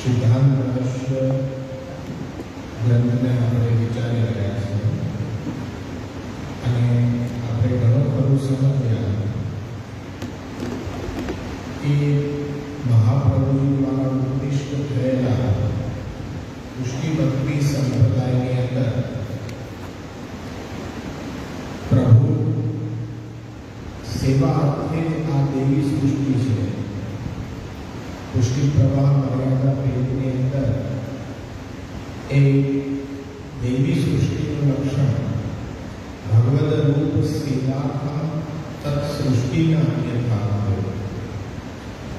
સિદ્ધાંત ગ્રંથને આપણે વિચારી રહ્યા છીએ અને આપણે ઘણું ખરું સમજ્યા કે મહાપ્રભુજી દ્વારા ઉત્કૃષ્ટ થયેલા પુષ્ટિ ભક્તિ સંપ્રદાયની અંદર પ્રભુ સેવા અર્થે આ દેવી સૃષ્ટિ છે. પુષ્ટિ પ્રવાહ મર્યાદા પેટની અંદર એ દેવી સૃષ્ટિનું લક્ષણ ભગવદ રૂપ સેવા તત્ સૃષ્ટિના અન્યથા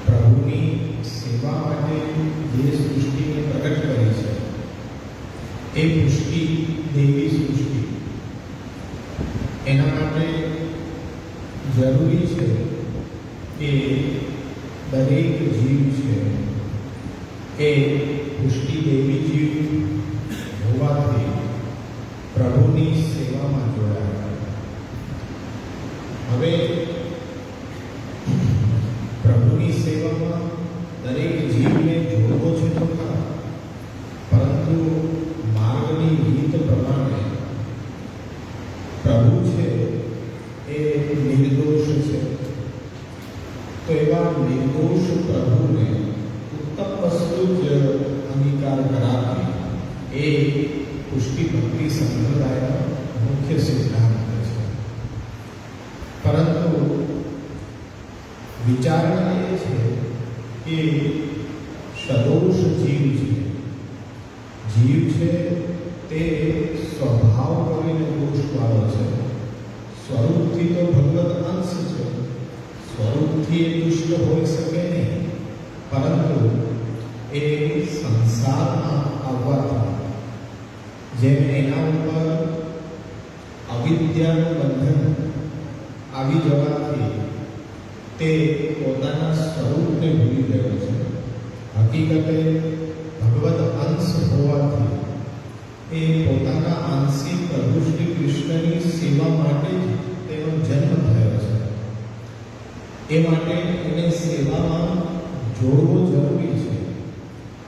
પ્રભુની સેવા માટે જે સૃષ્ટિને પ્રગટ કરી છે એ પુષ્ટિ દેવી સૃષ્ટિ. એના માટે જરૂરી છે કે દરેક જીવ છે એ પુષ્ટિ દેવી જીવ હોવાથી પ્રભુની સેવામાં જોડાયા. હવે પ્રભુની સેવામાં દરેક જીવને જોડવો છે તો ખરા, પરંતુ માર્ગની રીત પ્રમાણે પ્રભુ છે એ નિર્દોષ છે. તો એવા નિર્દોષ પ્રભુને ઉત્તમ વસ્તુ જ અંગીકાર કરાવી એ પુષ્ટિ ભક્તિ સંપ્રદાયનો મુખ્ય સિદ્ધાંત છે. પરંતુ વિચારણા એ છે કે સદોષ જીવ છે. જીવ છે તે સ્વભાવ કરીને દોષવાળો છે. સ્વરૂપથી તો ભગવદ અંશ છે, સ્વરૂપથી એ દુષ્ટ હોઈ શકે નહીં, પરંતુ એ સંસારમાં આવવાથી જેમ એના ઉપર અવિદ્યાનું બંધન આવી જવાથી તે પોતાના સ્વરૂપને ભૂલી ગયો છે. હકીકતે ભગવદ અંશ હોવાથી એ પોતાના આંશિક પ્રભુ શ્રી કૃષ્ણની સેવા માટે જ તેનો જન્મ થયો છે. એ માટે એને સેવામાં જોડવો જરૂરી છે.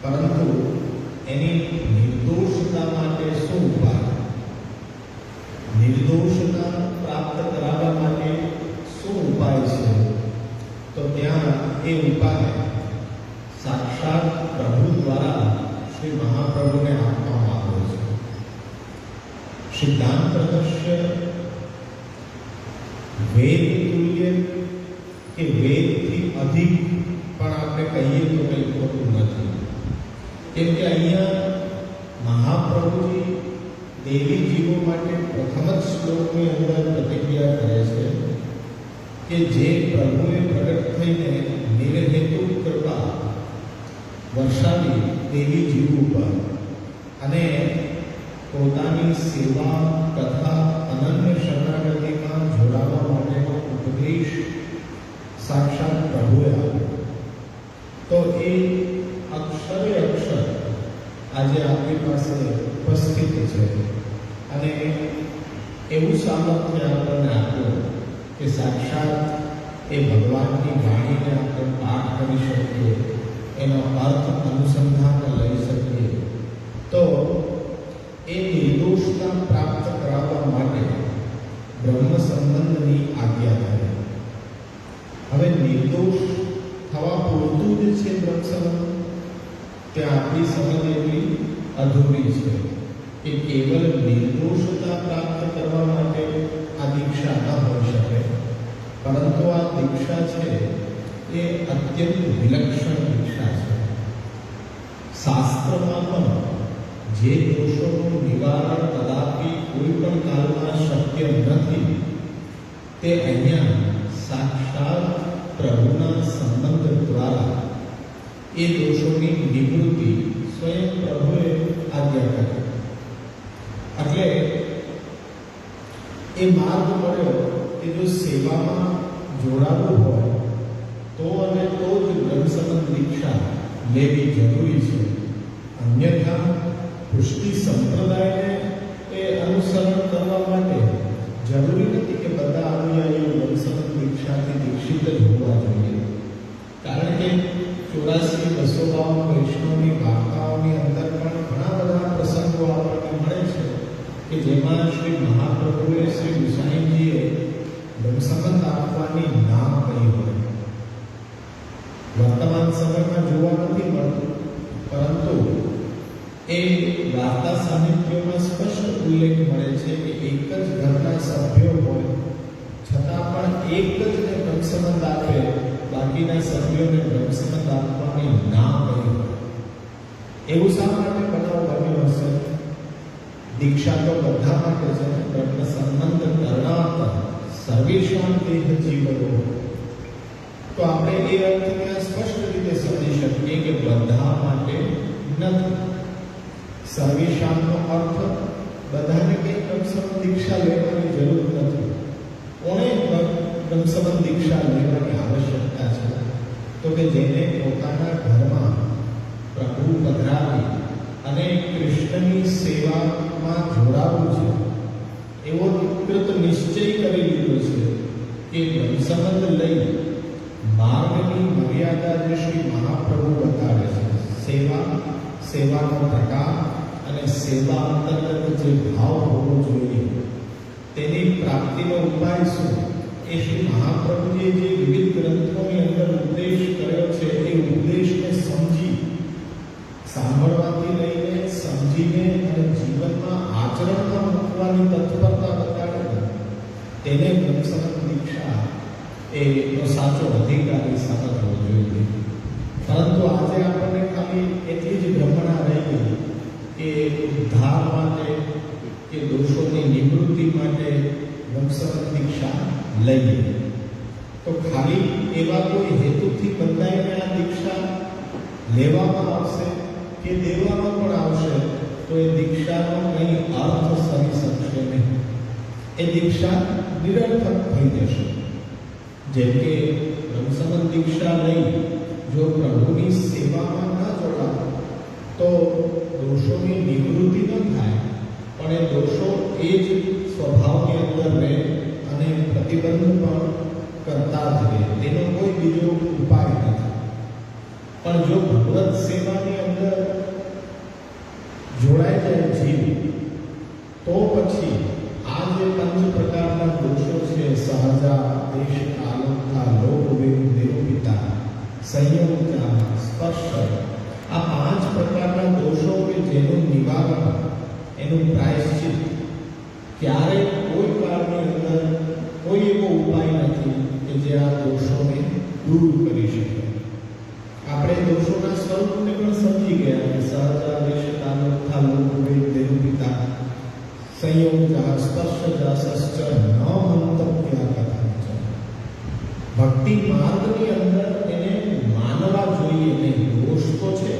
પરંતુ એની નિર્દોષતા માટે શું ઉપાય? નિર્દોષતા પ્રાપ્ત કરાવવા માટે શું ઉપાય છે? તો ત્યાં એ ઉપાય સાક્ષાત પ્રભુ દ્વારા શ્રી મહાપ્રભુને આપવામાં આવ્યો છે. સિદ્ધાંત પ્રદર્શ્ય વેદ તુલ્ય કે વેદથી અધિક પણ આપણે કહીએ તો કંઈ ખોટું નથી. કેમ કે અહીંયા મહાપ્રભુજી દેવી જીવો માટે પ્રથમ જ શ્લોકની અંદર પ્રતિક્રિયા કરે છે કે જે પ્રભુએ પ્રગટ થઈને નિર્હેતુ કૃપા વર્ષાવી દેવી જીવ ઉપર અને પોતાની સેવા તથા અનન્ય શરણાગતિમાં જોડાવા માટેનો ઉપદેશ સાક્ષાત પ્રભુએ આપ્યો. તો એ અક્ષરે અક્ષર આજે આપણી પાસે ઉપસ્થિત છે અને એવું સામર્થ્ય આપણને આપ્યું કે સાક્ષાત એ ભગવાનની વાણીને આપણે પાઠ કરી શકીએ, એનો અર્થ અનુસંધાન લઈ શકીએ. તો એ નિર્દોષતા પ્રાપ્ત કરાવવા માટે બ્રહ્મ સંબંધની આજ્ઞા થાય. હવે નિર્દોષ થવા પૂરતું જ છે બ્રહ્મ સંબંધ, ત્યાં આપણી સમજ એવી અધૂરી છે કે કેવલ નિર્દોષતા પ્રાપ્ત કરવા માટે આ દીક્ષા ન હોઈ શકે, પરંતુ આ દીક્ષા છે એ અત્યંત વિલક્ષણ દીક્ષા છે. શાસ્ત્રમાં પણ જે દોષોનું નિવારણ કદાપી કોઈ પણ કાળમાં શક્ય નથી, તે અહીંયા સાક્ષાત પ્રભુના સંબંધ દ્વારા એ દોષોની નિવૃત્તિ સ્વયં પ્રભુએ આજ્ઞા કરી. એટલે એ માર્ગ મળ્યો કે જો સેવામાં જોડાવું હોય તો અને તો જ બ્રહ્મ સંબંધ દીક્ષા લેવી જરૂરી છે. અન્યથા પુષ્ટિ સંપ્રદાયને એ અનુસરણ કરવા માટે જરૂરી નથી કે બધા અનુયાયીઓ બ્રહ્મ સંબંધ દીક્ષાથી દીક્ષિત જ હોવા જોઈએ. કારણ કે 84-252 વૈષ્ણવની વાર્તાઓની અંદર પણ ઘણા બધા પ્રસંગો આપણને મળે છે કે જેમાં શ્રી મહાપ્રભુએ શ્રી ગુસાઈજીએ બ્રહ્મસંબંધ આપવાની ના કહી હોય. વર્તમાન સમયમાં જોવા નથી મળતું, પરંતુ એ વાર્તા સાહિત્યોમાં સ્પષ્ટ ઉલ્લેખ મળે છે કે એક જ ઘરના સભ્યો હોય છતાં પણ એક જ ને બ્રહ્મસંબંધ આપે, બાકીના સભ્યોને બ્રહ્મસંબંધ આપવાની ના કહી હોય. એવું શા માટે બનાવ બન્યો હશે? દીક્ષા તો બધા માટે છે, બ્રહ્મસંબંધ કરણાર્થ સર્વેષાં દેહ જીવનો. તો આપણે એ અર્થને સ્પષ્ટ રીતે સમજી શકીએ કે બધા માટે નથી. સર્વેષાંનો અર્થ બધાને કંઈ બ્રહ્મસંબંધ દીક્ષા લેવાની જરૂર નથી. કોણે બ્રહ્મસંબંધ દીક્ષા લેવાની આવશ્યકતા છે? તો કે જેને પોતાના ઘરમાં પ્રભુ પધરાવી અને કૃષ્ણની સેવામાં જોડાવું છે, એવો કૃત નિશ્ચય કરી લીધો છે કે બ્રહ્મસંબંધ લઈ માર્ગની મર્યાદા જે શ્રી મહાપ્રભુ બતાવે છે, સેવાનો પ્રકાર અને સેવા અંતર્ગત જે ભાવ હોવો જોઈએ, તેની પ્રાપ્તિનો ઉપાય શું, એ શ્રી મહાપ્રભુએ જે વિવિધ ગ્રંથોની અંદર ઉપદેશ કર્યો છે, એ ઉપદેશને સમજી, સાંભળવાથી લઈને સમજીને અને જીવનમાં આચરણમાં મૂકવાની તત્પરતા બતાડે, તેને બ્રહ્મસંબંધ દીક્ષા એનો સાચો અધિકારી સમજવો જોઈએ. પરંતુ આજે આપણને ખાલી એટલી જ ભ્રમણા રહી ગઈ કે ઉદ્ધાર માટે કે દોષોની નિવૃત્તિ માટે બ્રહ્મસંબંધ દીક્ષા લઈએ. તો ખાલી એવા કોઈ હેતુથી બંધાઈને આ દીક્ષા લેવામાં આવશે કે દેવામાં પણ આવશે તો એ દીક્ષાનો કંઈ અર્થ સરી શકશે નહીં. એ દીક્ષા નિરર્થક થઈ જશે. જેમ કે બ્રહ્મસંબંધ દીક્ષા લઈ જો પ્રભુની સેવામાં ન જોડાય તો દોષોની નિવૃત્તિ ન થાય, પણ એ દોષો એ જ સ્વભાવની અંદર રહે અને પ્રતિબંધ પણ કરતા જ રહે. તેનો કોઈ બીજો ઉપાય નથી. પણ જો ભગવત સેવાની અંદર જોડાઈ જાય જીવ, તો પછી આ જે 5 પ્રકારના દોષો છે, સહજા, દેશ, આલોકતા, લોકવેદ, નિરૂપિતા, સંયોગતા, સ્પર્શ, આ 5 પ્રકારના દોષો કે જેનું નિવારણ, એનું પ્રાયશ્ચિત ક્યારે કોઈ કાળની અંદર કોઈ એવો ઉપાય નથી કે જે આ દોષોને દૂર કરી શકે. આપણે દોષોના સ્વરૂપને પણ સમજી ગયા કે સહજા, દેશ, આલોકતા, લોકવેદ, નિરૂપિતા, સંયોગતા, સ્પર્શજા, સશ્ચ ન મંતવ્યા કથા. ભક્તિ માર્ગની અંદર એને માનવા જોઈએ નહીં. દોષ તો છે,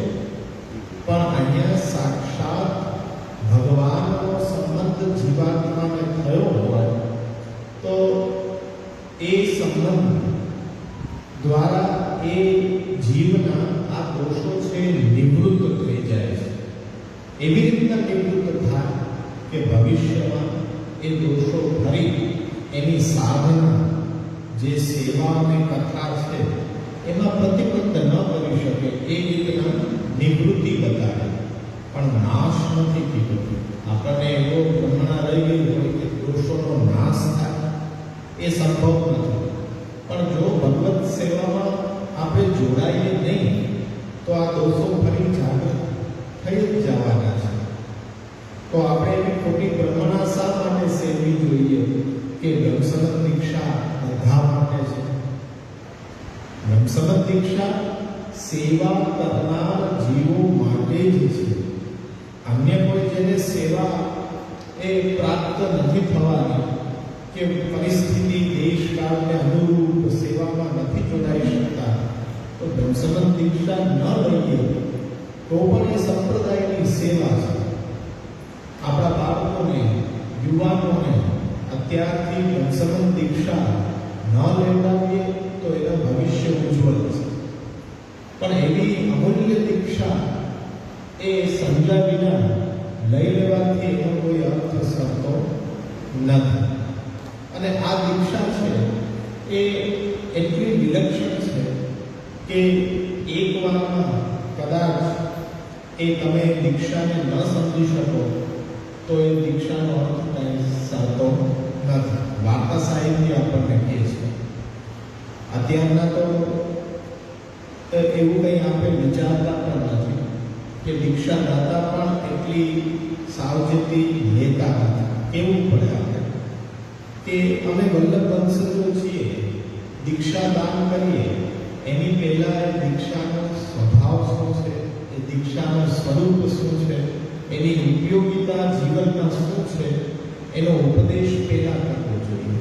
પણ અહીંયા સાક્ષાત ભગવાનનો સંબંધ જીવાત્માને થયો હોય તો એ સંબંધ દ્વારા એ જીવના આ દોષો છે નિવૃત્ત થઈ જાય છે. એવી રીતના નિવૃત્ત થાય કે ભવિષ્યમાં એ દોષો ફરી એની સાધના જે સેવા અને કથા છે એમાં પ્રતિબદ્ધ ન કરી શકે. એ રીતના નિવૃત્તિ બતાવે, પણ નાશ નથી કીધો. આપણને એવો ભ્રમણા રહી ગઈ હોય કે દોષોનો નાશ થાય, એ સંભવ નથી. પણ જો ભગવત સેવામાં આપણે જોડાઈએ નહીં તો આ દોષો ફરી જાગૃત થઈ જ જવાના છે. તો આપણે એની ખોટી ભ્રમણા શા માટે સેવવી જોઈએ કે બ્રહ્મસંબંધ દીક્ષા બધા માટે છે? બ્રહ્મસંબંધ દીક્ષા સેવા કરનાર જીવો માટે જ છે. અન્ય કોઈ જેને સેવા એ પ્રાપ્ત નથી થવાની કે પરિસ્થિતિ દેશકાળને અનુરૂપ સેવામાં નથી જોડાઈ શકતા, તો બ્રહ્મસંબંધ દીક્ષા ન લઈએ તો પણ એ સંપ્રદાયની સેવા છે. આપણા બાળકોને, યુવાનોને અત્યારથી બ્રહ્મસંબંધ દીક્ષા ન લેવડાવીએ તો એનું ભવિષ્ય ઉજ્જવળ છે. પણ એવી અમૂલ્ય દીક્ષા એ સમજ્યા વિના લઈ લેવાથી એનો કોઈ અર્થ સરતો નથી. અને આ દીક્ષા છે એ એટલી વિલક્ષણ છે કે એક વારમાં કદાચ એ તમે દીક્ષાને ન સમજી શકો તો એ દીક્ષાનો અર્થ કંઈ સાચો નથી. વાર્તા સાહિત્ય આપણને કહે છે. અત્યારના તો એવું કંઈ આપણે વિચારતા પણ નથી કે દીક્ષા દાતા પણ એટલી સાવચેતી લેતા હતા. કેવું પડે આપણે કે અમે વલ્લભ વંશજો છીએ, દીક્ષા દાન કરીએ એની પહેલા એ દીક્ષાનો સ્વભાવ શું છે, એ દીક્ષાનું સ્વરૂપ શું છે, એની ઉપયોગિતા જીવનમાં શું છે, એનો ઉપદેશ પહેલા કરવો જોઈએ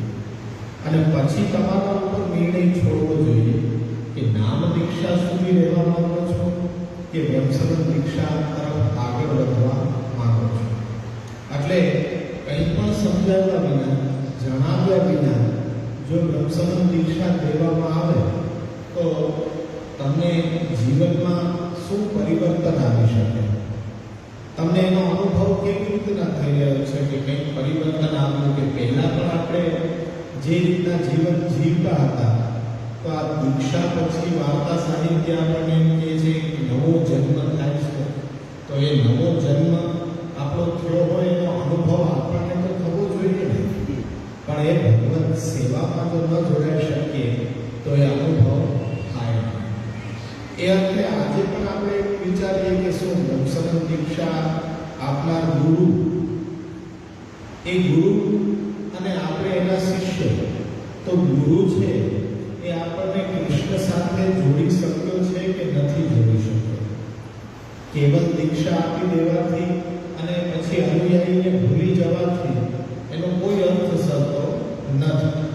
અને પછી તમારા ઉપર નિર્ણય છોડવો જોઈએ કે નામ દીક્ષા સુધી રહેવા માંગો છો કે વંશગત દીક્ષા તરફ આગળ વધવા માંગો છો. એટલે કંઈ પણ સમજાવ્યા વિના, જણાવ્યા વિના જો વંશગત દીક્ષા દેવામાં આવે તો તમને જીવનમાં શું પરિવર્તન આવી શકે, તમને એનો અનુભવ કેવી રીતના થઈ રહ્યો છે કે કંઈક પરિવર્તન આવ્યું કે પહેલાં પણ આપણે જે રીતના જીવન જીવતા હતા તો આ દીક્ષા પછી વાર્તા સાહિત્ય આપણને એમ કહે છે કે નવો જન્મ થાય છે. તો એ નવો જન્મ આપણો થયો હોય એનો અનુભવ આપણને તો થવો જોઈએ ને, પણ એ ભગવત સેવામાં જો ન જોડાઈ શકીએ તો એ અનુભવ થાય. એ અર્થે આજે પણ આપણે વિચારીએ કે શું વંશગત દીક્ષા આપનાર ગુરુ, એ ગુરુ અને આપણે એના શિષ્ય, તો ગુરુ છે એ આપણને કૃષ્ણ સાથે જોડી શક્યો છે કે નથી જોડી શક્યો? કેવલ દીક્ષા આપી દેવાથી અને પછી અનુયાયીને ભૂલી જવાથી એનો કોઈ અર્થ થતો નથી.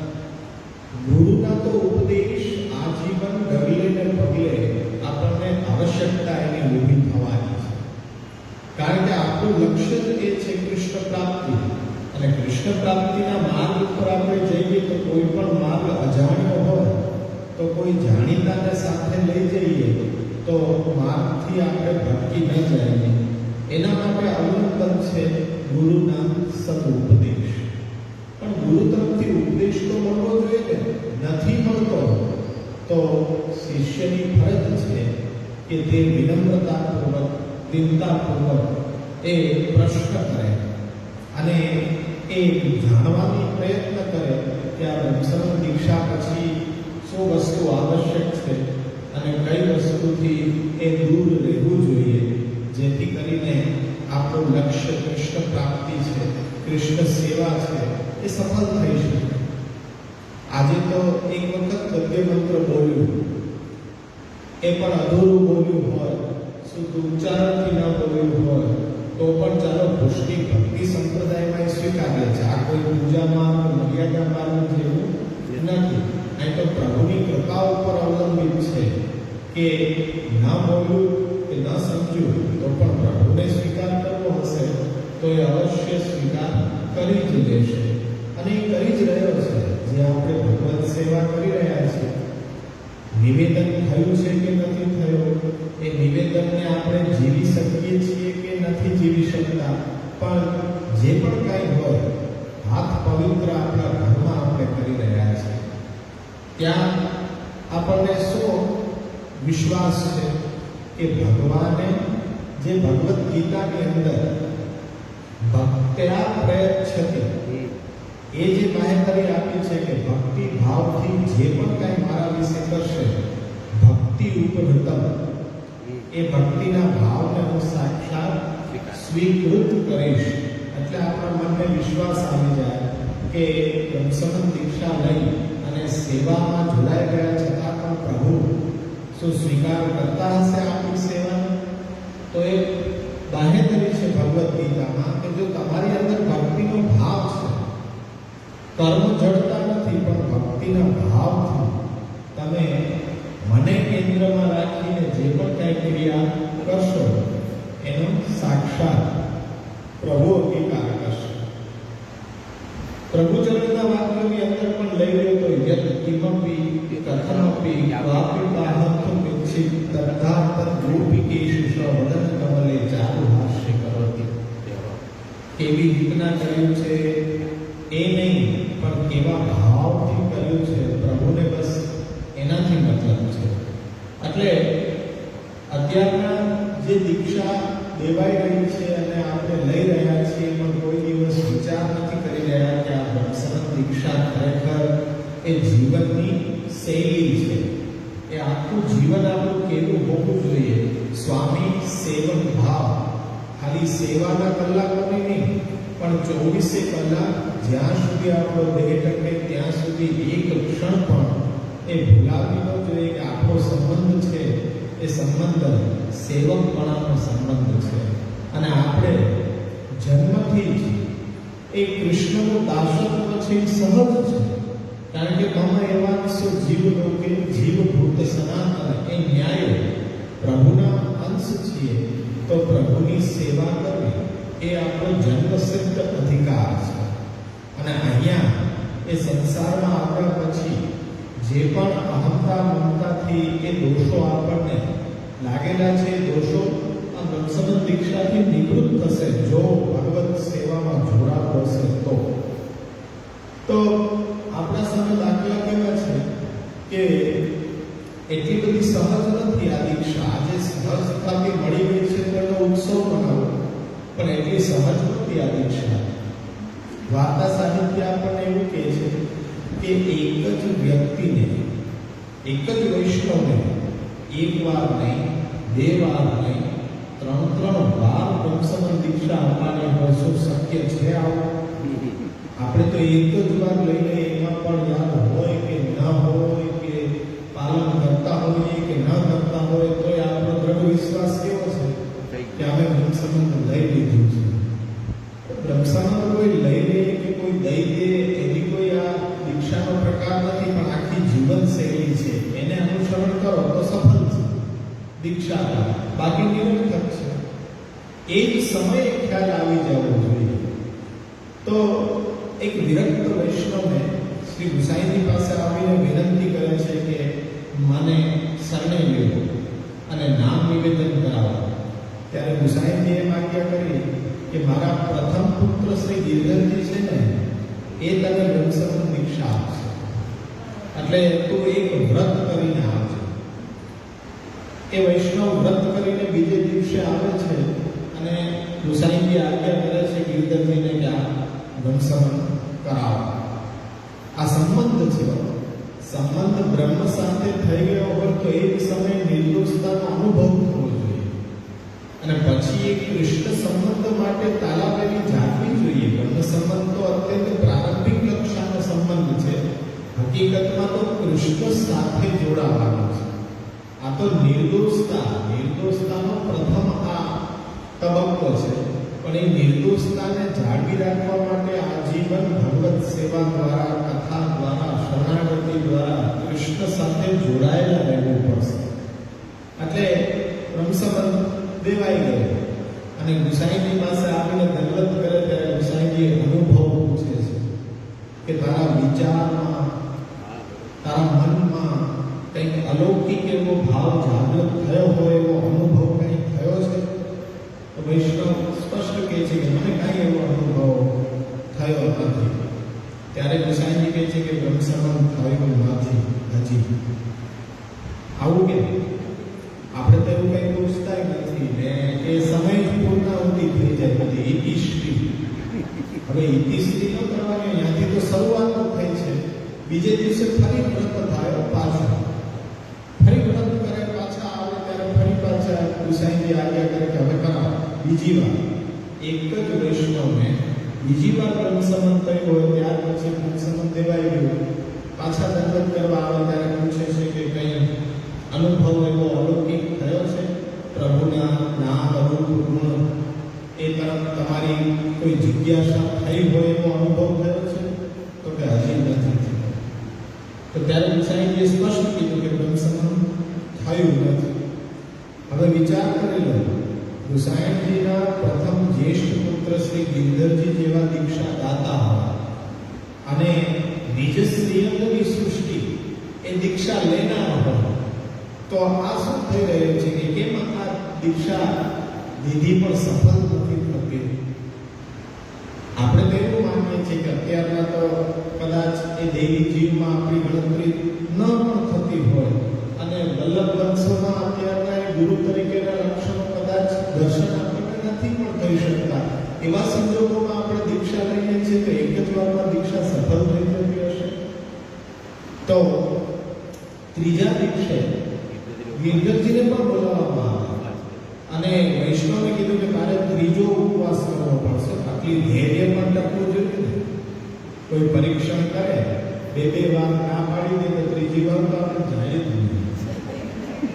ગુરુના તો ઉપદેશ આજીવન ડગલે ને પગલે આપણને આવશ્યકતા એની ઊભી થવાની છે. કારણ કે આપણું લક્ષ્ય જ એ છે કૃષ્ણ પ્રાપ્તિ, અને કૃષ્ણ પ્રાપ્તિના માર્ગ ઉપર આપણે જઈએ તો કોઈ પણ માર્ગ અજાણ્યો હોય તો કોઈ જાણીતાને સાથે લઈ જઈએ તો માર્ગથી આપણે ભટકી ન જઈએ. એના માટે અવલંબન છે ગુરુના સદુપદેશ. પણ ગુરુ તરફથી ઉપદેશ તો મળવો જોઈએ ને, નથી મળતો તો શિષ્યની ફરજ છે કે તે વિનમ્રતાપૂર્વક, દીનતાપૂર્વક એ પ્રશ્ન કરે અને એ જાણવાની પ્રયત્ન કરે કે આ વંશગત દીક્ષા પછી શું વસ્તુ આવશ્યક છે અને કઈ વસ્તુથી એ દૂર રહેવું જોઈએ જેથી કરીને આપણું લક્ષ્ય કૃષ્ણ પ્રાપ્તિ છે, કૃષ્ણ સેવા છે, એ સફળ થઈ શકે. આજે તો એક વખત ગદ્ય મંત્ર બોલ્યું, એ પણ અધૂરું બોલ્યું હોય, શુદ્ધ ઉચ્ચારણથી ન બોલ્યું હોય તો પણ ચાલો પુષ્ટિ ભક્તિ સંપ્રદાયમાં સ્વીકાર્ય છે. આ કોઈ પૂજામાં મર્યાદામાં જેવું નથી. અહીં તો પ્રભુની કૃપા ઉપર અવલંબિત છે કે ન બોલ્યું કે ન સમજ્યું તો પણ પ્રભુને સ્વીકાર કરવો હશે તો એ અવશ્ય સ્વીકાર કરી જ લેશે અને એ કરી જ રહ્યો છે. જે આપણે ભગવત સેવા કરી રહ્યા છીએ, નિવેદન થયું છે કે નથી થયું, એ નિવેદનને આપણે જીવી શકીએ છીએ કે નથી જીવી શકતા, પણ જે પણ કાંઈ હોય હાથ પવિત્ર આપણા ઘરમાં આપણે કરી રહ્યા છીએ. ત્યાં આપણને શું વિશ્વાસ છે કે ભગવાને જે ભગવદ્ ગીતાની અંદર ભક્ત્યા પ્રયચ્છતિ એ જે માહિતી આપી છે કે ભક્તિ ભાવથી જે પણ કાંઈ મારા વિશે કરશે ભક્તિ ઉપરતમ, એ ભક્તિના ભાવને હું સાક્ષાત સ્વીકૃત કરીશ. એટલે આપણા મનને વિશ્વાસ આવી જાય કે વંશગત દીક્ષા લઈ અને સેવામાં જોડાઈ ગયા છતાં પણ પ્રભુ શું સ્વીકાર કરતા હશે આપણી સેવાનો? તો એ બાહેધરી છે ભગવદ્ ગીતામાં કે જો તમારી અંદર ભક્તિનો ભાવ છે, કર્મ જડતા નથી પણ ભક્તિના ભાવથી તમે મને કેન્દ્રમાં રાખીને જે પણ કાંઈ ક્રિયા કરશો એનો સાક્ષાત પ્રભુ અંગીકાર કરશે. પ્રભુચરણના વાક્યોની અંદર પણ લઈ લો તો યત કિમપી કથમપી વાપી બાહંતમ વિચ્છિત તદ્ધાત ગોપિકેશુ વદન કમલે ચારુ હાસ્ય કરોતિ. કેવી રીતના કર્યું છે એ નહીં પણ કેવા ભાવથી કર્યું છે, પ્રભુને બસ એનાથી મતલબ છે. એટલે અત્યારના જે દીક્ષા દેવાઈ રહી છે અને આપણે લઈ રહ્યા છીએ એમાં કોઈ દિવસ વિચાર નથી કરી રહ્યા કે આ બ્રહ્મસમન દીક્ષા ખરેખર એ જીવનની શૈલી છે. એ આખું જીવન આપણું કેવું હોવું જોઈએ. સ્વામી સેવક ભાવ, ખાલી સેવાના કલાકોની નહીં, પણ 24 કલાક જ્યાં સુધી આપણો દેહ ટકે ત્યાં સુધી એક ક્ષણ પણ એ ભૂલાવી ન જોઈએ કે આપણો સંબંધ છે એ સંબંધ સેવકપણાનો સંબંધ છે. અને આપણે જન્મથી જ એ કૃષ્ણનું દાસત્વ છે એ સહજ છે. કારણ કે મમ એવાંશો જીવ લોકે જીવભૂત સનાતન, એ ન્યાય પ્રભુના અંશ છીએ તો પ્રભુની સેવા કરવી એ આપણો જન્મસિદ્ધ અધિકાર છે. અને અહીંયા એ સંસારમાં આવ્યા પછી જે પણ અહંતા મમતાથી એ દોષો આપણને લાગેલા છે, એ દોષો આ બ્રહ્મસમન દીક્ષાથી નિવૃત્ત થશે જો ભગવત સેવામાં જોડાતો હશે તો આપણા સામે દાખલા કેવા છે કે એટલી બધી સહજ નથી આ દીક્ષા. આજે સહજતાથી મળી ગઈ છે તો એનો ઉત્સવ મનાવો, પણ એટલી સહજ નથી આ દીક્ષા. વાર્તા સાહિત્ય આપણને એવું કહે છે કે એક જ વ્યક્તિને, એક જ વૈષ્ણવને એક વાર નહીં, બે વાર નહીં, 3 વાર બ્રહ્મસમન દીક્ષા આપવાની હોય શું શક્ય છે? આવું આપણે તો એક જ વાર લઈને એમાં પણ યાદ હોય કે ન હોય, કે પાલન કરતા હોઈએ કે ન કરતા હોય, તો આપણો દ્રઢ વિશ્વાસ કેવો છે કે અમે બ્રહ્મસમન લઈ લીધું છે. બ્રહ્મસમન કોઈ લઈ લે કે કોઈ દઈ દે એની કોઈ આ દીક્ષાનો પ્રકાર નથી, પણ આખી જીવન શૈલી છે. એને અનુસરણ કરો તો સફળ છે દીક્ષા, બાકી નિરર્થક છે. એ જ સમયે ખ્યાલ આવી જવો જોઈએ. તો એક વિરક્ત વૈષ્ણવને શ્રી ગુસાઈજી પાસે આવીને વિનંતી કરે છે કે મને શરણે લેવો અને નામ નિવેદન કરાવો. ત્યારે ગુસાઈજીએ એમ આજ્ઞા કરી કે મારા પ્રથમ પુત્ર શ્રી ગિરધરજી છે ને એ તને બ્રહ્મસમન દીક્ષા આપશે, એટલે તું એક વ્રત કરીને આવજે. એ વૈષ્ણવ વ્રત કરીને બીજે દિવસે આવે છે અને ગુસાઈજી આજ્ઞા કરે છે ગિરધરજીને કે આ બ્રહ્મસમન કરાવો. આ સંબંધ છે. સંબંધ બ્રહ્મ સાથે થઈ ગયો હોય તો એ જ સમયે નિર્દોષતાનો અનુભવ થવો જોઈએ. અને પછી એક કૃષ્ણ સંબંધ માટે તાલાબેલી જાણવી જોઈએ. બ્રહ્મ સંબંધ તો અત્યંત પ્રારંભિક કક્ષાનો સંબંધ છે. હકીકતમાં તો કૃષ્ણ સાથે જોડાવાનો છે. આ તો નિર્દોષતાનો પ્રથમ આ તબક્કો છે. પણ એ નિર્દોષતાને જાળવી રાખવા માટે આજીવન ભગવત સેવા દ્વારા, કથા દ્વારા, શરણાગતિ દ્વારા કૃષ્ણ સાથે જોડાયેલા રહેવું પડશે. એટલે બ્રહ્મસમન દેવાઈ ગયો અને ગુસાઈજી પાસે આવીને દંડવત કરે ત્યારે ગુસાઈજી અનુભવ પૂછે છે કે તારા વિચારમાં, તારા મનમાં કંઈક અલૌકિક એવો ભાવ જાગૃત થયો હોય, એવો અનુભવ કંઈક થયો છે? તો વૈષ્ણવ સ્પષ્ટ કહે છે કે મને કાંઈ એવો અનુભવ થયો નથી. ત્યારે ગુસાઈજી કહે છે કે બ્રહ્મસમન થયું નથી હજી. આવું કે આપણે તો એવું કંઈ પૂછતા નથી ને એ સમય જ પૂર્ણાહુતિ થઈ જાય બધી ઇતિશ્રી. હવે ઇતિશ્રી ન કરવાની, ત્યાંથી તો શરૂઆત થઈ છે. બીજે દિવસે ફરી વ્રત થાય પાછા, ફરી વ્રત કરે પાછા આવે ત્યારે ફરી પાછા ગુસાઈજી આજ્ઞા કરે કે હવે કરાવો બીજી વાર. એક જ વૈષ્ણવને બીજી વાર બ્રહ્મસમન થયું હોય ત્યાર પછી બ્રહ્મસમન દેવાઈ ગયું, પાછા દંડવત કરવા આવે ત્યારે પૂછે છે કે કંઈ અનુભવ એવો અલૌકિક થયો છે? પ્રભુના નામ, રૂપ, ગુણ એ તરફ તમારી કોઈ જિજ્ઞાસા થઈ હોય એવો અનુભવ થયો છે? તો કે હજી નથી થયો. તો ત્યારે ગુસાઈજીએ સ્પષ્ટ કીધું કે બ્રહ્મસમન થયું નથી. હવે વિચાર કરી લો, ગુસાઈજીના પ્રથમ જ્યેષ્ઠ પુત્ર શ્રી ગિરધરજી જેવા દીક્ષા દાતા હતા અને નિજ શ્રીઅંગની સૃષ્ટિ એ દીક્ષા લેનાર હતા, તો આ શું થઈ રહ્યું છે કે કેમ આ દીક્ષા દીધી પણ સફળ નથી થતી? આપણે તો એવું માનીએ છીએ કે અત્યારના તો કદાચ એ દેવી જીવમાં આપણી ગણતરી ન પણ થતી હોય અને વલ્લભ વંશો કરી શકતા. એવા સંજોગોમાં આપણે દીક્ષા લઈએ છીએ તો એક જ વારમાં દીક્ષા સફળ થઈ જતી હશે. તો ત્રીજા દિવસે ગિરધરજીને પણ બોલાવવામાં આવ્યા અને વૈષ્ણવે કીધું કે તારે ત્રીજો ઉપવાસ કરવો પડશે. આટલી ધૈર્ય પણ ટકવું જોઈએ ને. કોઈ પરીક્ષણ કરે, બે વાર ના પાડી દે તો ત્રીજી વાર તો આપણે જાય જ નહીં.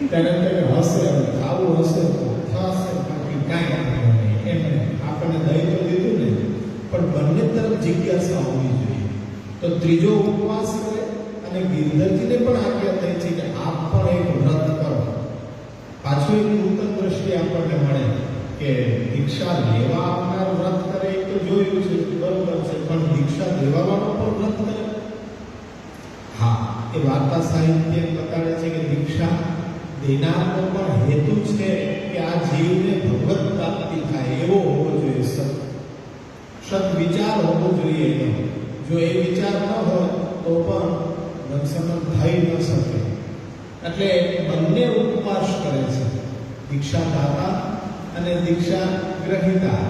ત્યારે હશે, આવું હશે તો થશે, બાકી કાંઈ નહીં. એમ આપણને દઈ તો દીધું ને, પણ બંને તરફ જિજ્ઞાસા હોવી જોઈએ. તો ત્રીજો ઉપવાસ કરે અને ગિરધરજીને પણ આજ્ઞા થઈ છે કે આપ પણ એક વ્રત કરો. પાછું એક નૂતન દ્રષ્ટિ આપણને મળે કે દીક્ષા લેવા આવનાર વ્રત કરે એ તો જોયું છે, બરોબર છે, પણ દીક્ષા દેવાવાળો પણ વ્રત કરે. હા, એ વાર્તા સાહિત્ય બતાડે છે કે દીક્ષા દેનારનો પણ હેતુ છે કે આ જીવને ભગવત પ્રાપ્તિ થાય એવો હોવો જોઈએ. સત વિચાર હોવો જોઈએ એનો. જો એ વિચાર ન હોય તો પણ રક્ષણ થઈ ન શકે. એટલે બંને ઉપવાસ કરે છે, દીક્ષા દાતા અને દીક્ષા ગ્રહિતા.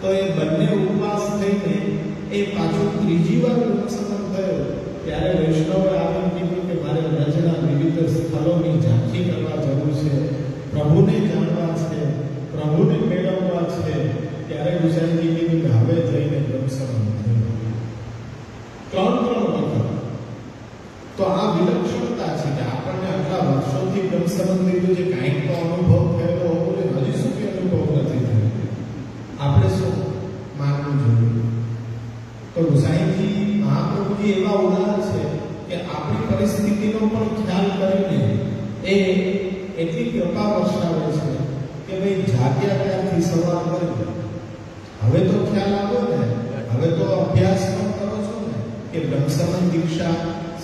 તો એ બંને ઉપવાસ થઈને એ પાછું ત્રીજી વાર રક્ષણ થયો ત્યારે વૈષ્ણવે આવીને કીધું કે મારે રચના વિવિધ સ્થળોની ઝાંખી કરવા જવું છે, પ્રભુને જાણવા છે, પ્રભુને મેળવવા છે. ત્યારે ગુસાઈજી કીધું કે હવે જઈને રક્ષણ થયું. ત્રણ વખત. તો આ વિલક્ષણતા છે કે આપણને આટલા વર્ષોથી બ્રહ્મ સંબંધ લીધું છે, કાંઈક તો અનુભવ થયેલો હોવો જોઈએ. હજી સુધી અનુભવ નથી થયો. આપણે શું માનવું જોઈએ? તો ગુસાઈજી મહાપ્રભુજી એવા ઉદાહરણ છે કે આપણી પરિસ્થિતિનો પણ ખ્યાલ કરીને એ એટલી કૃપા વર્ષાવે છે કે ભાઈ જાગ્યા ત્યારથી સવાર કરી હવે તો ખ્યાલ આવ્યો ને, હવે તો અભ્યાસ પણ કરો છો ને કે બ્રહ્મસમન દીક્ષા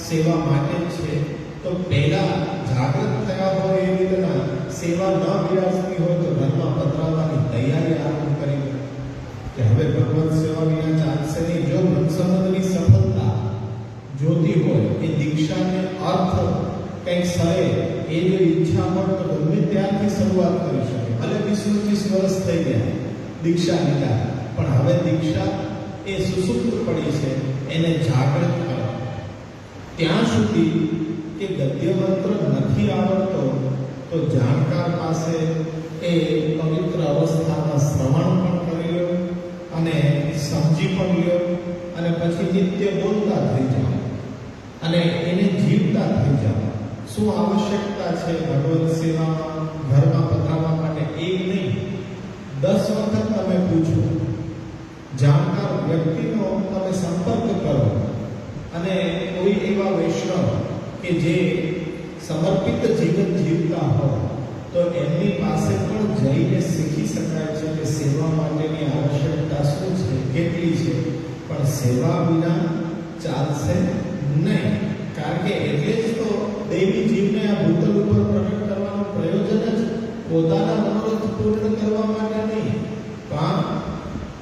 સેવા માટે છે. તો પહેલા જાગૃત થયા હોય એ રીતના સેવા ન વિરાજતી હોય તો ઘરમાં પધરાવવાની તૈયારી આરંભ કરી કે હવે ભગવત સેવા વિના ચાલશે નહીં. જો બ્રહ્મસંબંધની સફળતા જોતી હોય એ દીક્ષાને અર્થ કંઈક સરે એ જો ઈચ્છા હોય તો ગમે ત્યારથી શરૂઆત કરી શકે. ભલે 20-25 વર્ષ થઈ ગયા દીક્ષા લીધા, પણ હવે દીક્ષા એ સુસુપ્ત પડી છે, એને જાગૃત કરો. ત્યાં સુધી કે ગદ્ય મંત્ર નથી આવડતો તો જાણકાર પાસે એ પવિત્ર અવસ્થામાં શ્રવણ પણ કરી લો અને સમજી પણ લો અને પછી નિત્ય બોલતા થઈ જાઓ અને એને જીવતા થઈ જાઓ. શું આવશ્યકતા છે ભગવત સેવામાં ઘરમાં પધરાવવા માટે? એક નહીં, 10 વખત તમે પૂછો. જાણકાર વ્યક્તિનો તમે સંપર્ક કરો અને કોઈ એવા વૈષ્ણવ કે જે સમર્પિત જીવન જીવતા હોય તો એમની પાસે પણ જઈને શીખી શકાય છે કે સેવા માટેની આવશ્યકતા શું છે, કેટલી છે. પણ સેવા વિના ચાલશે નહીં. કારણ કે એટલે જ તો દેવી જીવને આ ભૂતલ ઉપર પ્રગટ કરવાનું પ્રયોજન જ પોતાના મનોરથ પૂર્ણ કરવા માટે નહીં, પણ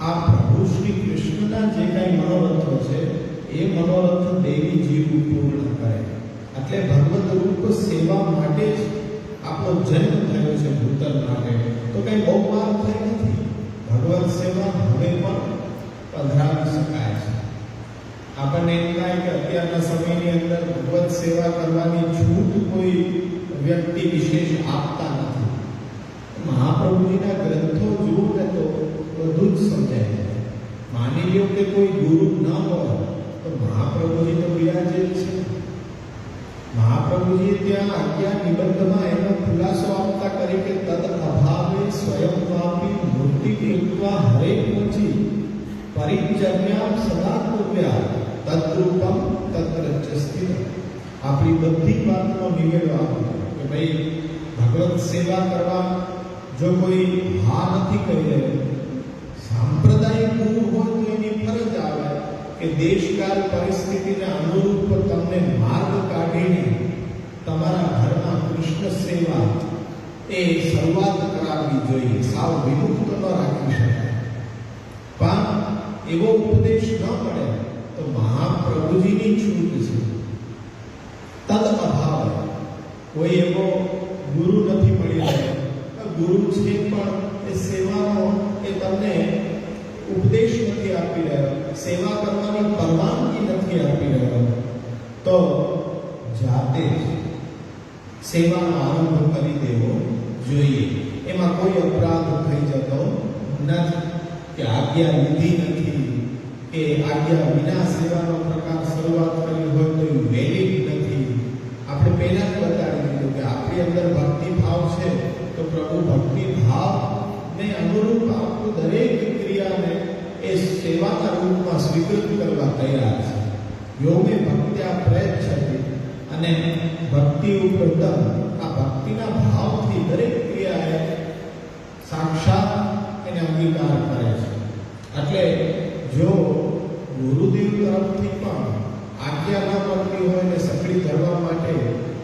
આ પ્રભુ શ્રી કૃષ્ણના જે કાંઈ મનોરથો છે એ મનોરથ દેવી જીવ પૂર્ણ કરે. એટલે ભગવત રૂપ સેવા માટે જ આપણો જન્મ થયો છે ભૂતલ માટે. તો કંઈ બહુ વાર થઈ નથી. ભગવત સેવા હવે પણ પધરાવી શકાય છે. આપણને એમ થાય કે અત્યારના સમયની અંદર ભગવત સેવા કરવાની છૂટ કોઈ વ્યક્તિ વિશેષ આપતા નથી. મહાપ્રભુજીના ગ્રંથો જુઓ ને તો બધું જ સમજાય છે. માની લો કે કોઈ ગુરુ ન હોય તો મહાપ્રભુજી તો બિરાજે છે. મહાપ્રભુજી ત્યાં આજ્ઞા નિબંધમાં એનો ખુલાસો આપતા કરી કે તદ અભાવે સ્વયં વાપી મૂર્તિ કૃત્વા હરે પહોંચી પરિચર્યા સદા કૃપયા તદ્રૂપમ તત્ર ચ સ્થિત. આપણી બધી વાતનો નિવેડો આપ્યો કે ભાઈ ભગવત સેવા કરવા જો કોઈ હા નથી કહી રહ્યો, સાંપ્રદાયિક ગુરુ હોય તો એની ફરજ આવે કે દેશકાળ પરિસ્થિતિને અનુરૂપ તમને માર્ગ કાઢીને તમારા ઘરમાં કૃષ્ણ સેવા એ શરૂઆત કરાવવી જોઈએ. સાવ વિમુક્ત ન રાખી શકાય. પણ એવો ઉપદેશ ન મળે તો મહાપ્રભુજીની છૂટ છે. તદ અભાવ કોઈ એવો ગુરુ નથી મળી રહ્યો ગુરુ છે પણ એ સેવાનો એ તમને ઉપદેશ નથી આપી રહ્યો, સેવા કરવાની પરવાનગી નથી આપી રહ્યો, તો જાતે જ સેવાનો આરંભ કરી દેવો જોઈએ. એમાં કોઈ અપરાધ થઈ જતો નથી કે આજ્ઞા લીધી નથી કે આજ્ઞા વિના સેવાનો પ્રકાર શરૂઆત કરી હોય તો એ વેલિડ નથી. આપણે પહેલા જ બતાવી દીધું કે આપણી અંદર ભક્તિ ભાવ છે તો પ્રભુ ભક્તિ ભાવને અનુરૂપ આપણું દરેક ક્રિયાને એ સેવાના રૂપમાં સ્વીકૃત કરવા તૈયાર છે. યોમે ભક્ત્યા પ્રયચ્છતિ, અને ભક્તિ ઉપરતમ આ ભક્તિના ભાવથી દરેક ક્રિયાએ સાક્ષાત એને અંગીકાર કરે છે. એટલે જો ગુરુદેવ તરફથી પણ આજ્ઞા ન મળતી હોય ને સકડી કરવા માટે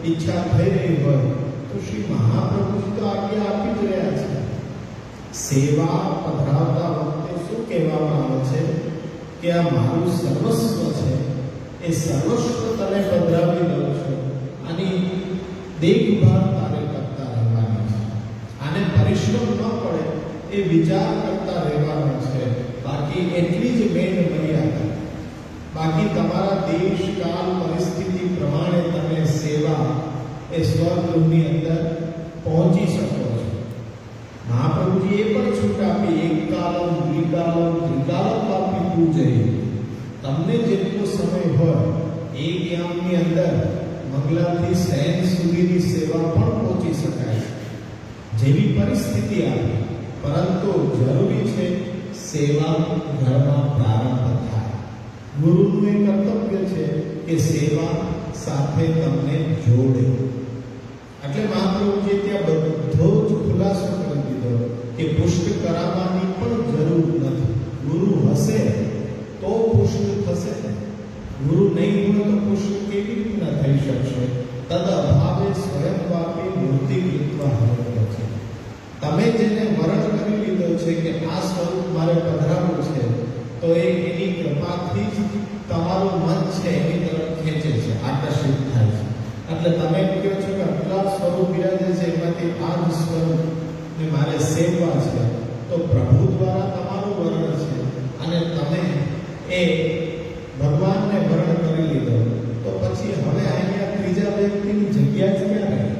ઈચ્છા થઈ રહી હોય તો શ્રી મહાપ્રભુજી તો આજ્ઞા આપી જ રહ્યા છે. સેવા પધરાવતા વખતે શું કહેવામાં આવે છે કે આ મારું સર્વસ્વ છે, એ સર્વસ્વ તને પધરાવી દઉં છું, આની દેખભાળ તારે કરતા રહેવાની છે, આને પરિશ્રમ ન પડે એ વિચાર કરતા રહેવાનો છે. બાકી એટલી જ મેન મર્યાદા, બાકી તમારા દેશ કાળ પરિસ્થિતિ પ્રમાણે તમે સેવા એ સ્વગૃહની અંદર પહોંચી શકો છો. મહાપ્રભુજી એ પણ છૂટ આપી, એક કાલમ દ્વિકાલમ ત્રિકાલમ આપી પૂજે. તમને જેટલો સમય હોય એ જ્ઞાનની અંદર મંગલાથી સૈન સુધીની સેવા પણ પહોંચી શકાય જેવી પરિસ્થિતિ આવી, પરંતુ જરૂરી છે સેવા ઘરમાં પ્રારંભ થાય. ગુરુનું એ કર્તવ્ય છે કે સેવા સાથે તમને જોડે. એટલે મહાપ્રભુજીએ ત્યાં બધો જ ખુલાસો કરી દીધો કે પુષ્ટ કરાવવાની પણ જરૂર નથી. ગુરુ હશે તો પુષ્ટ થશે, ગુરુ નહીં હોય તો પુષ્ટ કેવી રીતના થઈ શકશે? તદ અભાવે સ્વયં વાપી મૂર્તિ કૃત્વા હરતો છે. તમે જેને વરણ કરી લીધો છે કે આ સ્વરૂપ મારે પધરાવવું છે, તો એ એની કૃપાથી જ તમારું મન છે એની તરફ ખેંચે છે, આકર્ષિત થાય છે. એટલે તમે કહો છો કે આટલા સ્વરૂપ બિરાજે છે, એમાંથી આ જ સ્વરૂપને મારે સેવવા છે, તો પ્રભુ દ્વારા તમારું વર્ણ છે અને તમે એ ભગવાનને વર્ણ કરી લીધો, તો પછી હવે અહીંયા ત્રીજા વ્યક્તિની જગ્યા જ ક્યાં રહી?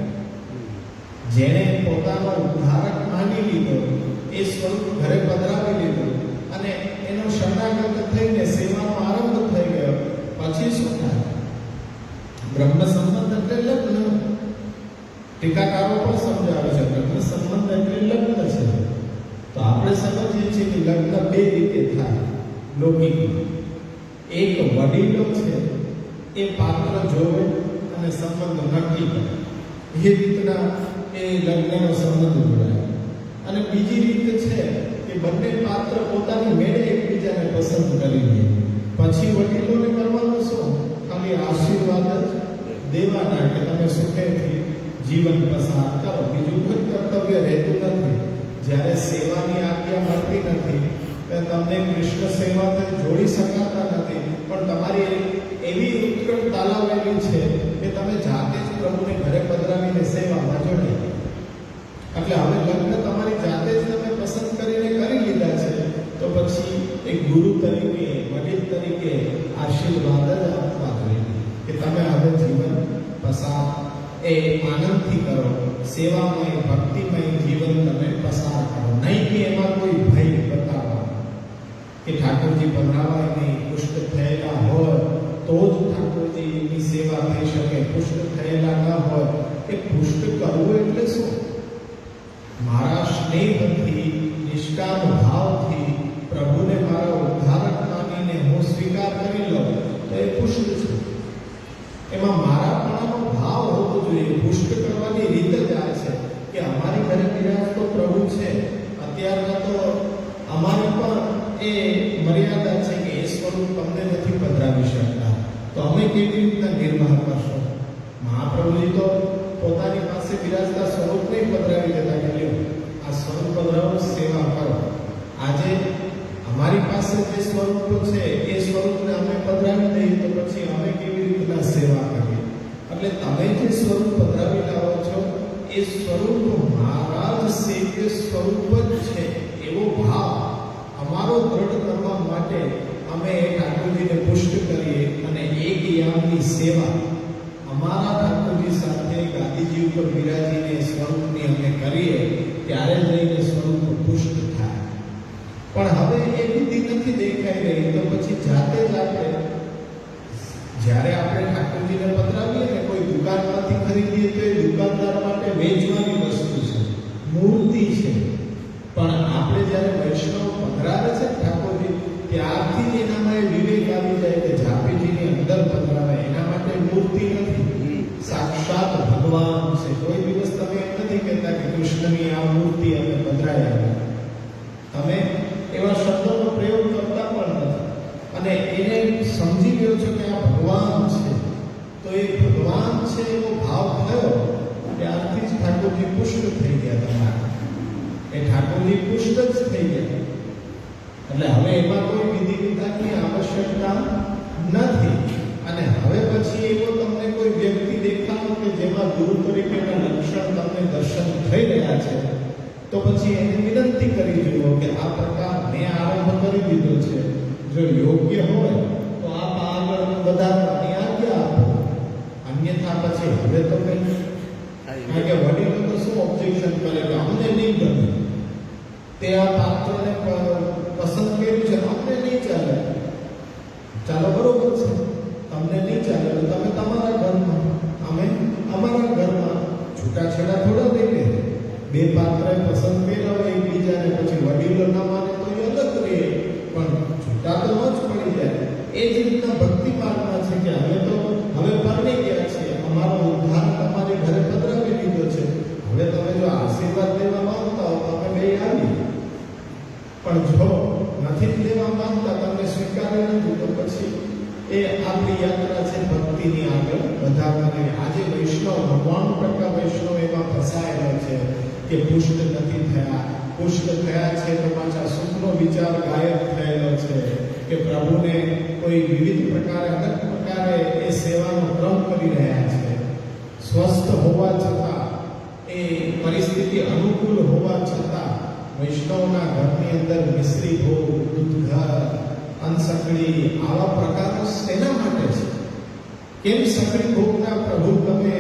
જેણે પોતાનો ઉદ્ધારક માની લીધો, એ સ્વરૂપ ઘરે પધરાવી લીધું અને એનો શરણાગત થઈને સેવાનો આરંભ થઈ ગયો, પછી શું થાય? બ્રહ્મ સંબંધ એટલે લગ્ન. ટીકાકારો પણ સમજાવે છે બ્રહ્મ સંબંધ એટલે લગ્ન છે. તો આપણે સમજીએ છીએ કે લગ્ન બે રીતે થાય લૌકિકમાં. એક વડીલો છે એ પાત્ર જોવે અને સંબંધ નક્કી કરે, એ રીતના એ લગ્નનો સંબંધ જોડાય. અને બીજી રીત છે કે બંને પાત્ર પોતાની મેળે એકબીજાને પસંદ કરી લે, પછી વડીલોને કરવાનું શું? ખાલી આશીર્વાદ જ દેવાના કે તમે સુખેથી જીવન પસાર કરો, બીજું કોઈ કર્તવ્ય રહેતું નથી. જ્યારે સેવાની આજ્ઞા મળતી નથી, તમને કૃષ્ણ સેવાથી જોડી શકાતા નથી, પણ તમારી એવી ઉત્કટ તાલાવેલી છે કે તમે જાતે જ પ્રભુને ઘરે પધરાવીને સેવામાં જોડાઈ. એટલે હવે લગ્ન તમારી જાતે જ તમે પસંદ કરીને કરી લીધા છે, તો પછી એક ગુરુ તરીકે, વડીલ તરીકે આશીર્વાદ જ આપવા જોઈએ કે તમે હવે જીવન પસાર એ આનંદથી કરો, સેવામય ભક્તિમય જીવન તમે પસાર કરો. નહીં કે એમાં કોઈ ભય બતાવો કે ઠાકોરજી પધરાવાય નહીં, પુષ્ટ થયેલા હોય તો જ ઠાકોરજીની સેવા થઈ શકે, પુષ્ટ થયેલા ન હોય. એ પુષ્ટ કરવું એટલે શું? મારા સ્નેહથી, નિષ્કામ ભાવથી પ્રભુને મારા ઉદ્ધારક માનીને હું સ્વીકાર કરી લઉં તો એ પુષ્ટ છે. એમાં મારાપણાનો ભાવ હોવો જોઈએ. પુષ્ટ કરવાની રીત જ આ છે કે અમારી ઘરે બિરાજતો પ્રભુ છે, અત્યારના તો અમારી પણ એ મર્યાદા છે કે એ સ્વરૂપ તમને નથી પધરાવી શકતા, તો અમે કેવી રીતના નિર્વાહ કરશો? મહાપ્રભુજી તો પોતાની પાસે બિરાજતા સ્વરૂપને પધરાવી દેતા કે લ્યો આ સ્વરૂપ પધરાવો, સેવા કરો. આજે અમારી પાસે જે સ્વરૂપો છે એ સ્વરૂપને અમે પધરાવી દઈએ તો પછી અમે કેવી રીતના સેવા કરીએ? એટલે તમે જે સ્વરૂપ પધરાવી લાવો છો એ સ્વરૂપ મહારાજ સેવ્ય સ્વરૂપ જ છે એવો ભાવ અમારો દ્રઢ કરવા માટે અમે ઠાકોરજીને પુષ્ટ કરીએ અને એક યામની સેવા અમારા ઠાકોરજી સાથે ગાદીજી ઉપર બિરાજીને સ્વરૂપની અમે કરીએ ત્યારે જઈને સ્વરૂપ પુષ્ટ થાય. પણ હવે એ વિધિ નથી દેખાઈ રહી, તો પછી જાતે જ આપણે જ્યારે આપણે ઠાકોરજીને પધરાવીએ ને કોઈ દુકાનમાંથી ખરીદીએ તો એ દુકાનદાર માટે વેચવાની વસ્તુ છે, મૂર્તિ છે. પણ આપણે જ્યારે વૈષ્ણવ પધરાવે છે ઠાકોરજી, ત્યારથી જ એનામાં એ વિવેક આવી જાય કે ઝાપીજીની અંદર પધરાવે એના માટે મૂર્તિ નથી, સાક્ષાત ભગવાન છે. કોઈ દિવસ તમે એમ નથી કહેતા કે કૃષ્ણની આ મૂર્તિ અમે પધરાયા, તમે એવા શબ્દોનો પ્રયોગ કરતા પણ નથી અને એને સમજી ગયો છો કે આ ભગવાન છે. તો એ ભગવાન છે એવો ભાવ થયો ત્યારથી જ ઠાકોરજી પુષ્ટ થઈ ગયા. તમારા એ ઠાકોરજી પુષ્ટ જ થઈ ગયા. એટલે હવે એમાં કોઈ વિધિ વિધાનની આવશ્યકતા નથી. અને હવે પછી એવો તમને કોઈ વ્યક્તિ દેખાડો કે જેમાં ગુરુ તરીકેના લક્ષણ તમને દર્શન થઈ રહ્યા છે, તો પછી એને વિનંતી કરી જુઓ કે આ પ્રકાર મેં આરંભ કરી દીધો છે, જો યોગ્ય હોય તો આપ આગળ વધારવાની આજ્ઞા આપો. અન્યથા પછી હવે તો કંઈ, કારણ કે વડીલો તો શું ઓબ્જેક્શન કરે કે અમને નહીં ગમે, તે આ પાત્રને પસંદ કર્યું છે, અમને નહીં ચાલે. ચાલો બરોબર છે, તમને નહીં ચાલે તો તમે તમારા ઘરમાં, અમે અમારા ઘરમાં છૂટાછેડા થોડા દઈએ. બે પાત્રએ પસંદ કર્યા હોય એકબીજાને, પછી વડીલો ના માને તો એ અલગ રહે, પણ છૂટા તો ન જ પડી જાય. એ જ રીતના ભક્તિ માર્ગમાં છે કે હવે પરણી ગયા છે, અમારો ઉદ્ધાર તમારી ઘરે પધરાવી દીધો છે, હવે તમે જો આશીર્વાદ લેવા માંગતા હો તો અમે બે આવી, પણ જો નથી જ લેવા માંગતા, તમને સ્વીકારે નથી, તો પછી એ આપણી યાત્રા છે ભક્તિની આગળ વધારવાની. આજે વૈષ્ણવ 99% વૈષ્ણવ એમાં ફસાયેલો છે કે પુષ્ટ નથી થયા, પુષ્ટ થયા છે તો પાછા સુખનો વિચાર ગાયબ થયેલો છે કે પ્રભુને કોઈ વિવિધ પ્રકારે અનેક પ્રકારે એ સેવાનો ક્રમ કરી રહ્યા છે. સ્વસ્થ હોવા છતાં, એ પરિસ્થિતિ અનુકૂળ હોવા છતાં વૈષ્ણવના ઘરની અંદર મિશ્રી ભોગ, દૂધઘર, અનસકડી આવા પ્રકારો શેના માટે છે? કેમ સકડી ભોગના પ્રભુ તમે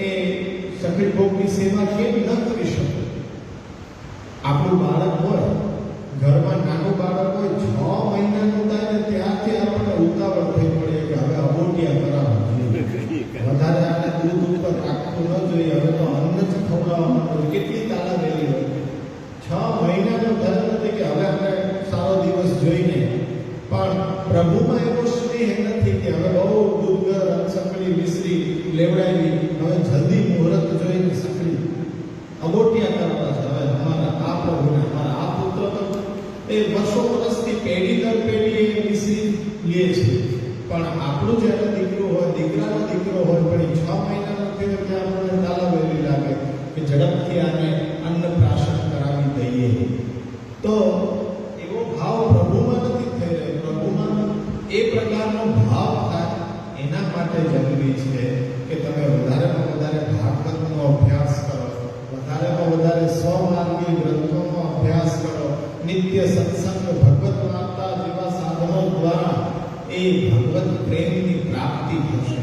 એ સકડી ભોગની સેવા કેમ ન કરી શકો? આપણું બાળક હોય, ઘરમાં નાનું બાળક હોય, 6 મહિનાનું થાય ને ત્યારથી આપણને ઉતાવળ થઈ પડે કે હવે અબોટિયા કરાવવા, વધારે આને દૂધ ઉપર રાખવું ન જોઈએ, હવે તો અન્ન જ ખવડાવવા માંડો. કેટલી તાલાવેલી હોય. 6 મહિનાનો થયો નથી કે હવે આપણે સારો દિવસ જોઈને, પણ પ્રભુમાં એવો સ્નેહ નથી કે હવે બહુ દૂધઘર, અનસકડી, મિશ્રી લેવડાવી, હવે જલ્દી મુહૂર્ત જોઈને સકડી અબોટિયા કરવા છે. હવે અમારા આ પ્રભુને, અમારા આ પુત્ર તો એ વર્ષો વર્ષથી પેઢી દર પેઢી એ મિશ્રી લે છે, પણ આપણું જ્યારે દીકરો હોય, દીકરાનો દીકરો હોય, પણ એ 6 મહિનાનો થયો એટલે આપણને તાલાવેલી લાગે કે ઝડપથી આને અન્નપ્રાશન કરાવી દઈએ. તો એવો ભાવ પ્રભુમાં નથી થઈ રહ્યો. પ્રભુમાં એ પ્રકારનો ભાવ થાય એના માટે જરૂરી છે કે તમે વધારેમાં વધારે ભાગવતનો અભ્યાસ કરો, વધારેમાં વધારે સ્વમાર્ગી ગ્રંથોનો અભ્યાસ કરો, નિત્ય સત્સંગ, ભગવત વાર્તા જેવા સાધનો દ્વારા એ ભગવત પ્રેમની પ્રાપ્તિ થશે.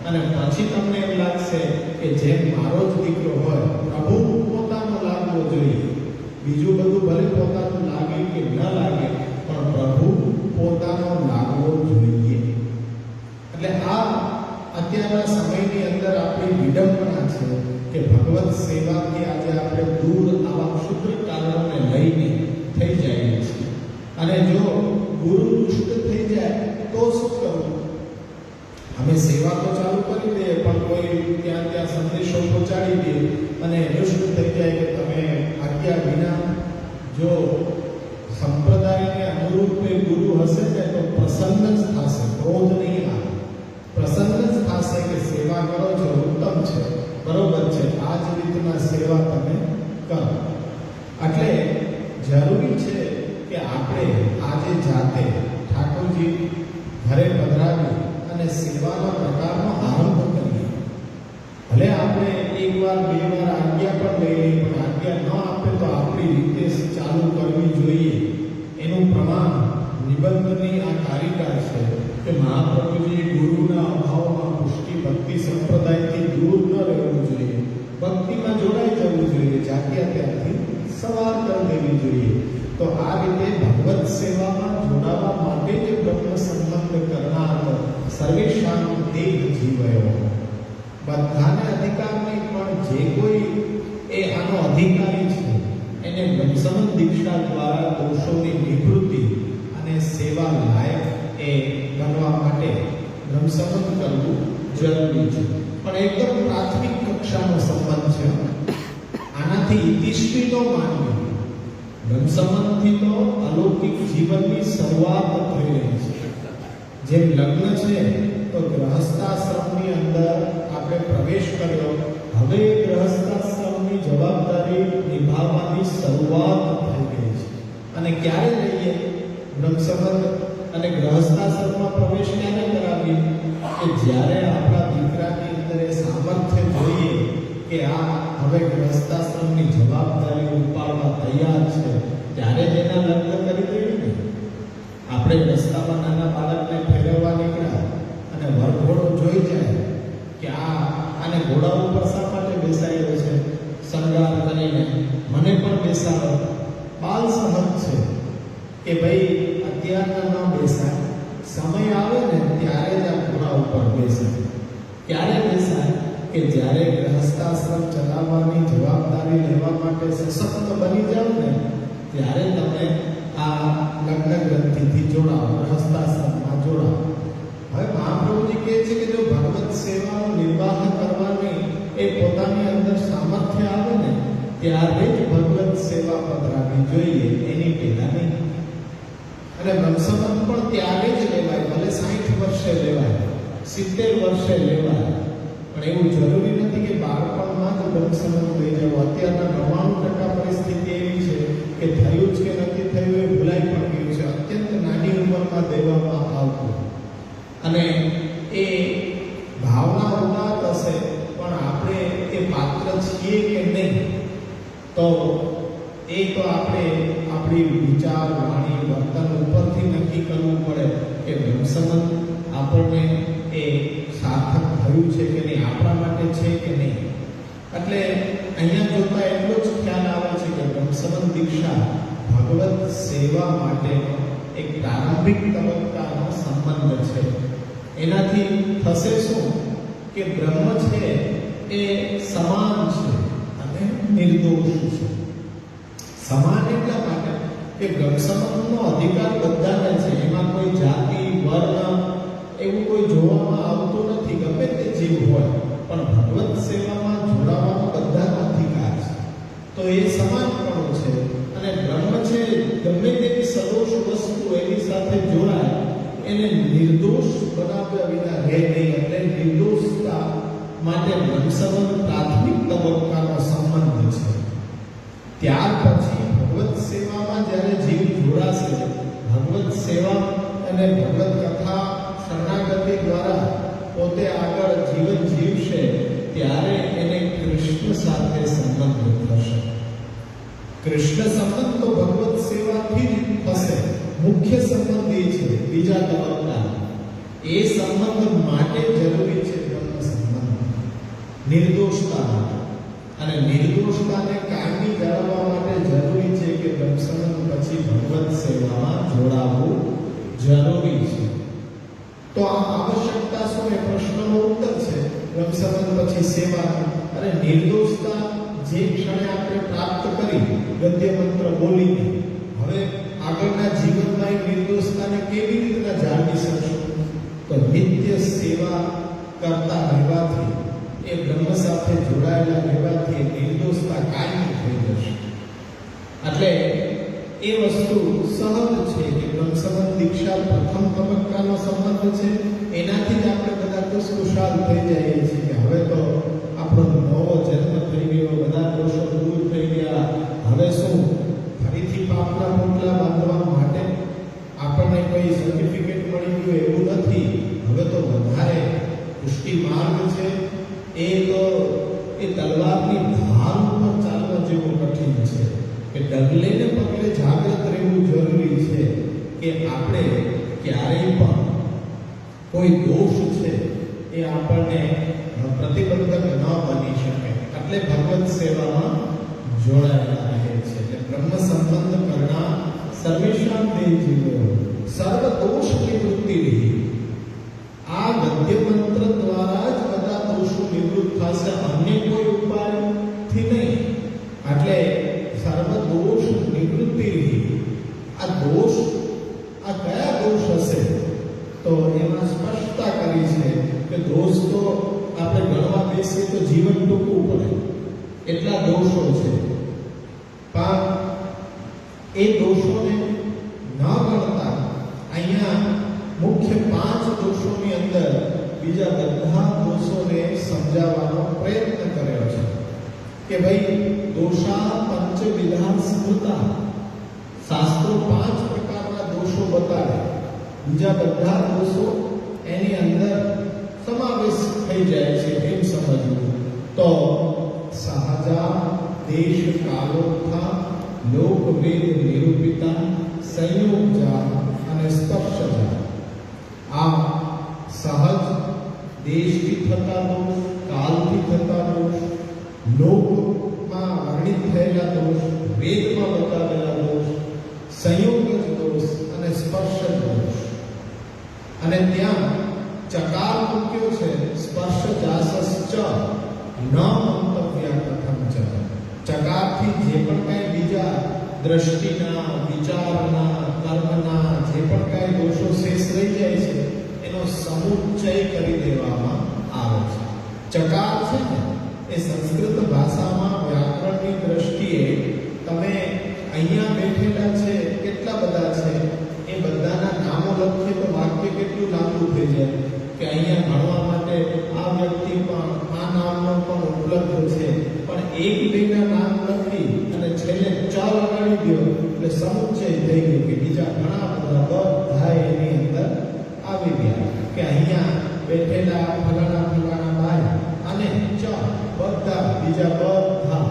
અને પછી તમને એમ લાગશે કે જેમ મારો જ દીકરો હોય, પ્રભુ પોતાનો લાગવો જોઈએ. બીજું બધું ભલે પોતાનું લાગે કે ન લાગે, પણ પ્રભુ પોતાનો લાગવો જોઈએ. એટલે આ અત્યારના સમયની અંદર આપણી વિડંબના છે કે ભગવત સેવાથી આજે આપણે દૂર આવા ક્ષુદ્ર કારણોને લઈને થઈ જઈએ છીએ. અને જો ગુરુ દુષ્ટ થઈ જાય તો શું કરવું? અમે સેવા તો ચાલુ કરી દઈએ, પણ કોઈ ત્યાં સંદેશો પહોંચાડી દે અને દુષ્ટ થઈ જાય કે તમે આજ્ઞા વિના, જો સંપ્રદાયને અનુરૂપ ગુરુ હશે ને તો પ્રસન્ન જ થશે, ક્રોધ નહીં આવે, પ્રસન્ન જ થશે કે સેવા કરો છો ઉત્તમ છે, બરોબર છે, આ જ રીતના સેવા તમે કરો. એટલે જરૂરી છે કે આપણે આજે જાતે ઠાકોરજી ઘરે પધરાવી અને સેવાનો પ્રકારનો આરંભ કરીએ. ભલે આપણે 1 વાર 2 વાર આજ્ઞા પણ લઈ લઈએ, પણ આજ્ઞા ન આપે તો લેવી જોઈએ. તો આ રીતે ભગવત સેવામાં જોડાવા માટે જ બ્રહ્મ સંબંધ કરનાર સર્વેશાનો દેહ જીવયો. બધાને અધિકાર નહીં, પણ જે કોઈ એ આનો અધિકારી છે એને બ્રહ્મસંબંધ દીક્ષા દ્વારા દોષોની નિવૃત્તિ અને સેવા લાયક એ બનવા માટે બ્રહ્મસંબંધ કરવું જરૂરી છે. પણ એકદમ પ્રાથમિક કક્ષાનો સંબંધ છે. આનાથી ઇતિશ્રી તો માનવી. બ્રહ્મસંબંધથી તો અલૌકિક જીવનની શરૂઆત થઈ રહી છે. જેમ લગ્ન છે તો ગૃહસ્થાશ્રમની અંદર આપણે પ્રવેશ કર્યો, હવે ગૃહસ્થાશ્રમની જવાબદારી નિભાવવાની શરૂઆત થઈ ગઈ છે. અને ક્યારે લઈએ બ્રહ્મસંબંધ અને ગૃહસ્થાશ્રમમાં પ્રવેશ ક્યારે કરાવીએ? કે જ્યારે આપણા દીકરાની અંદર એ સામર્થ્ય જોઈએ કે આ હવે ગૃહસ્થાશ્રમની જવાબદારી ઉપાડવા તૈયાર છે, ત્યારે જ એના લગ્ન કરી દઈએ ને. આપણે રસ્તામાં નાના બાળકને ફેરવવા નીકળ્યા અને વરઘોડો જોઈ જાય કે આને ઘોડા ઉપર શા માટે બેસાડ્યો છે, શણગાર કરીને મને પણ બેસાડો. બાલ સહજ છે કે ભાઈ અત્યારના ન બેસાય, સમય આવે ને ત્યારે જ આ ઘોડા ઉપર બેસાય. ક્યારે બેસાય? કે જ્યારે ગૃહસ્થાશ્રમ ચલાવવાની જવાબદારી લેવા માટે સશક્ત બની જાવ ને ત્યારે તમે આ લગ્ન ગ્રંથિથી જોડાઓ, ગૃહસ્થાશ્રમમાં જોડાઓ. હવે મહાપ્રભુજી કહે છે કે જો ભગવત સેવાનો નિર્વાહ કરવાની એ પોતાની અંદર સામર્થ્ય આવે ને ત્યારે જ ભગવત સેવા પધરાવી જોઈએ, એની પહેલા નહીં. અને બ્રહ્મસંબંધ પણ ત્યારે જ લેવાય, ભલે 60 વર્ષે લેવાય, 70 વર્ષે લેવાય, પણ એવું જરૂરી નથી કે બાળપણમાં જ બ્રહ્મસંબંધ લઈ જવો. અત્યારના 99% પરિસ્થિતિ એવી છે કે થયું જ કે નથી થયું એ ભૂલાઈ પણ ગયું છે. અત્યંત નાની ઉંમરમાં દેવામાં આવતું અને એ ભાવના ઉદાત હશે, પણ આપણે એ પાત્ર છીએ કે નહીં તો આપણે આપણી વિચાર, વાણી, વર્તન ઉપરથી નક્કી કરવું પડે કે બ્રહ્મસંબંધ આપણને એ સાર્થક થયું છે કે નહીં, આપણા માટે છે કે નહીં. એટલે અહીંયા જોતા એટલો જ ખ્યાલ આવે છે કે બ્રહ્મસંબંધ દીક્ષા ભગવત સેવા માટેનો એક પ્રારંભિક તબક્કાનો સંબંધ છે. એનાથી થશે શું કે બ્રહ્મ છે એ સમાન છે અને નિર્દોષ છે. સમાન એટલા માટે કે બ્રહ્મસંબંધનો અધિકાર બધાને છે, એમાં કોઈ જાતિ, વર્ણ એવું કોઈ જોવામાં આવતું નથી, ગમે તે જીવ હોય. પણ ભગવત સેવામાં જોડાવાનો બધાનો અધિકાર છે, તો એ સમાનપણું છે. અને બ્રહ્મ છે ગમે તેવી સદોષ વસ્તુ એની સાથે જોડાય એને નિર્દોષ બનાવ્યા વિના રહે નહીં. એટલે નિર્દોષતા માટે બ્રહ્મસંબંધ પ્રાથમિક તબક્કાનો સંબંધ છે. ત્યાર પછી ભગવત સેવામાં જ્યારે જીવ જોડાશે, ભગવત સેવા અને ભગવત કથા શરણાગતિ દ્વારા પોતે આગળ જીવન જીવશે, ત્યારે એને કૃષ્ણ સાથે સંબંધ થશે. કૃષ્ણ સંબંધ તો ભગવત સેવાથી જ થશે. મુખ્ય સંબંધ એ છે બીજા તબક્કા. એ સંબંધ માટે જરૂરી છે બ્રહ્મ સંબંધ, નિર્દોષતા માટે. અને નિર્દોષતાને કાયમી જાળવવા માટે જરૂરી છે કે બ્રહ્મ સંબંધ પછી ભગવત સેવામાં જોડાવવું જરૂરી છે. તો આ આવશ્યકતા શું એ પ્રશ્નનો ઉત્તર છે. બ્રહ્મ સંબંધ પછી સેવા અને નિર્દોષતા જે ક્ષણે આપણે પ્રાપ્ત કરી ગદ્ય મંત્ર બોલીને, હવે આગળના જીવનમાં એ નિર્દોષતાને કેવી રીતના જાળવી શકશું? તો નિત્ય સેવા કરતા રહેવાથી, એ બ્રહ્મ સાથે જોડાયેલા રહેવાથી નિર્દોષતા કાયમી થઈ જશે. એટલે એ વસ્તુ સહજ છે કે બ્રહ્મસંબંધ દીક્ષા પ્રથમ તબક્કાનો સંબંધ છે. એનાથી જ આપણે બધા ખુશખુશાલ થઈ જઈએ છીએ કે હવે તો આપણો નવો જન્મ થઈ ગયો, બધા દોષો દૂર થઈ ગયા. હવે શું ફરીથી પાપના પોટલા બાંધવા માટે આપણને કોઈ સર્ટિફિકેટ મળી ગયું એવું નથી. હવે તો વધારે પુષ્ટિ માર્ગ છે. એ તલવારની ધાર ઉપર ચાલવા જેવું કઠિન છે કે ડગલે ને પગલે જાગૃત રહેવું જરૂરી છે કે આપણે ક્યારેય પણ કોઈ દોષ છે એ આપણને પ્રતિબંધક ન બની શકે. એટલે ભગવત સેવામાં જોડાયેલા રહે છે. એટલે બ્રહ્મ સંબંધ જીવ્યો સર્વ દોષ નિવૃત્તિ રહી. આ ગદ્ય મંત્ર દ્વારા જ બધા દોષો નિવૃત્ત થશે, અન્ય કોઈ ઉપાયથી નહીં. એટલે સર્વ દોષ નિવૃત્તિ રહી. આ દોષ, આ કયા દોષ હશે? તો એમાં સ્પષ્ટતા કરી છે કે દોષ તો આપણે ગણવા બેસીએ તો જીવન ટૂંકવું પડે એટલા દોષો છે. પણ એ દોષોને ન ગણતા અહીંયા મુખ્ય 5 દોષોની અંદર બીજા બધા દોષોને સમજાવવાનો પ્રયત્ન કર્યો છે કે ભાઈ દોષા પંચવિધા સ્મૃતા. શાસ્ત્રો 5 પ્રકારના દોષો બતાવે, બીજા બધા દોષો એની અંદર સમાવેશ થઈ જાય છે. એમ સમજવું તો સહજા, દેશ કાલોત્થા, લોકવેદ નિરૂપિતા, સંયોગજા અને સ્પર્શજા. આ સહજ, દેશથી થતા દોષ, કાલથી થતા દોષ, લોકમાં વર્ણિત થયેલા દોષ, વેદમાં બતાવેલા દોષ, સંયોગજ દોષ અને સ્પર્શ દોષ. અને ત્યાં ચકાર મૂક્યો છે સ્પર્શ જાસશ્ચ ન મંતવ્ય પ્રથમ ચ. ચકારથી જે પણ કાંઈ બીજા દ્રષ્ટિના, વિચારના, કર્મના જે પણ કાંઈ દોષો શેષ રહી જાય છે એનો સમુચ્ચય કરી દેવામાં આવે છે. ચકાર છે ને એ સંસ્કૃત ભાષામાં વ્યાકરણની દ્રષ્ટિએ તમે અહીંયા બેઠેલા છે કેટલા બધા છે એ બધાના નામો લખીએ તો વાક્ય કેટલું લાંબુ થઈ જાય કે અહીંયા ભણવા માટે આ વ્યક્તિ પણ આ નામનો પણ ઉપલબ્ધ છે. પણ એક બેના નામ લખી અને છેલ્લે ચ લગાડી દો એટલે સમુચ્ચય થઈ ગયું કે બીજા ઘણા બધા બધા એની અંદર આવી ગયા કે અહીંયા બેઠેલા ફલાણા ફલાણા બાય અને ચ બધા બીજા બધા.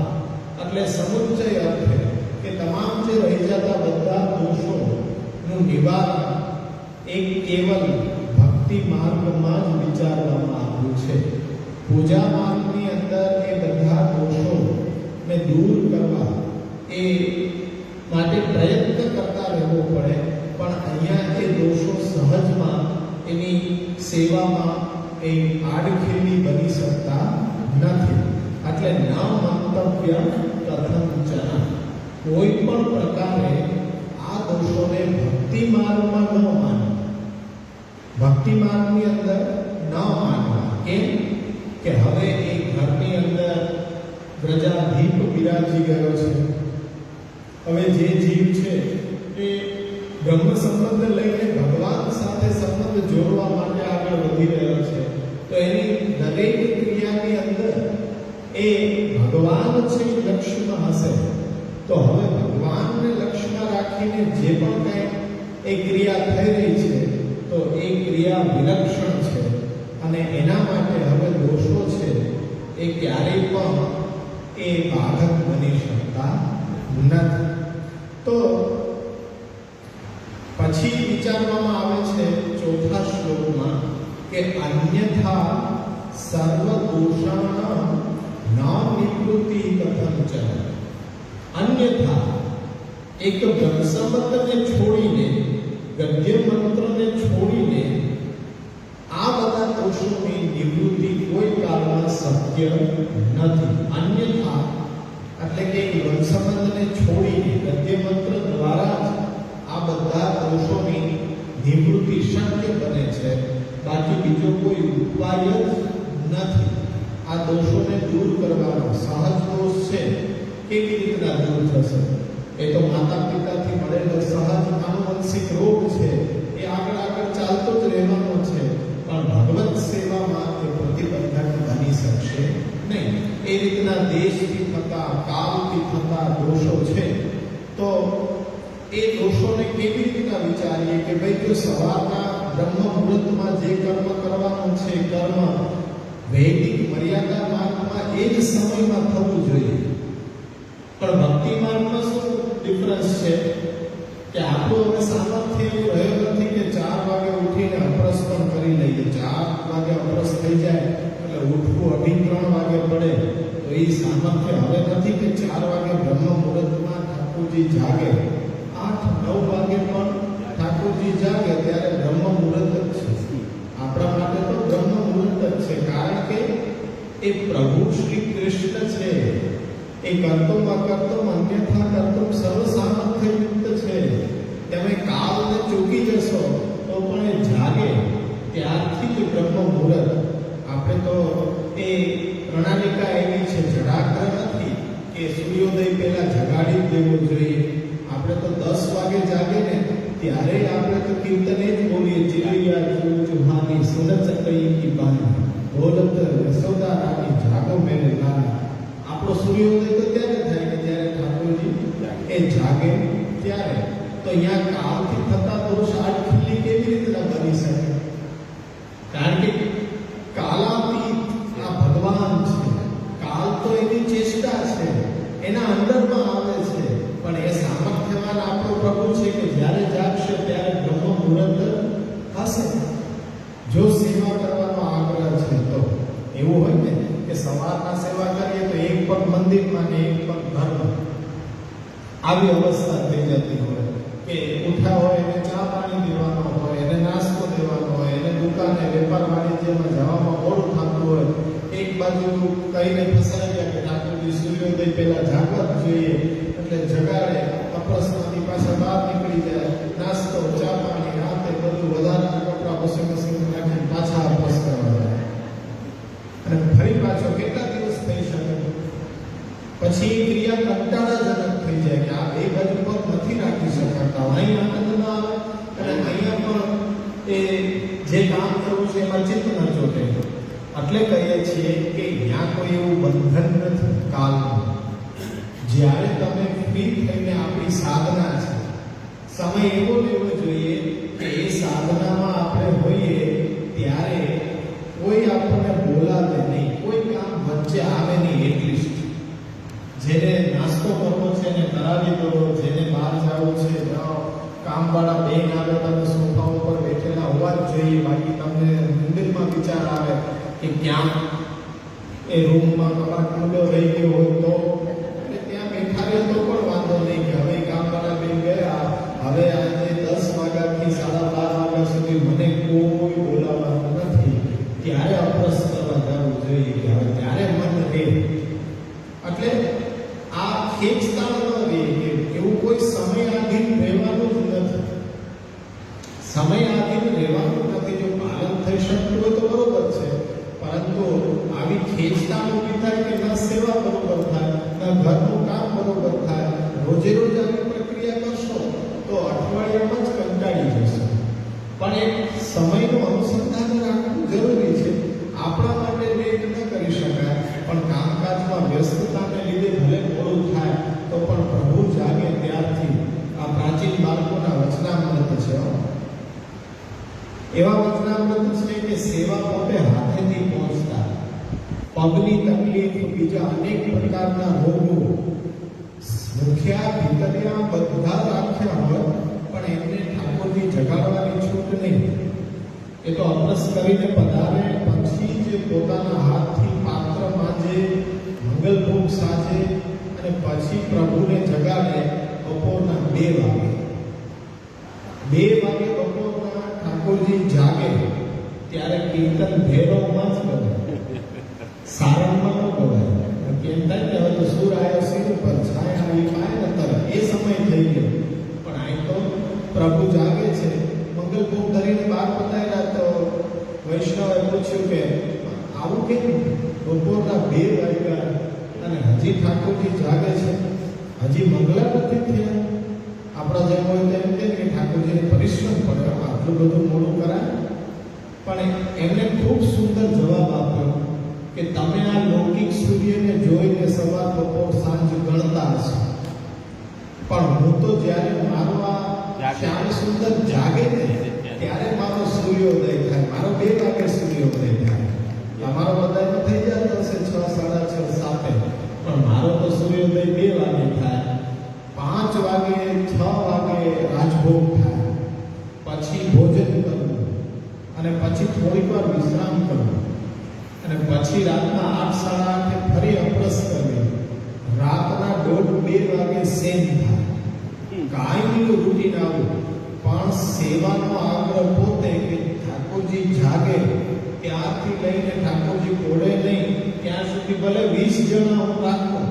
એટલે સમુચ્ચય અર્થે કે તમામ જે રહી જતા બધા દોષોનું નિવારણ એક કેવલ ભક્તિ માર્ગમાં જ વિચારવામાં આવ્યું છે. પૂજા માર્ગની અંદર એ બધા દોષોને દૂર કરવા એ માટે પ્રયત્ન કરતા રહેવો પડે. પણ અહીંયા એ દોષો સહજમાં એની સેવામાં એ આડખેલી બની શકતા નથી. એટલે ન મંતવ્ય કથન ચના. કોઈ પણ પ્રકારે આ દોષોને ભક્તિ માર્ગમાં ન માનવા, ભક્તિ માર્ગની અંદર ન માનવા. કેમ કે હવે એ ઘરની અંદર પ્રજાધીપ બિરાજી ગયો છે. હવે જે જીવ છે એ બ્રહ્મ સંબંધ લઈને ભગવાન સાથે સંબંધ જોડવા માટે આગળ વધી રહ્યો છે. તો એની દરેક ક્રિયાની અંદર એ ભગવાન છે લક્ષ્યમાં હશે. તો હવે ભગવાનને લક્ષ્યમાં રાખીને જે પણ કંઈ એ ક્રિયા થઈ રહી છે તો એ ક્રિયા વિલક્ષણ છે. અને એના માટે હવે દોષો છે એ ક્યારેય પણ એ બાધક બની શકતા નથી. તો પછી વિચારવામાં આવે છે ચોથા શ્લોકમાં કે અન્યથા સર્વ દોષાનાં ન નિવૃત્તિ કથન ચ. અન્યથા એક બ્રહ્મસંબંધને છોડીને, ગદ્ય મંત્રને છોડીને આ બધા દોષોની નિવૃત્તિ કોઈ કાળમાં શક્ય નથી. અન્યથા એટલે કે બ્રહ્મસંબંધને છોડીને ગદ્ય મંત્ર દ્વારા જ આ બધા દોષોની નિવૃત્તિ શક્ય બને છે. બાકી બીજો કોઈ ઉપાય જ નથી આ દોષોને દૂર કરવાનો. સહજ દોષ છે કેવી રીતના દૂર થશે? એ તો માતા પિતાથી મળેલો સહજ આનુવંશિક રોગ છે, એ આગળ આગળ ચાલતો જ રહેવાનો છે. પણ ભગવત સેવામાં એ પ્રતિબંધક બની શકશે નહીં. એ રીતના દેશથી થતા, કાલથી થતા દોષો છે. તો એ દોષોને કેવી રીતના વિચારીએ કે ભાઈ જો સવારના બ્રહ્મ મુહૂર્તમાં જે કર્મ કરવાનું છે, કર્મ વૈદિક મર્યાદા માર્ગમાં એ જ સમયમાં થવું જોઈએ. પણ ભક્તિ માર્ગમાં શું ડિફરન્સ છે કે આપણું હવે સામર્થ્ય એવું રહ્યું નથી કે 4 વાગે ઉઠીને અપરસ પણ કરી લઈએ. 4 વાગે અપરસ થઈ જાય એટલે ઉઠવું 2:30 વાગે પડે. તો એ સામર્થ્ય હવે નથી કે 4 વાગે બ્રહ્મ મુહૂર્તમાં ઠાકોરજી જાગે. 8-9 વાગે પણ ઠાકોરજી જાગે ત્યારે બ્રહ્મ મુહૂર્ત જ છે. આપણા માટે તો બ્રહ્મ મુહૂર્ત જ છે, કારણ કે એ પ્રભુ શ્રી કૃષ્ણ છે. એ કર્તુમ અકર્તુમ અન્યથા કર્તુમ સર્વ સામર્થ્યયુક્ત છે. તમે કાલને ચૂકી જશો તો પણ એ જાગે ત્યારથી જ બ્રહ્મ મુહૂર્ત. આપણે તો એ પ્રણાલિકા એવી છે, જડાગ્રહ નથી કે સૂર્યોદય પહેલા જગાડી જ દેવો જોઈએ. આપણે તો 10 વાગે જાગે ને ત્યારે આપણે તો કીર્તને જ બોલીએ, ચિડિયા ચુહાની સુનત કઈ કી બાની, બોલત યશોદા રાની જાગો મેરે લાલા. આપણો સૂર્યોદય તો ત્યારે થાય કે જ્યારે ઠાકોરજી એ જાગે ત્યારે. તો અહીંયા કાલથી થતા દોષ આટલી કેવી રીતના બની શકે? કારણ કે કાલાતીત આ ભગવાન છે. કાલ તો એની ચેષ્ટા છે, એના અંદરમાં આવે છે, પણ એ સામર્થ્યવાન આપણો પ્રભુ છે કે જ્યારે જાગશે ત્યારે બ્રહ્મ મુહૂર્ત હશે. જો સેવા કરવાનો આગ્રહ છે તો એવું હોય ને કે સવારના સેવા કરીએ તો એક પગ મંદિરમાં ને એક પગ ઘરમાં, આવી અવસ્થા થઈ જતી હોય કે ઉઠા હોય એને ચા પાણી દેવાનો હોય, એને નાસ્તો દેવાનો હોય, એને દુકાને વેપાર વાણિજ્યમાં જવામાં મોડું થતું હોય. એક બાજુ કહીને ફસાઈ ગયા કે ઠાકોરજી સૂર્યોદય પહેલા જાગવા જ જોઈએ, એટલે જગાડે, અપરસમાંથી પાછા બહાર નીકળી જાય, નાસ્તો ચા પાણી રાતે બધું વધારાના કપડાં વોશિંગ મશીન નાખીને પાછા અપરસ કરવા જાય. અને ફરી પાછો કેટલા દિવસ થઈ શકે? પછી એ ક્રિયા કંટાળાજનક થઈ જાય કે આ બે બાજુ પગ નથી રાખી શકાતા, અહીં આનંદ ન આવે અને અહીંયા પણ એ જે કામ કરવું છે એમાં ચિત્ત ન ચોટે. એટલે કહીએ છીએ કે ત્યાં કોઈ એવું બંધન નથી કાલનું. જ્યારે તમે ફ્રી થઈને આપણી સાધના છે, સમય એવો લેવો જોઈએ કે એ સાધનામાં આપણે હોઈએ ત્યારે કોઈ આપણને બોલાવે નહીં, કોઈ કામ વચ્ચે આવે નહીં. એટલીસ્ટ જેને નાસ્તો કરવો છે એને કરાવી દો, જેને બહાર જવું છે જાઓ, કામવાળા બેન આવે, તમે સોફા ઉપર બેઠેલા હોવા જ જોઈએ. બાકી તમને મંદિરમાં વિચાર આવે કે ક્યાં એ રૂમમાં કબાટ ખુલ્લો રહી ગયો હોય તો એટલે ત્યાં બેઠા રહે તો પણ વાંધો નહીં કે હવે કામવાળા બેન ગયા, હવે આજે 10 વાગ્યાથી 12:30 વાગ્યા સુધી મને કોઈ બોલાવવાનું નથી. ત્યારે અપરસ કરવા જવું જોઈએ કે હવે ત્યારે મન રહે. એટલે આ ખેંચતાણ ન રહે કે એવું કોઈ સમય આધીન રહેવાનું જ નથી. સમય આધીન રહેવાનું નથી. જો પાલન થઈ શકતું હોય તો બરોબર છે, પરંતુ આવી ખેંચતાણ ઊભી થાય કે ના સેવા બરોબર થાય, ના ઘરનું કામ બરોબર થાય, રોજે રોજ આવી પ્રક્રિયા કરશો તો અઠવાડિયામાં જ કંટાળી જશો. પણ એક સમયનું અનુસંધાન રાખવું જરૂરી છે. આપણા માટે લેટ ન કરી શકાય, પણ કામકાજમાં વ્યસ્તતાને લીધે ભલે મોડું થાય તો પણ પ્રભુ જાગે ત્યારથી આ પ્રાચીન બાળકોના વચનામૃત છે. એવા વચનામૃત છે કે સેવા પોતે હાથેથી પહોંચતા, પગની તકલીફ, બીજા અનેક પ્રકારના રોગો, મુખ્યા ભીતરિયા બધા રાખ્યા હોય પણ એમને ઠાકોરજી જગાડવાની છૂટ નહીં. એ તો અપરસ કરીને પધારે પછી જે પોતાના હાથથી પાત્ર માંજે, મંગલભોગ સાજે અને પછી પ્રભુને જગાડે બપોરના 2 વાગે. 2 વાગે બપોરના ઠાકોરજી જાગે ત્યારે કીર્તન ભેરવમાં જ ગવાય, સારણમાં ન ગવાય. કેમ થાય કે હવે તો સુર આવ્યો સિર ઉપર, છાયા આવી પાય ને તર એ સમય થઈ ગયો. પણ અહીં તો પ્રભુ જાગે છે. મંગલભોગ ધરીને બહાર પતાવ્યા તો વૈષ્ણવે પૂછ્યું કે આવું કેમ? બપોરના 2 વાગ્યા અને હજી ઠાકોરજી જાગે છે, હજી મંગલા નથી થયા. આપણા જેમ હોય તેમ કે ઠાકોરજીને પરિશ્રમ પડે, આટલું બધું મોડું કરાય. પણ એમને ખૂબ સુંદર જવાબ આપ્યો કે તમે આ લૌકિક સૂર્યને જોઈને સવાર બપોર સાંજ ગણતા હશો, પણ હું તો જ્યારે મારો આ શ્યામ સુંદર જાગે ને ત્યારે મારો સૂર્યોદય થાય, મારો 2 વાગે સૂર્યોદય થાય. તમારો બધાનો થઈ જતો હશે 6, 6:30, 7, પણ મારો તો સૂર્યોદય 2 વાગે થાય. 5 વાગે 6 વાગે રાજભોગ થાય, પછી ભોજન કરવું અને પછી થોડીક વાર વિશ્રામ કરવું અને પછી રાતના 8, 8:30 ફરી અપરસ કરવી. રાતના 1:30, 2 વાગે સેમ થાય. કાયમીનું રૂટીન આવું. પણ પણ સેવાનો આગ્રહ પોતે કે ઠાકોરજી જાગે ત્યારથી લઈને ઠાકોરજી કોડે નહીં ત્યાં સુધી ભલે 20 જણા હું રાખું,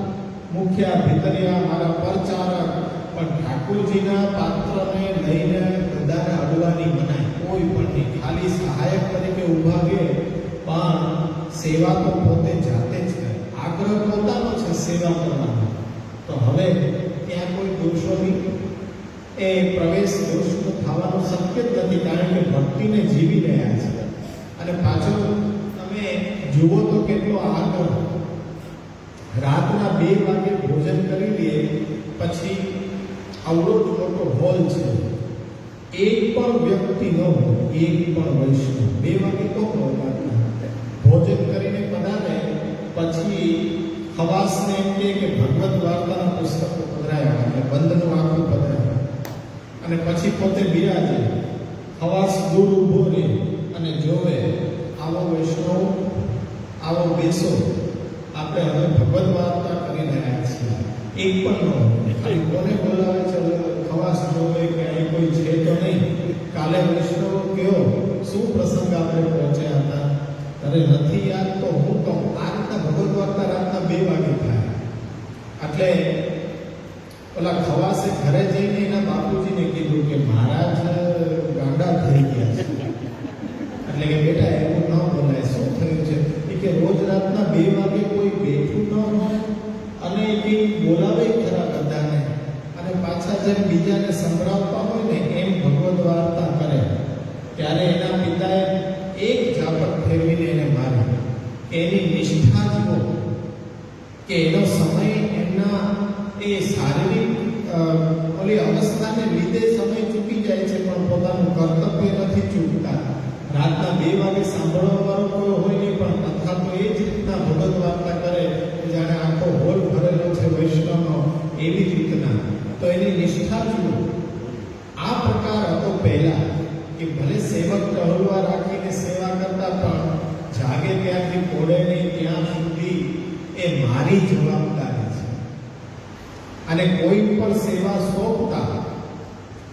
મુખ્ય ભીતરિયા મારા પરચારક, પણ ઠાકોરજીના પાત્રને લઈને બધાને અડવાની મનાય કોઈ પણ નહીં. ખાલી સહાયક તરીકે ઊભા રહે, પણ સેવા તો પોતે જાતે જ કરે. આગ્રહ પોતાનો છે સેવા કરવાનો. તો હવે ત્યાં કોઈ દોષોની એ પ્રવેશ દોષનો થવાનો શક્ય જ નથી, કારણ કે ભક્તિને જીવી રહ્યા છે. અને પાછો તમે જુઓ તો કેટલો આગ્રહ. રાતના 2 વાગે ભોજન કરી લઈએ, પછી આવડો જ મોટો હોલ છે, એક પણ વ્યક્તિ ન હોય, એક પણ વૈષ્ણવ. 2 વાગે તો હોય ભોજન કરીને પધારે, પછી ખવાસને એમ કે ભગવદ્ વાર્તાના પુસ્તકો પધરાયા, એટલે બંધનું આખું પધરાય, અને પછી પોતે બિરાજે. ખવાસ દૂર ઊભો રહે અને જોવે, આવો વૈષ્ણવ, આવો બેસો, આપણે હવે ભગવદ્ વાર્તા કરી રહ્યા છીએ. એક પણ ન ખાલી કોને બોલાવે છે, ખવાસ જોવે કે અહીં કોઈ છે તો નહીં, કાલે વૈષ્ણવ કયો શું પ્રસંગ આપણે પહોંચ્યા હતા, અરે નથી યાદ તો હું કહું. આ રીતના ભગવદ્ વાર્તા રાતના 2 વાગે થાય. એટલે ઓલા ખવાસે ઘરે જઈને એના બાપુજીને કીધું કે મહારાજ ગાંડા થઈ ગયા છે. એટલે કે બેટા એવું ન બોલાય, શું થયું છે? એ કે રોજ રાતના 2 વાગે કોઈ બેઠું ન હોય અને એ બોલાવે ખરા બધાને, અને પાછા જેમ બીજાને સંભળાવતા હોય ને એમ ભગવદ્ વાર્તા કરે. ત્યારે એના પિતાએ એક ઝાપટ ફેરવીને એને મારી. એની નિષ્ઠા જુઓ કે એનો સમય એમના એ શારીરિક ઓલી અવસ્થાને લીધે સમય ચૂકી જાય છે, પણ પોતાનું કર્તવ્ય નથી ચૂકતા. રાતના 2 વાગે સાંભળવા વાળો કોઈ હોય નહીં, પણ અથવા તો એ જ રીતના ભગવદ્ વાર્તા કરે જાણે આખો હોલ ભરેલો છે વૈષ્ણવનો, એવી રીતના. તો એની નિષ્ઠા જુઓ. આ પ્રકાર હતો પહેલા, કે ભલે સેવક ટહલવા રાખીને સેવા કરતા, પણ જાગે ત્યાંથી કોડે નહીં ત્યાં સુધી એ મારી જવાબદારી છે. અને કોઈ પણ સેવા સોંપતા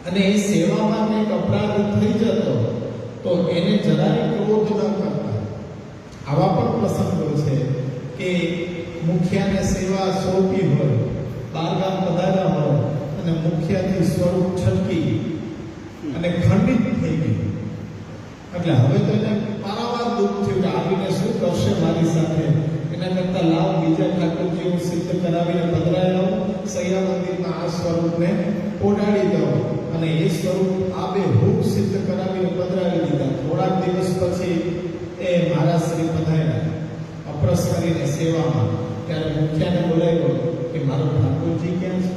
અને એ સેવામાં કંઈક અપરાધ થઈ જતો તો એને જરાય ક્રોધ ન કરતા. આવા પણ પ્રસંગો છે કે મુખિયાને સેવા સોંપી હોય, બારગામ પધાર્યા હોય અને મુખિયાથી સ્વરૂપ છટકી અને ખંડિત થઈ ગયું. એટલે હવે તો એને પારાવાર દુઃખ થયું કે આવીને શું કરશે મારી સાથે. એના કરતા લાવ બીજા ઠાકોરજી હું સિદ્ધ કરાવીને પધરાઈ આવું, સૈયા મંદિરમાં આ સ્વરૂપને ઓઢાડી દઉં, અને એ સ્વરૂપ આબેહૂબ સિદ્ધ કરાવીને પધરાવી દીધા. થોડાક દિવસ પછી એ મહારાજ શ્રી પધાર્યા અપરસ કરીને સેવામાં. ત્યારે મુખિયાને બોલાવ્યો કે મારો ઠાકોરજી ક્યાં છે,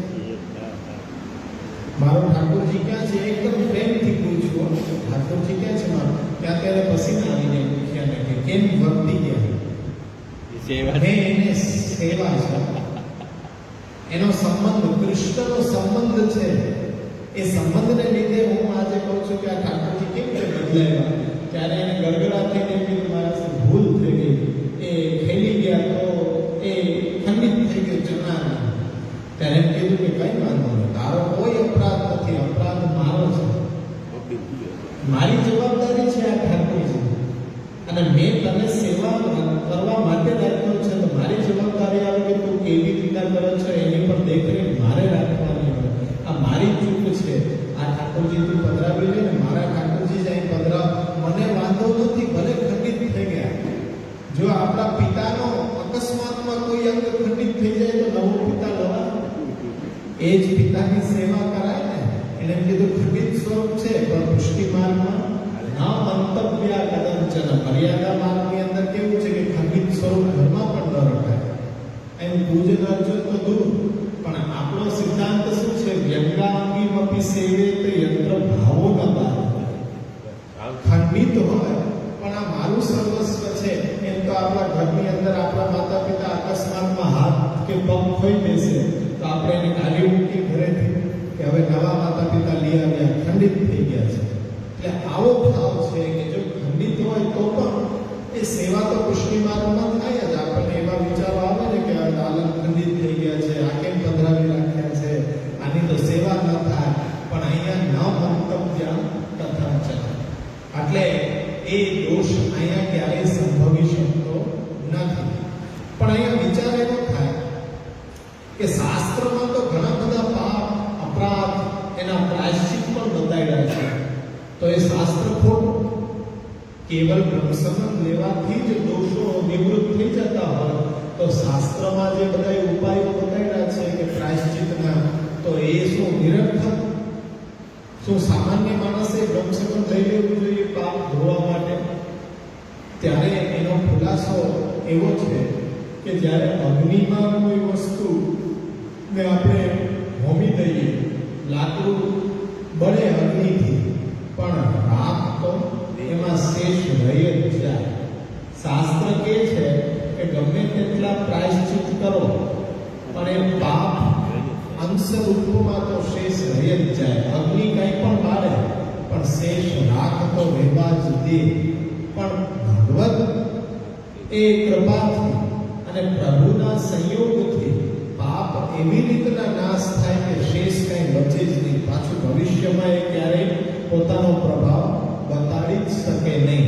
મારો ઠાકોરજી ક્યાં છે? એકદમ પ્રેમથી પૂછ્યું, ઠાકોરજી ક્યાં છે મારો? ત્યાં ત્યારે પસીના આવીને મુખિયાને કે કેમ ભક્તિ ગયા? એને સેવા છે, એનો સંબંધ કૃષ્ણનો સંબંધ છે. એ સંબંધને લીધે હું આજે કહું છું કે આ ઠાકોરજી કેમ છે બદલાયા. ત્યારે એને ગડગડા થઈને કીધું મારાથી ભૂલ થઈ ગઈ, એ ખેલી ગયા તો એ ખંડિત થઈ ગયું ચરણાને. ત્યારે એમ કીધું કે કઈ વાંધો નહીં, તારો કોઈ અપરાધ નથી, અપરાધ મારો છે, મારી જવાબદારી છે આ ઠાકોરજી, અને મેં તને સેવા કરવા માટે રાખ્યો છે. તો મારી જવાબદારી આવે કે તું કેવી રીતના કરે છે એની પર દેખરેખ મારે રાખવાની હોય. આ મારી ચૂક છે. આ ઠાકોરજી તું પધરાવી લે ને, મારા ઠાકોરજી જાય પધરાવ, મને વાંધો નથી, ભલે ખંડિત થઈ ગયા. જો આપણા પિતાનો અકસ્માતમાં કોઈ અંગ ખંડિત થઈ જાય તો નવો પિતા લવા, એ જ પિતાની સેવા કરાય ને. એને કીધું ખંડિત સ્વરૂપ છે, પણ પુષ્ટિ માર્ગમાં ના મંતવ્ય કદંચન. મર્યાદા માર્ગની અંદર કેવું છે કે ખંડિત સ્વરૂપ ઘરમાં પણ ન રખાય. એમ પૂજન અર્ચન તો દૂર, પણ આપણો સિદ્ધાંત શું છે? વ્યંગાંગીમપી સેવેત યંત્ર ભાવો ન બાધ. ખંડિત હોય પણ આ મારું સર્વસ્વ છે. એમ તો આપણા ઘરની અંદર આપણા માતા પિતા અકસ્માતમાં હાથ કે પગ ખોઈ બેસે તો આપણે એને કાઢી મૂકી ઘરેથી કે હવે નવા માતા પિતા લઈ આવ્યા, ખંડિત થઈ ગયા છે. એટલે આવો ભાવ છે કે જો ખંડિત હોય તો પણ એ સેવા તો પુષ્ટિ માર્ગમાં થાય જ. આપણને એવા વિચારો આવે ને કે આ દાલન ખંડિત થઈ ગયા છે, આ કેમ પધરાવી રાખ્યા છે, આની તો સેવા ન થાય. પણ અહીંયા ન મંતવ્ય કેવલ બ્રહ્મસંબંધ લેવાથી જ દોષો નિવૃત્ત થઈ જતા હોય તો શાસ્ત્રમાં જે બધા ઉપાયો બતાવ્યા છે કે પ્રાયશ્ચિતના, તો એ શું નિરર્થક? શું સામાન્ય માણસે બ્રહ્મસંબંધ લઈ લેવું જોઈએ પાપ ધોવા માટે? ત્યારે એનો ખુલાસો એવો છે કે જ્યારે અગ્નિમાં કોઈ વસ્તુ ને આપણે હોમી દઈએ, લાકડું બળે અગ્નિથી, પણ રાખ તો એમાં શેષ રહી જ જાય. શાસ્ત્ર કહે છે કે ગમે તેટલા પ્રાયશ્ચિત કરો પણ એ પાપ અંશ રૂપમાં તો શેષ રહી જ જાય. અગ્નિ કંઈ પણ બાળે પણ શેષ રાખ તો રહેવા જ દે. પણ ભગવત એ કૃપાથી અને પ્રભુના સંયોગથી પાપ એવી રીતના નાશ થાય કે શેષ કંઈ બચે જ નહીં. પાછું ભવિષ્યમાં એ ક્યારેય પોતાનો પ્રભાવ બતાડી જ શકે નહીં.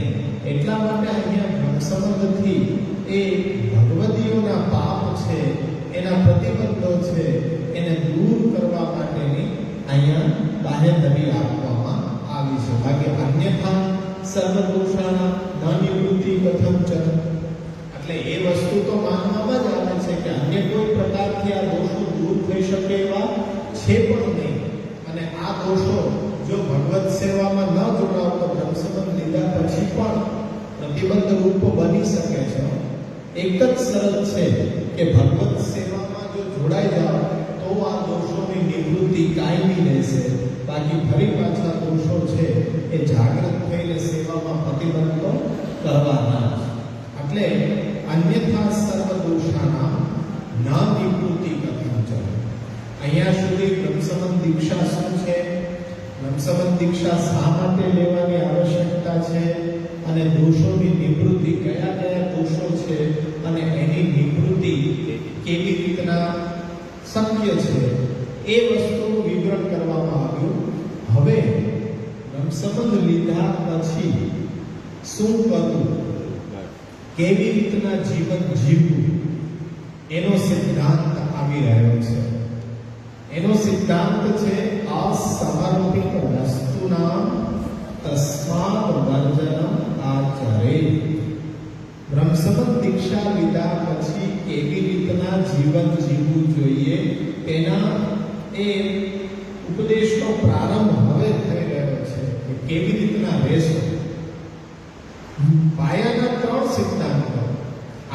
એટલા માટે અહીંયા બ્રહ્મસંબંધથી એ ભગવદીઓના પાપ છે, એના પ્રતિબંધો છે, એને દૂર કરવા માટેની અહીંયા બાહેંધરી આપવામાં આવી છે. બાકી અન્યથા સર્વદોષાના ન નિવૃત્તિ કથંચન, એટલે એ વસ્તુ તો માનવામાં જ આવે છે કે અન્ય કોઈ પ્રકારથી આ દોષો દૂર થઈ શકે એવા છે પણ નહીં. અને આ દોષો જો ભગવત સેવામાં ન જોડાવ તો બ્રહ્મસંબંધ લીધા પછી પણ પ્રતિબંધ રૂપ બની શકે છે. એક જ શરત છે કે ભગવત સેવામાં જો જોડાઈ જાવ તો આ દોષોની નિવૃત્તિ કાયમી રહેશે. બાકી ફરી પાછા દોષો છે એ જાગૃત થઈને સેવામાં પ્રતિબંધો કરવાના. એટલે અન્યથા સર્વ દોષાના ન નિવૃત્તિ કથંચન. અહીંયા સુધી બ્રહ્મસંબંધ દીક્ષા શું છે, બ્રહ્મસંબંધ દીક્ષા શા માટે લેવાની આવશ્યકતા છે, અને દોષોની નિવૃત્તિ કયા કયા દોષો છે અને એની નિવૃત્તિ કેવી રીતના શક્ય છે એ વસ્તુનું વિવરણ કરવામાં આવ્યું. હવે બ્રહ્મસંબંધ લીધા પછી શું કરવું, કેવી રીતના જીવન જીવવું, એનો સિદ્ધાંત આવી રહ્યો છે. એનો સિદ્ધાંત છે અસમર્પિત વસ્તુના તસ્માદ વર્જનમ આચરે. બ્રહ્મસંબંધ દીક્ષા લીધા પછી કેવી રીતના જીવન જીવવું જોઈએ તેના એ ઉપદેશનો પ્રારંભ હવે થઈ રહ્યો છે કે કેવી રીતના રહેશો. પાયાના 3 સિદ્ધાંતો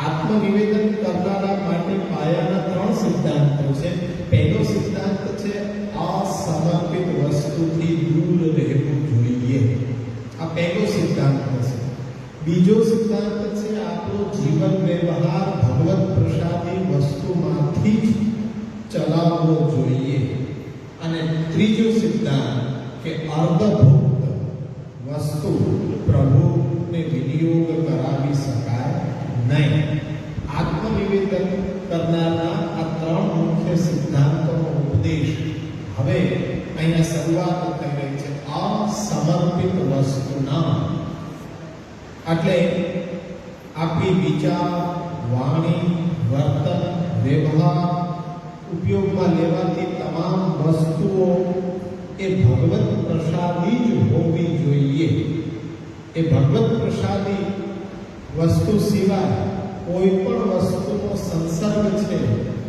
આત્મનિવેદન કરનારા માટે પાયાના 3 સિદ્ધાંતો છે. પહેલો સિદ્ધાંત છે અસમર્પિત વસ્તુથી દૂર રહેવું જોઈએ. આ પહેલો સિદ્ધાંત છે. બીજો સિદ્ધાંત છે આપણો જીવન વ્યવહાર ભગવત પ્રસાદી વસ્તુમાંથી જ ચલાવવો જોઈએ. અને ત્રીજો સિદ્ધાંત કે અર્ધભુક્ત વસ્તુ પ્રભુને વિનિયોગ કરાવી શકાય નહીં. આત્મનિવેદન કરનારના આ 3 મુખ્ય સિદ્ધાંતોનો ઉપદેશ હવે અહીંયા શરૂઆત થઈ રહી છે. અસમર્પિત વસ્તુના એટલે આપણી વિચાર, વાણી, વર્તન, વ્યવહાર, ઉપયોગમાં લેવાતી તમામ વસ્તુઓ એ ભગવત પ્રસાદી જ હોવી જોઈએ. એ ભગવત પ્રસાદી વસ્તુ સિવાય કોઈ પણ વસ્તુનો સંસર્ગ છે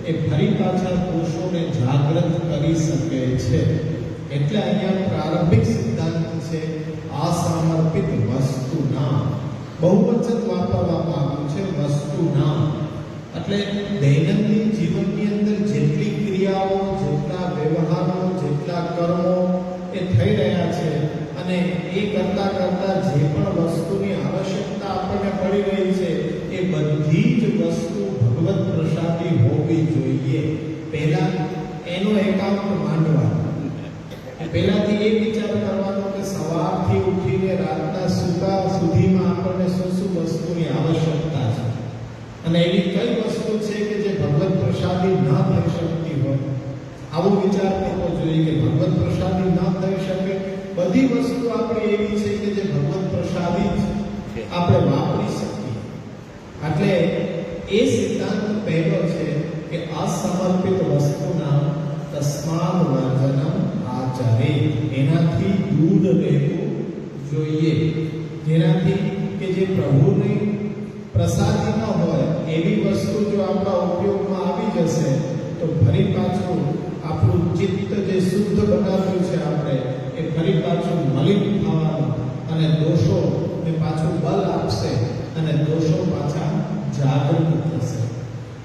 એ ફરી પાછા દોષોને જાગૃત કરી શકે છે. એટલે અહીંયા પ્રારંભિક સિદ્ધાંત છે અસમર્પિત વસ્તુના. બહુવચન વાપરવામાં આવ્યું છે વસ્તુના. એટલે દૈનંદિન જીવનની અંદર જેટલી ક્રિયાઓ, જેટલા વ્યવહારો, જેટલા કર્મો એ થઈ રહ્યા છે અને એ કરતા કરતા જે પણ વસ્તુની આવશ્યકતા આપણને પડી રહી છે એ બધી જ વસ્તુ ભગવત પ્રસાદી હોવી જોઈએ. પહેલા એનો એકાઉન્ટ માંડવાનો. પહેલાથી એ વિચાર કરવાનો કે સવારથી ઉઠીને રાતના સૂતા સુધીમાં આપણને શું શું વસ્તુની આવશ્યકતા છે અને એવી કઈ વસ્તુ છે કે જે ભગવત પ્રસાદી ન થઈ શકતી હોય. આવો વિચાર કરવો જોઈએ કે ભગવત પ્રસાદી ન થઈ શકે. બધી વસ્તુ આપણી એવી છે કે જે ભગવત પ્રસાદી જ આપણે વાપરી શકીએ. એટલે એ સિદ્ધાંત પહેલો છે કે અસમર્પિત વસ્તુના તસ્માદ વર્જનમ આચરે. એનાથી દૂર રહેવું જોઈએ. જેનાથી કે જે પ્રભુની પ્રસાદી ન હોય એવી વસ્તુ જો આપણા ઉપયોગમાં આવી જશે તો ફરી પાછું આપણું ચિત્ત જે શુદ્ધ બનાવ્યું છે આપણે એ ફરી પાછું મલિન થવાનું અને દોષોને પાછું બલ આપશે અને દોષો પાછા જાગૃત થશે.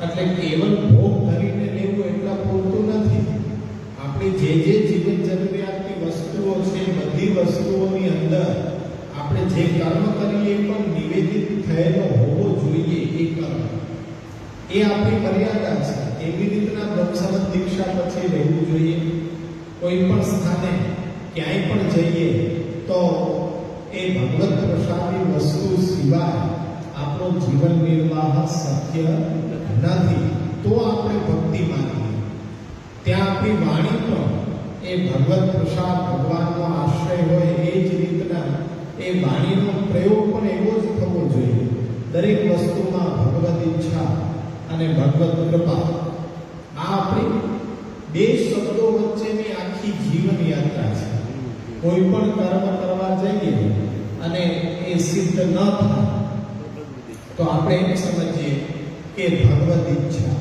એટલે કેવલ ભોગ ધરીને લેવું એટલા પૂરતું નથી. આપણી જે જીવન જરૂરિયાતની વસ્તુઓ છે બધી વસ્તુઓની અંદર આપણે જે કર્મ કરીએ પણ નિવેદિત થયેલો હોવો જોઈએ. એ કર્મ એ આપણી મર્યાદા છે. એવી રીતના બ્રહ્મસંબંધ દીક્ષા પછી રહેવું જોઈએ. કોઈ પણ સ્થાને ક્યાંય પણ જઈએ તો એ ભગવત પ્રસાદની વસ્તુ સિવાય આપણો જીવન નિર્વાહ શક્ય નથી. તો આપણે ભક્તિ માનીએ ત્યાં આપણી વાણી પણ એ ભગવત પ્રસાદ ભગવાનનો આશ્રય હોય એ જ રીતના એ વાણીનો પ્રયોગ પણ એવો જ થવો જોઈએ. દરેક વસ્તુમાં ભગવત ઈચ્છા અને ભગવત કૃપા આ આપણી બે શબ્દો વચ્ચેની આખી જીવન યાત્રા છે. કોઈ પણ કર્મ કરવા જઈએ અને એ સિદ્ધ ન થાય તો આપણે એમ સમજીએ કે ભગવત ઈચ્છા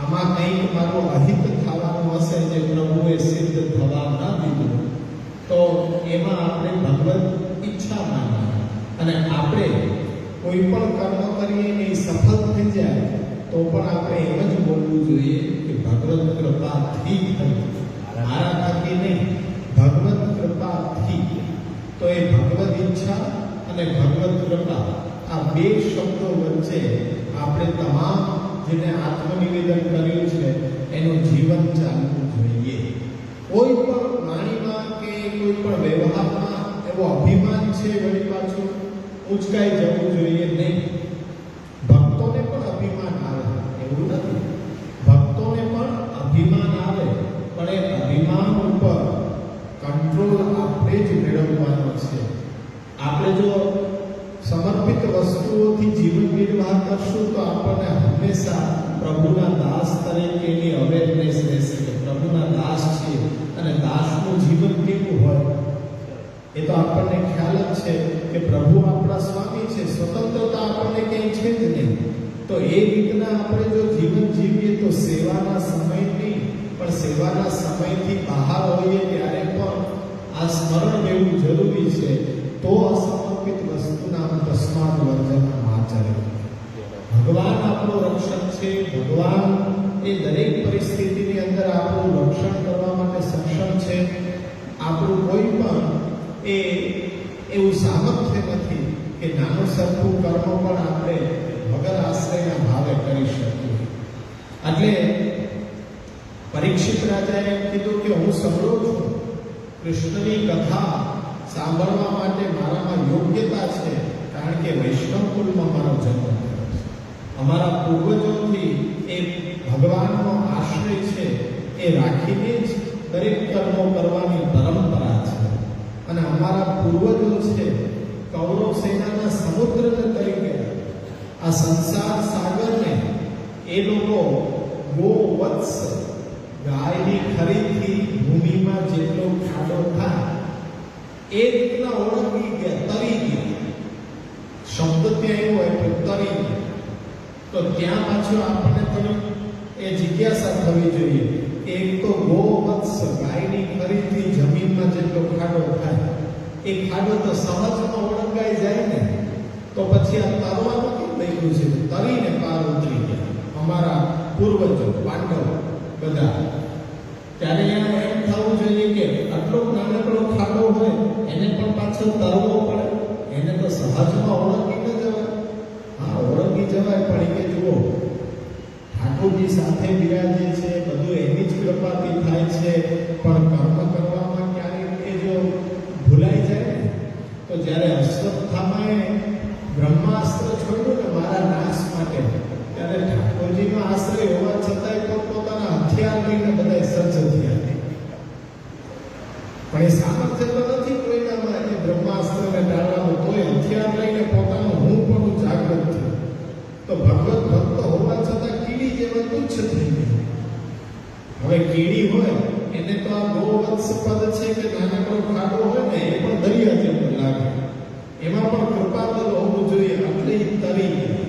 આમાં કંઈક મારું અહિત થવાનું હશે જે પ્રભુએ સિદ્ધ થવા ન દીધું તો એમાં આપણે ભગવત ઈચ્છા માનીએ અને આપણે કોઈ પણ કર્મ કરીએ ને એ સફળ થઈ જાય તો પણ આપણે એમ જ બોલવું જોઈએ કે ભગવત કૃપાથી થયું, મારા થકી નહીં, ભગવત કૃપાથી. તો એ ભગવત ઈચ્છા અને ભગવત કૃપા આ બે શબ્દો વચ્ચે આપણે તમામ જેને આત્મનિવેદન કર્યું છે એનું જીવન ચાલવું જોઈએ. કોઈ પણ વાણીમાં કે કોઈ પણ વ્યવહારમાં એવો અભિમાન છે વળી પાછું ઉચકાઈ જવું જોઈએ નહીં. ભક્તોને પણ અભિમાન આવે એવું નથી. ભક્તોને પણ અભિમાન આવે પણ એ અભિમાન ઉપર કંટ્રોલ આપણે જ મેળવવાનો છે. આપણે જો સમર્પિત વસ્તુઓથી જીવન નિર્વાહ કરશું તો આપણને હંમેશા પ્રભુના દાસ તરીકેની અવેરનેસ રહેશે કે પ્રભુના દાસ છીએ અને દાસનું જીવન કેવું હોય એ તો આપણને ખ્યાલ જ છે કે પ્રભુ આપણા સ્વામી છે. સ્વતંત્રતા આપણને ક્યાંય છે જ નહીં. તો એ રીતના આપણે જો જીવન જીવીએ તો સેવાના સમયની પણ સેવાના સમયથી બહાર હોઈએ ત્યારે પણ આ સ્મરણ લેવું જરૂરી છે. તો અસમર્પિત વસ્તુના તસ્માદ વર્જનમ આચરે. ભગવાન આપણું રક્ષક છે. ભગવાન એ દરેક પરિસ્થિતિની અંદર આપણું રક્ષણ કરવા માટે સક્ષમ છે. આપણું કોઈ પણ એ એવું સામર્થ્ય નથી કે નાનું સરખું કર્મ પણ આપણે વગર આશ્રયના ભાવે કરી શકીએ. એટલે પરીક્ષિત રાજાએ એમ કીધું કે હું સબળો છું, કૃષ્ણની કથા સાંભળવા માટે મારામાં યોગ્યતા છે કારણ કે વૈષ્ણવ કુળમાં મારો જન્મ થયો છે. અમારા પૂર્વજોથી એ ભગવાનનો આશ્રય છે એ રાખીને જ દરેક કર્મો કરવાની પરંપરા છે. અને અમારા પૂર્વજો છે કૌરવ સેનાના સમુદ્રને તરીકે આ સંસાર સાગરને એ લોકો ગો વત્સ ગાયની ખરીદથી ભૂમિમાં જેટલો ખાડો થાય એ રીતના ઓળંગી ગયા, તરી ગયા. શબ્દ ત્યાં એવો એટલે તરી ગયા. તો ત્યાં પાછું આપણને પણ એ જિજ્ઞાસા થવી જોઈએ કે એક તો ગો વત્સ ગાયની ખરીદથી જમીનમાં જેટલો ખાડો થાય એ ખાડો તો સહજમાં ઓળંગાઈ જાય ને તો પછી આ તરવાનું કેમ લખ્યું છે? તરીને પાર ઉતરી ગયા અમારા પૂર્વજો પાંડવો બધા. ત્યારે અહીંયા એમ થવું જોઈએ કે આટલો નાનકડો ખાડો હોય એને પણ પાછળ તરવો પડે. એને તો સહજમાં ઓળંગી ન જવાય. હા, ઓળંગી જવાય પણ એ જુઓ ઠાકોરજી સાથે બિરાજે છે, બધું એની જ કૃપાથી થાય છે. પણ કર્મ કરવામાં ક્યારેક એ જો ભૂલાઈ જાય ને તો જ્યારે અશ્વત્થામાએ બ્રહ્માસ્ત્ર છોડ્યું ને મારા નાશ માટે ત્યારે ઠાકોરજીનો આશ્રય હોવા છતાંય પોતપોતાના હથિયાર લઈને બધા સજ્જ થયા. પણ એ સામર્થ્ય તો નથી કોઈનામાં એ બ્રહ્માસ્ત્રને ટાળવાનું, તોય હથિયાર લઈને પોતાનું હું પણ જાગૃત થયું. તો ભગવત ભક્ત હોવા છતાં કીડી જેવા તુચ્છ થઈ ગઈ. હવે કીડી હોય એને તો આ ગો વત્સ પદ છે કે નાનકડો ખાડો હોય ને એ પણ દરિયા જેવું લાગે. એમાં પણ કૃપાબલ હોવું જોઈએ, એટલે ઈ તરી ગયા.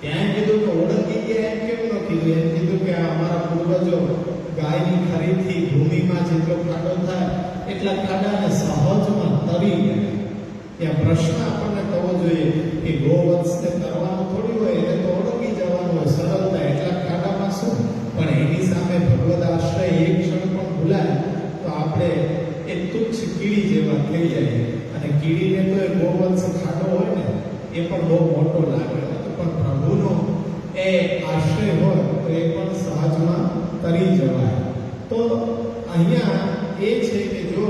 ત્યાં કીધું કે ઓળખી ગયા એમ કેમ ન કીધું? એમ કીધું કે આ અમારા પૂર્વજો ગાયની ખરીથી ભૂમિમાં જેટલો ખાડો થાય એટલા ખાડાને સહજમાં તરી ગયા. ત્યાં પ્રશ્ન આપણને કરવો જોઈએ કે ગોવંશને તરવાનું થોડી હોય, એને તો ઓળખી જવાનું હોય, સરળતા એટલા ખાડામાં શું. પણ એની સામે ભગવદ આશ્રય એક ક્ષણ પણ ભૂલાય તો આપણે એ તુચ્છ કીડી જેવા થઈ જાય. અને કીડીને તો એ ગોવંશ ખાડો હોય ને એ પણ બહુ મોટો લાગે, પણ પ્રભુનો એ આશ્રય હોય તો એ પણ સહજમાં તરી જવાય. તો અહીંયા એ છે કે જો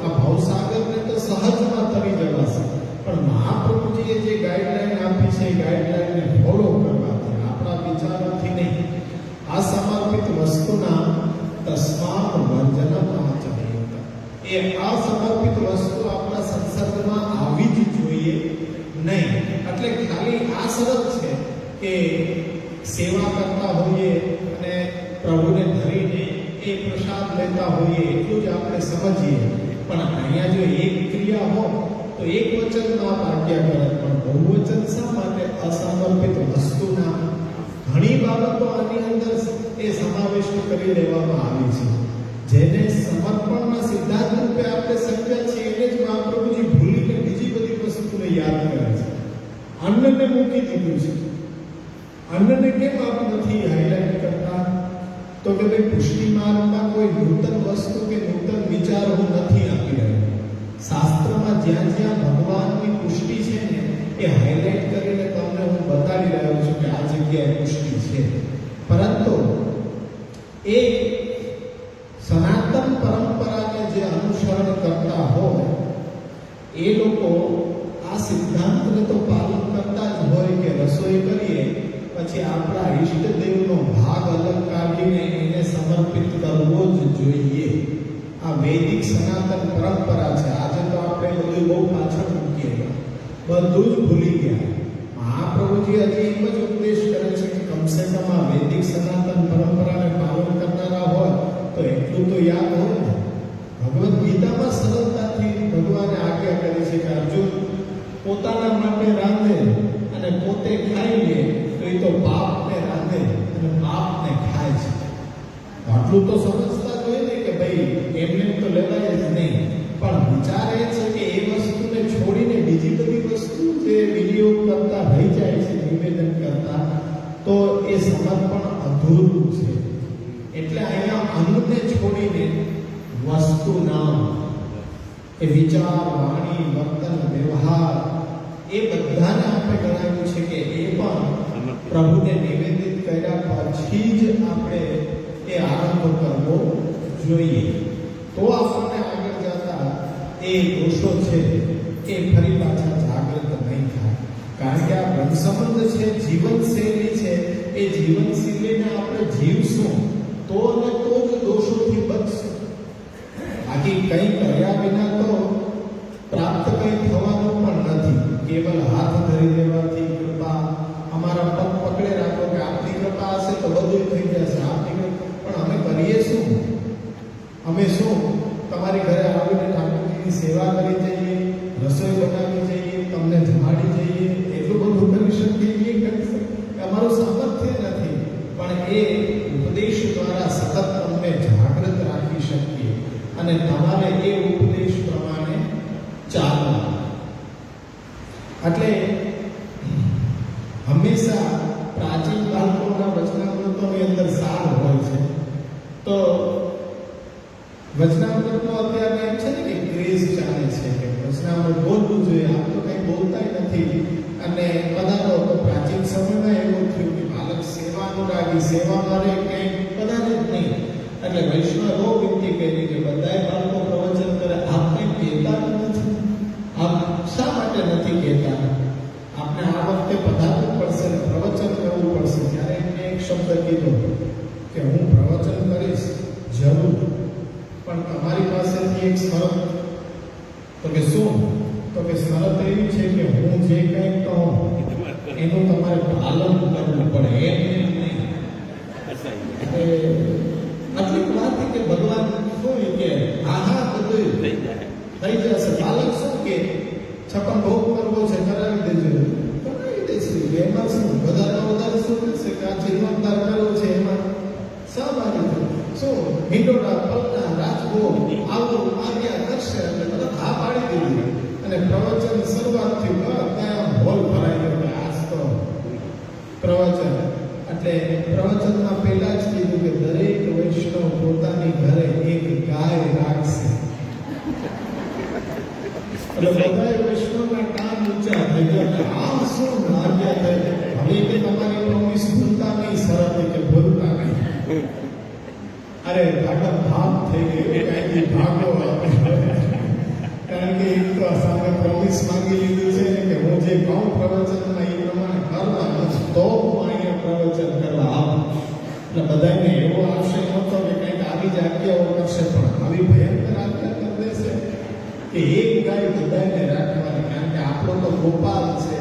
આ ભવસાગરને તો સહજમાં તરી જવાશે, પણ મહાપ્રભુજીએ જે ગાઈડલાઈન આપી છે એ ગાઈડલાઈનને ફોલો કરવાથી, આપણા વિચારોથી નહીં. આ સમર્પિત વસ્તુના તસ્માત વર્જનમ આચરેત. એ આ સમર્પિત વસ્તુ આપણા સંસર્ગમાં આવી જ જોઈએ નહીં. એટલે ખાલી આ શરત છે કે સેવા કરતા હોઈએ અને પ્રભુને ધરીને એ પ્રસાદ લેતા હોઈએ એટલું જ આપણે સમજીએ. પણ અહીંયા જો એક ક્રિયા હોય તો એક વચનમાં આજ્ઞા કરે, પણ બહુવચન શા માટે? અસમર્પિત વસ્તુના ઘણી બાબતો આની અંદર એ સમાવિષ્ટ કરી લેવામાં આવી છે. જેને સમર્પણના સિદ્ધાંત રૂપે આપણે સમજ્યા છીએ એને જ મહાપ્રભુજી ભૂલીને બીજી બધી વસ્તુને યાદ કરે છે. અન્નને મૂકી દીધું છે. અન્નને કેમ આપ નથી હાઇલાઇટ કરતા? તો કે ભાઈ પુષ્ટિ માર્ગમાં કોઈ નૂતન વસ્તુ કે નૂતન વિચાર હું નથી આપી રહ્યો. શાસ્ત્રમાં જ્યાં જ્યાં ભગવાનની પુષ્ટિ છે ને એ હાઇલાઇટ કરીને તમને હું બતાવી રહ્યો છું કે આ જગ્યાએ પુષ્ટિ છે. પરંતુ એ સનાતન પરંપરાને જે અનુસરણ કરતા હોય એ લોકો આ સિદ્ધાંતને તો પાલન કરતા જ હોય કે રસોઈ કરીએ પછી આપણા ઈષ્ટદેવનો ભાગ અલગ કાઢીને એને સમર્પિત કરવો જ જોઈએ. આ વૈદિક સનાતન પરંપરા છે. આજે તો આપણે બધું બહુ પાછળ મૂકીએ ગયા, બધું જ ભૂલી ગયા. મહાપ્રભુજી હજી એમ જ ઉપદેશ કરે છે કે કમસે કમ આ વૈદિક સનાતન પરંપરાને પાલન કરનારા હોય તો એટલું તો યાદ હોય ને. ભગવદ્ ગીતામાં સરળતાથી ભગવાને આજ્ઞા કરી છે કે અર્જુન પોતાના માટે રાંધે અને પોતે ખાઈ લે તો એ તો પાપને રાંધે અને પાપને ખાય છે. આટલું તો સમજતા જોઈએ ને કે ભાઈ એમને તો લેવાય જ નહીં. પણ વિચાર એ છે કે એ વસ્તુને છોડીને બીજી બધી વસ્તુ જે વિનિયોગ કરતા રહી જાય છે, નિવેદન કરતા, તો એ સમર્પણ અધૂરું છે. એટલે અહીંયા અન્નને છોડીને વસ્તુ નામ એ વિચાર, વાણી, વર્તન, વ્યવહાર એ બધાને આપણે ગણાવ્યું છે કે એ પણ પ્રભુને નિવેદિત કર્યા પછી જ આપણે એ આરંભ કરવો જોઈએ. તો આપણને આગળ જતા એ દોષો છે એ ફરી પાછા જાગૃત નહીં થાય. કારણ કે આ બ્રહ્મ સંબંધ છે, જીવનશૈલી છે. એ જીવનશૈલીને આપણે જીવશું તો અને તો જ દોષોથી બચશું. બાકી કંઈ કર્યા વિના તો પ્રાપ્ત કંઈ થવાનું પણ નથી. કેવલ હાથ ધરી દેવાથી કૃપા, અમારા પગ પકડે રાખો કે આપની કૃપા હશે તો બધું થઈ જશે. આપની પણ અમે કરીએ શું? અમે શું તમારી ઘરે આવીને ઠાકોરજીની સેવા કરી જઈએ, રસોઈ બનાવી જઈએ, તમને જમાડી જઈએ, એટલું બધું કરી શકીએ? કરી શકીએ? અમારું સામર્થ્ય નથી. પણ એ ઉપદેશ દ્વારા સતત તમને જાગૃત રાખી શકીએ અને તમારે એ ઉપદેશ પ્રમાણે ચાલવા. એટલે હંમેશા પ્રાચીન બાળકોના વચનામૃતોની અંદર સાર હોય છે. તો વચનામૃતનો અત્યારે એમ છે ને કે ક્રેઝ ચાલે છે કે વચનામૃત બોલવું જોઈએ. આમ તો કંઈ બોલતા નથી. અને પધારો તો પ્રાચીન સમયમાં એવું થયું કે બાળક સેવાનુરાગી, સેવામાં રહે, કંઈ પધારે જ નહીં. એટલે વૈષ્ણવ વિનંતી કરી કે બધાય બાળકો પ્રવચન કરે, આપ કંઈ કહેતા નથી. આપ શા માટે નથી કહેતા? આપણે આ વખતે પધારવું પડશે ને પ્રવચન કરવું પડશે. ત્યારે એમને એક શબ્દ કીધો કે હું પ્રવચન કરીશ જરૂર, પણ તમારી પાસેથી એક શરત. તો કે શું? તો કે શરત એવી છે કે હું જે કંઈ કહું એનું તમારે પાલન કરવું પડે. એમ નહીં. આટલી વાત કે ભગવાન શું કે હા બધું થઈ જશે. બાળક શું કે છપ્પન ભોગ કરવો છે, કરે ગો આવું આજ્ઞા કરશે એટલે તરત હા પાડી દીધી અને પ્રવચન શરૂઆતથી ત્યાં હોલ ભરાઈ ગયો કે આજ તો પ્રવચન એટલે પ્રવચનમાં પહેલા જ કીધું કે દરેક વૈષ્ણવ પોતાની ઘરે એક ગાય રાખશે એટલે બધા વૈષ્ણવના કાન ઊંચા થઈ ગયા આ શું લાગ્યા થઈ હવે કે તમારી પ્રોમિસ ભૂલતા નહીં શરત કે ભૂલતા નહીં અરે ભાગમ ભાગ થઈ ગઈ કાંઈથી ભાગો કારણ કે એક તો સામે પ્રોમિસ માંગી લીધું છે કે હું જે કહું પ્રવચનમાં એ પ્રમાણે કરવાનું તો હું અહીંયા પ્રવચન કરવા આવું એટલે બધાને એવો આશય નહોતો કે કંઈક આવી જ આજ્ઞાઓ કરશે પણ આવી ભયંકર આજ્ઞા કરી દેશે કે એક ગાય બધાને રાખવાની કારણ કે આપણો તો ગોપાલ છે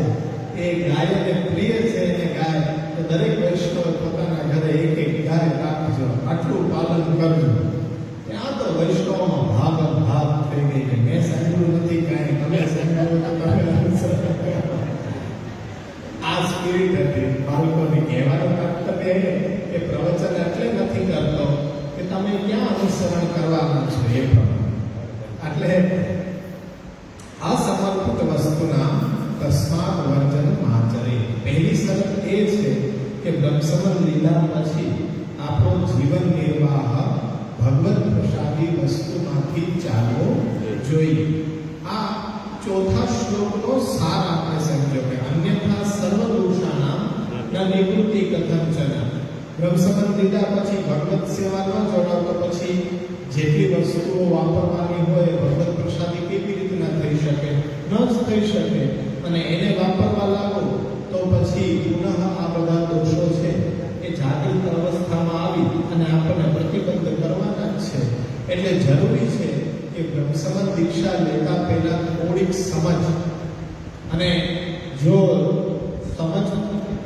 એ ગાયને પ્રિય છે એને ગાય તો દરેક વૈષ્ણવ પોતાના ઘરે એક એક ગાય રાખજો આટલું પાલન કરજો ત્યાં તો વૈષ્ણવમાં ભાગ થઈ ગઈ કે મેં સાંભળ્યું નથી કાંઈ તમે સાંભળ્યું આ સ્પિરિટ હતી બાળકોને કહેવાનું તાત્પર્ય એ પ્રવચન એટલે નથી કરતો કે તમે ક્યાં અનુસરણ કરવાના છો એ પ્રમાણે એટલે અસમર્પિત વસ્તુના તસ્માત વર્જન આચરે પહેલી શરત એ છે કે બ્રહ્મસમન લીલા પછી આપણો જીવન નિર્વાહ ભગવત પ્રસાદી વસ્તુમાંથી ચાલવો જોઈએ આ ચોથા શ્લોકનો સાર આપણે સમજો કે અન્યથા સર્વ દોષાના ન નિવૃત્તિ કથંચન બ્રહ્મસમન લીધા પછી ભગવત સેવા ન જોડાવ તો પછી જેટલી વસ્તુઓ વાપરવાની હોય ભગવત પ્રસાદી કેવી રીતના થઈ શકે ન જ થઈ શકે અને એને વાપરવા લાગો તો પછી પુનઃ આ બધા દોષો છે એ જાગૃત અવસ્થામાં આવી અને આપણને પ્રતિબંધ કરવાના જ છે એટલે જરૂરી છે કે બ્રહ્મસમન દીક્ષા લેતા પહેલા થોડીક સમજ અને જો સમજ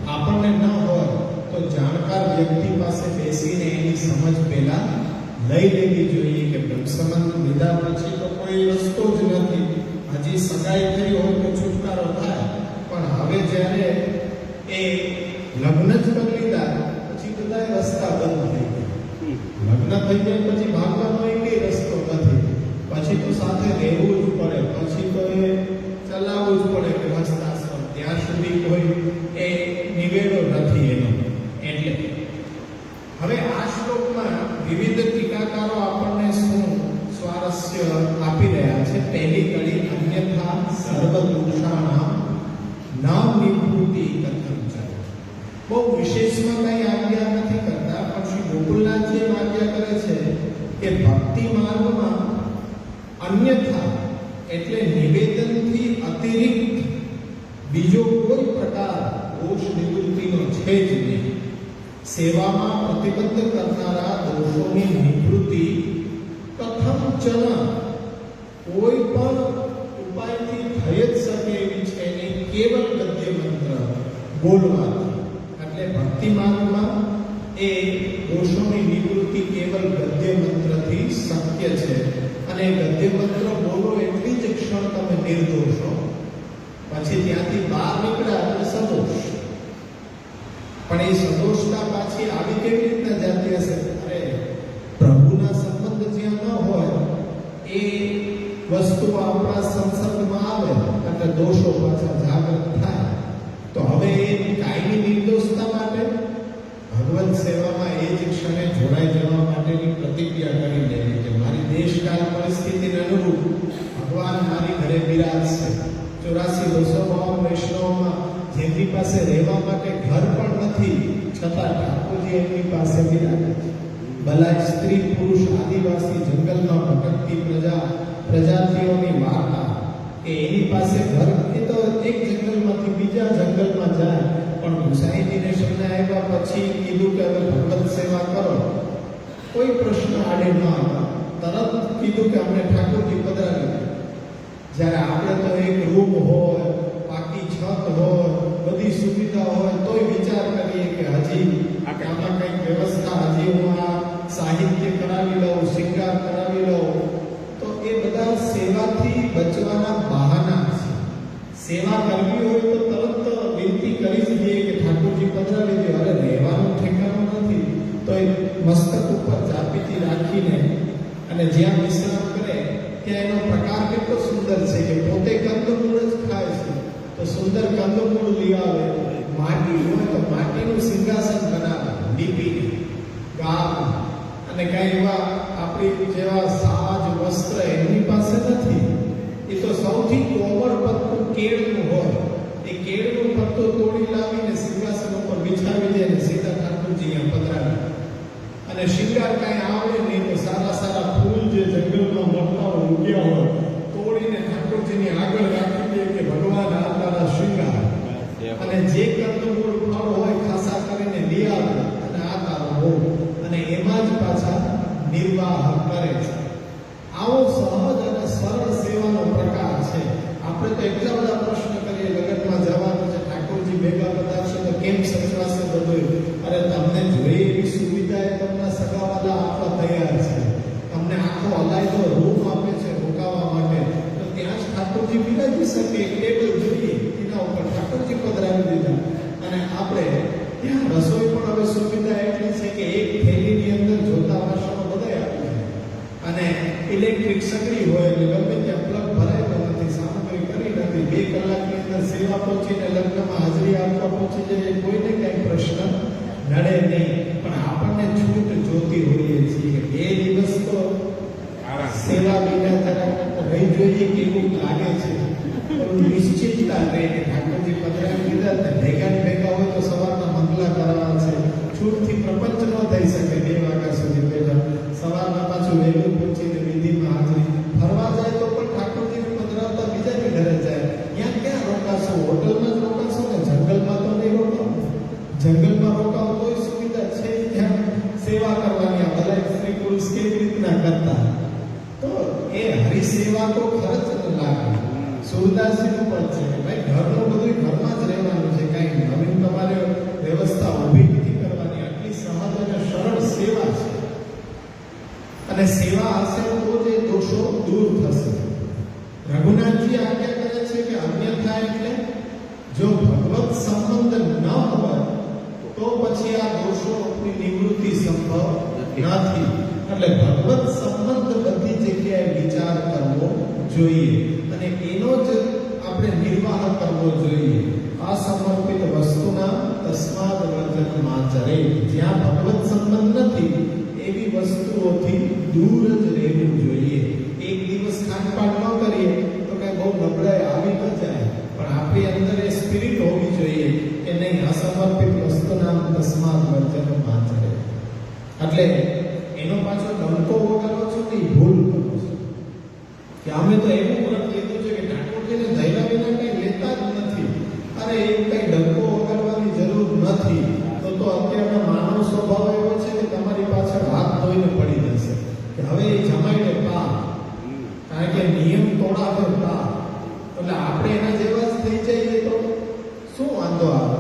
આપણને ન હોય તો જાણકાર વ્યક્તિ પાસે બેસીને એની સમજ પહેલા લઈ લેવી જોઈએ કે બ્રહ્મસમન લીધા પછી તો કોઈ રસ્તો જ નથી હજી સગાઈ થઈ હોય તો છુટકારો થાય પણ હવે જ્યારે એ લગ્ન જ કરી લીધા પછી બધા રસ્તા બંધ થઈ ગયા લગ્ન થઈ ગયા પછી ભાગવાનો એ રસ્તો નથી પછી તો સાથે રહેવું જ પડે પછી તો એ ચલાવવું જ પડે કે હસ્તાશ્રમ ત્યાં સુધી કોઈ એ નિવેડો નથી એનો એટલે હવે આ શ્લોકમાં વિવિધ ટીકાકારો આપણને શું સ્વારસ્ય આપી રહ્યા છે પહેલી કડી અન્યથા સર્વ દોષાના નામ નિવૃત્તિ કથંચન બહુ વિશેષમાં કઈ આજ્ઞા નથી કરતા પણ શ્રી ગોકુલનાથજી એમ આજ્ઞા કરે છે કે ભક્તિ માર્ગમાં અન્યથા એટલે નિવેદનથી અતિરિક્ત બીજો કોઈ પ્રકાર દોષ નિવૃત્તિનો છે જ નહીં સેવામાં પ્રતિબંધ કરનારા દોષોની નિવૃત્તિ કથંચન કોઈ પણ ઉપાયથી થઈ જ શકે એવી છે નહીં કેવલ ગદ્ય મંત્ર બોલવાથી એટલે ભક્તિ માર્ગમાં એ દોષોની નિવૃત્તિ કેવલ ગદ્ય મંત્રથી શક્ય છે અને ગદ્ય મંત્ર બોલો એટલી જ ક્ષણ તમે નિર્દોષ હો પછી ત્યાંથી બહાર નીકળ્યા એટલે સદોષ પણ એ સદોષતા પાછી આવી કેવી રીતના જાતી હશે અરે પ્રભુના સંબંધ જ્યાં ન હોય એ વસ્તુ આપણા સંસર્ગમાં આવે એટલે દોષો પાછા જાગૃત થાય તો હવે એ કાયમી નિર્દોષતા માટે ભગવત સેવામાં એ જ ક્ષણે જોડાઈ જવા માટેની પ્રતિક્રિયા કરી લેવી કે મારી દેશકાળ પરિસ્થિતિને અનુરૂપ ભગવાન મારી ઘરે બિરાજશે 84 વૈષ્ણવમાં જેમની પાસે રહેવા માટે ઘર પણ નથી છતાં ઠાકોરજી એમની પાસે બિરાજે ભલા સ્ત્રી પુરુષ આદિવાસી જંગલમાં ભટકતી પ્રજાતિઓની વાર્તા કે એની પાસે ઘર એ તો એક જંગલમાંથી બીજા જંગલમાં જાય પણ ગુસાઈજીને શરણે આવ્યા પછી કીધું કે હવે ભગવત સેવા કરો કોઈ પ્રશ્ન આડે ન આવ્યા તરત કીધું કે અમને ઠાકોરજી પધરાવી જ્યારે આપણે તો એક રૂમ હોય પાકી છત હોય બધી સુવિધા હોય તોય વિચાર કરીએ કે હજી આમાં કંઈક વ્યવસ્થા હજી હું આ સાહિત્ય કરાવી લઉં શિંગાર કરાવી લઉં તો એ બધા સેવાથી બચવાના બહાના છે સેવા કરવી હોય તો તરત વિનંતી કરી જ દઈએ કે ઠાકોરજી પધરાવી દે અરે રહેવાનું ઠેકાણું નથી તો એ મસ્તક ઉપર ચાપીથી રાખીને અને જ્યાં વિશ્રામ કરે ત્યાં એનો પ્રકાર કેટલો સુંદર છે કે પોતે કંદમૂળ જ ખાય છે તો સુંદર કંદમૂળ લઈ આવે, માટી હોય તો માટીનું સિંહાસન બનાવે લીપીને ગામ, અને કઈ એવા આપણી જેવા સાજ વસ્ત્ર એમની પાસે નથી. એ તો સૌથી કોમળ પત્તું કેળનું હોય, એ કેળનું પત્તું તોડી લાવીને સિંહાસન ઉપર બિછાવી દે અને સીધા ઠાકોરજી અહીંયા પધરાવે. અને શિંગાર કાંઈ આવે નહીં તો સારા સારા ફૂલ જે જંગલમાં મોટા ઉગ્યા હોય તોડીને ઠાકોરજીની આગળ રાખી દે કે ભગવાન આ તારા શિંગાર. અને જે કંદમૂળ ફળ હોય ખાસા કરીને લઈ આવે અને આ તારો ભોગ, અને એમાં જ પાછા નિર્વાહ કરે છે. આવો સહજ અને સરળ સેવાનો પ્રકાર છે. આપણે તો એટલા બધા પ્રશ્ન કરીએ, લગ્નમાં જવાનું છે, ઠાકોરજી ભેગા પધારશે તો કેમ સચવાશે બધું. અરે તમને જોઈએ એવી સુવિધા એ તમને સગાવાલા આપવા તૈયાર છે. તમને આખો અલાયદો રૂમ આપે છે રોકાવા માટે, તો ત્યાં જ ઠાકોરજી બિરાજી શકે. એક ટેબલ જોઈએ એના ઉપર ઠાકોરજી પધરાવી દીધા. અને આપણે ત્યાં રસોઈ પણ હવે સુવિધા એટલી છે કે એક થેલીની અંદર જોતા વાસણો બધાય આપી છે. અને ઇલેક્ટ્રિક સગડી હોય એટલે ગમે ત્યાં પ્લગ ભરાયેલો નથી, સામગ્રી કરી નથી. 2 કલાકની અંદર સેવા પહોંચીને લગ્નમાં હાજરી આપવા પહોંચી જાય, કોઈને કઈ પ્રશ્ન નડે નહીં. પણ આપણને છૂટ જોતી હોઈએ છીએ કે 2 દિવસ તો સેવા વિના જરા રહી જોઈએ કેવું લાગે છે. નિશ્ચિતતા રહે કે ઠાકોરજી પધરાવી દીધા ને ભેગા હોય તો સવારના મંગલા કરવા છે. છૂટથી પ્રપંચ ન થઈ શકે 2 વાગ્યા સુધી બેઠા. સવારના પાછું વહેલું પહોંચીને વિધિમાં હાજરી. ફરવા જાય તો પણ ઠાકોરજીને પધરાવતા બીજાની ઘરે જાય. ત્યાં ક્યાં રોકાશો? હોટલમાં જ રોકાશો ને જંગલમાં તો નહીં રોકાવ. જંગલમાં રોકાવ કોઈ સુવિધા છે ત્યાં સેવા કરવાની. આ બધા સ્ત્રી પુરુષ કેવી રીતના કરતા, તો એ હરિસેવા તો ખર્ચ ન લાગે. સુરદાસજીનું પણ છે કે ભાઈ ઘરનું બધું ઘરમાં જ રહેવાનું છે, કાંઈ નવીન તમારે વ્યવસ્થા ઊભી નથી કરવાની. આટલી સહજ અને સરળ સેવા છે. અને સેવા હશે તો જ એ દોષો દૂર થશે. રઘુનાથજી આજ્ઞા કરે છે કે અન્યથા એટલે જો ભગવત સંબંધ ન હોય તો પછી આ દોષોની નિવૃત્તિ સંભવ નથી. એટલે ભગવત સંબંધ બધી જગ્યાએ વિચાર કરવો જોઈએ અને એનો જ આપણે નિર્વાહ કરવો જોઈએ. અસમર્પિત વસ્તુના તસ્માદ વર્જનમાં ચરે. જ્યાં ભગવત સંબંધ નથી એવી વસ્તુઓથી દૂર જ રહેવું જોઈએ. એક દિવસ ખાનપાન ન કરીએ તો કઈ બહુ નબળાઈ આવી ન જાય, પણ આપણી અંદર એ સ્પિરિટ હોવી જોઈએ કે નહીં, અસમર્પિત વસ્તુના તસ્માદ વર્જનમાં ચરે. એટલે એનો પાછો ડંકો વગાડવો છો તો એ ભૂલ કરો છો કે અમે તો એવું વ્રત લીધું છે કે ઠાકોરજીને ધૈર્ય વિના કઈ લેતા જ નથી. અરે એ કઈ ડંકો વગાડવાની જરૂર નથી. તો અત્યારના માનવ સ્વભાવ એવો છે કે તમારી પાછળ હાથ ધોઈને પડી જશે કે હવે એ જમાઈને પા, કારણ કે નિયમ તોડાવે પા. એટલે આપણે એના જેવા જ થઈ જઈએ તો શું વાંધો આવે?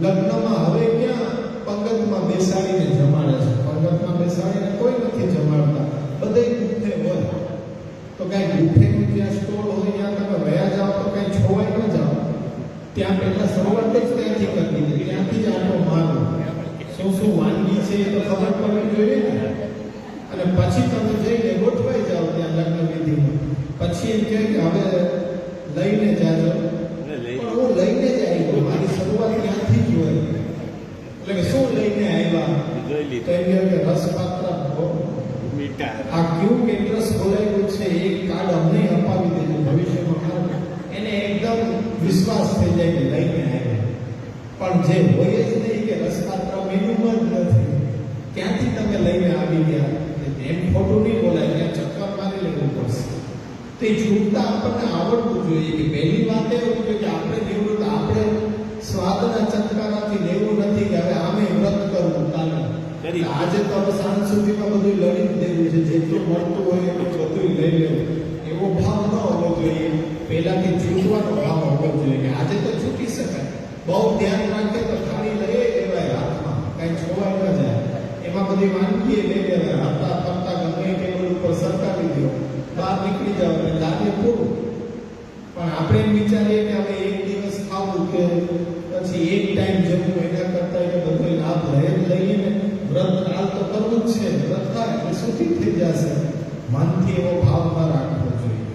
લગ્નમાં હવે ક્યાં પંગતમાં બેસાડીને જમાડે છે? પંગતમાં બેસાડીને કોઈ નથી જમાડતા, બધે ગુફે હોય. તો કઈ ગુફેનું જ્યાં સ્ટોર હોય ત્યાં તમે વયા જાઓ તો કઈ છોવાઈ ન જાઓ. ત્યાં પહેલા શરૂઆત જ ત્યાંથી કરી દીધી, ત્યાંથી જ આટો મારો. શું વાનગી છે એ તો ખબર પડવી જોઈએ ને. અને પછી તમે જઈને ગોઠવાઈ જાઓ ત્યાં લગ્ન વિધિમાં. પછી એમ કહે કે હવે લઈને જાજો, પણ હું લઈને જ આવ્યો, મારી શરૂઆત ત્યાંથી જ હોય. એટલે કે શું લઈને આવ્યા? તો એમ કહે કે રસપાત્ર આ ક્યુ કેટરસ બોલાવ્યું છે એ કાર્ડ અમને અપાવી દેજો ભવિષ્યમાં. એને એકદમ વિશ્વાસ થઈ જાય કે લઈને આવ્યા. પણ જે હોય જ નહીં કે રસપાત્ર મેન્યુમાં જ નથી, ક્યાંથી તમે લઈને આવી ગયા? એમ ખોટું નહીં બોલાય, ત્યાં ચક્કર મારી લેવું પડશે. તે છૂટતા આપણને આવડવું જોઈએ કે પહેલી વાત એ હોવી જોઈએ કે આપણે નિવૃત્ત, આપણે સ્વાદના ચટકારાથી લેવું નથી કે હવે આમે વ્રત કરવું કાલે. આજે તો હવે સાંજ સુધીમાં બધું લડી જ દેવું છે, જેટલું મળતું હોય એટલું બધું લઈ લેવું. એવો ભાવ ન હોવો જોઈએ. પહેલાથી છૂટવાનો ભાવ હોવો જોઈએ કે આજે તો છૂટી શકાય. બહુ ધ્યાન રાખે તો થાળી લઈ લેવાય હાથમાં, કઈ છોવાઈ ન જાય. એમાં બધી વાનગી લઈ લેવાય, હરતા ફરતા ગમે ટેબલ ઉપર સરકાવી દો, બહાર નીકળી જાવ એટલે લાગે પૂરું. પણ આપણે એમ વિચારીએ કે હવે એક દિવસ ખાવું કે પછી એક ટાઈમ જમવું, એના કરતા એ બધો લાભ રહે લઈએ ને. વ્રત કાલ તો કરવું જ છે, વ્રત થાય એટલે સુખી થઈ જશે. નથી એવો ભાવ ન રાખવો જોઈએ.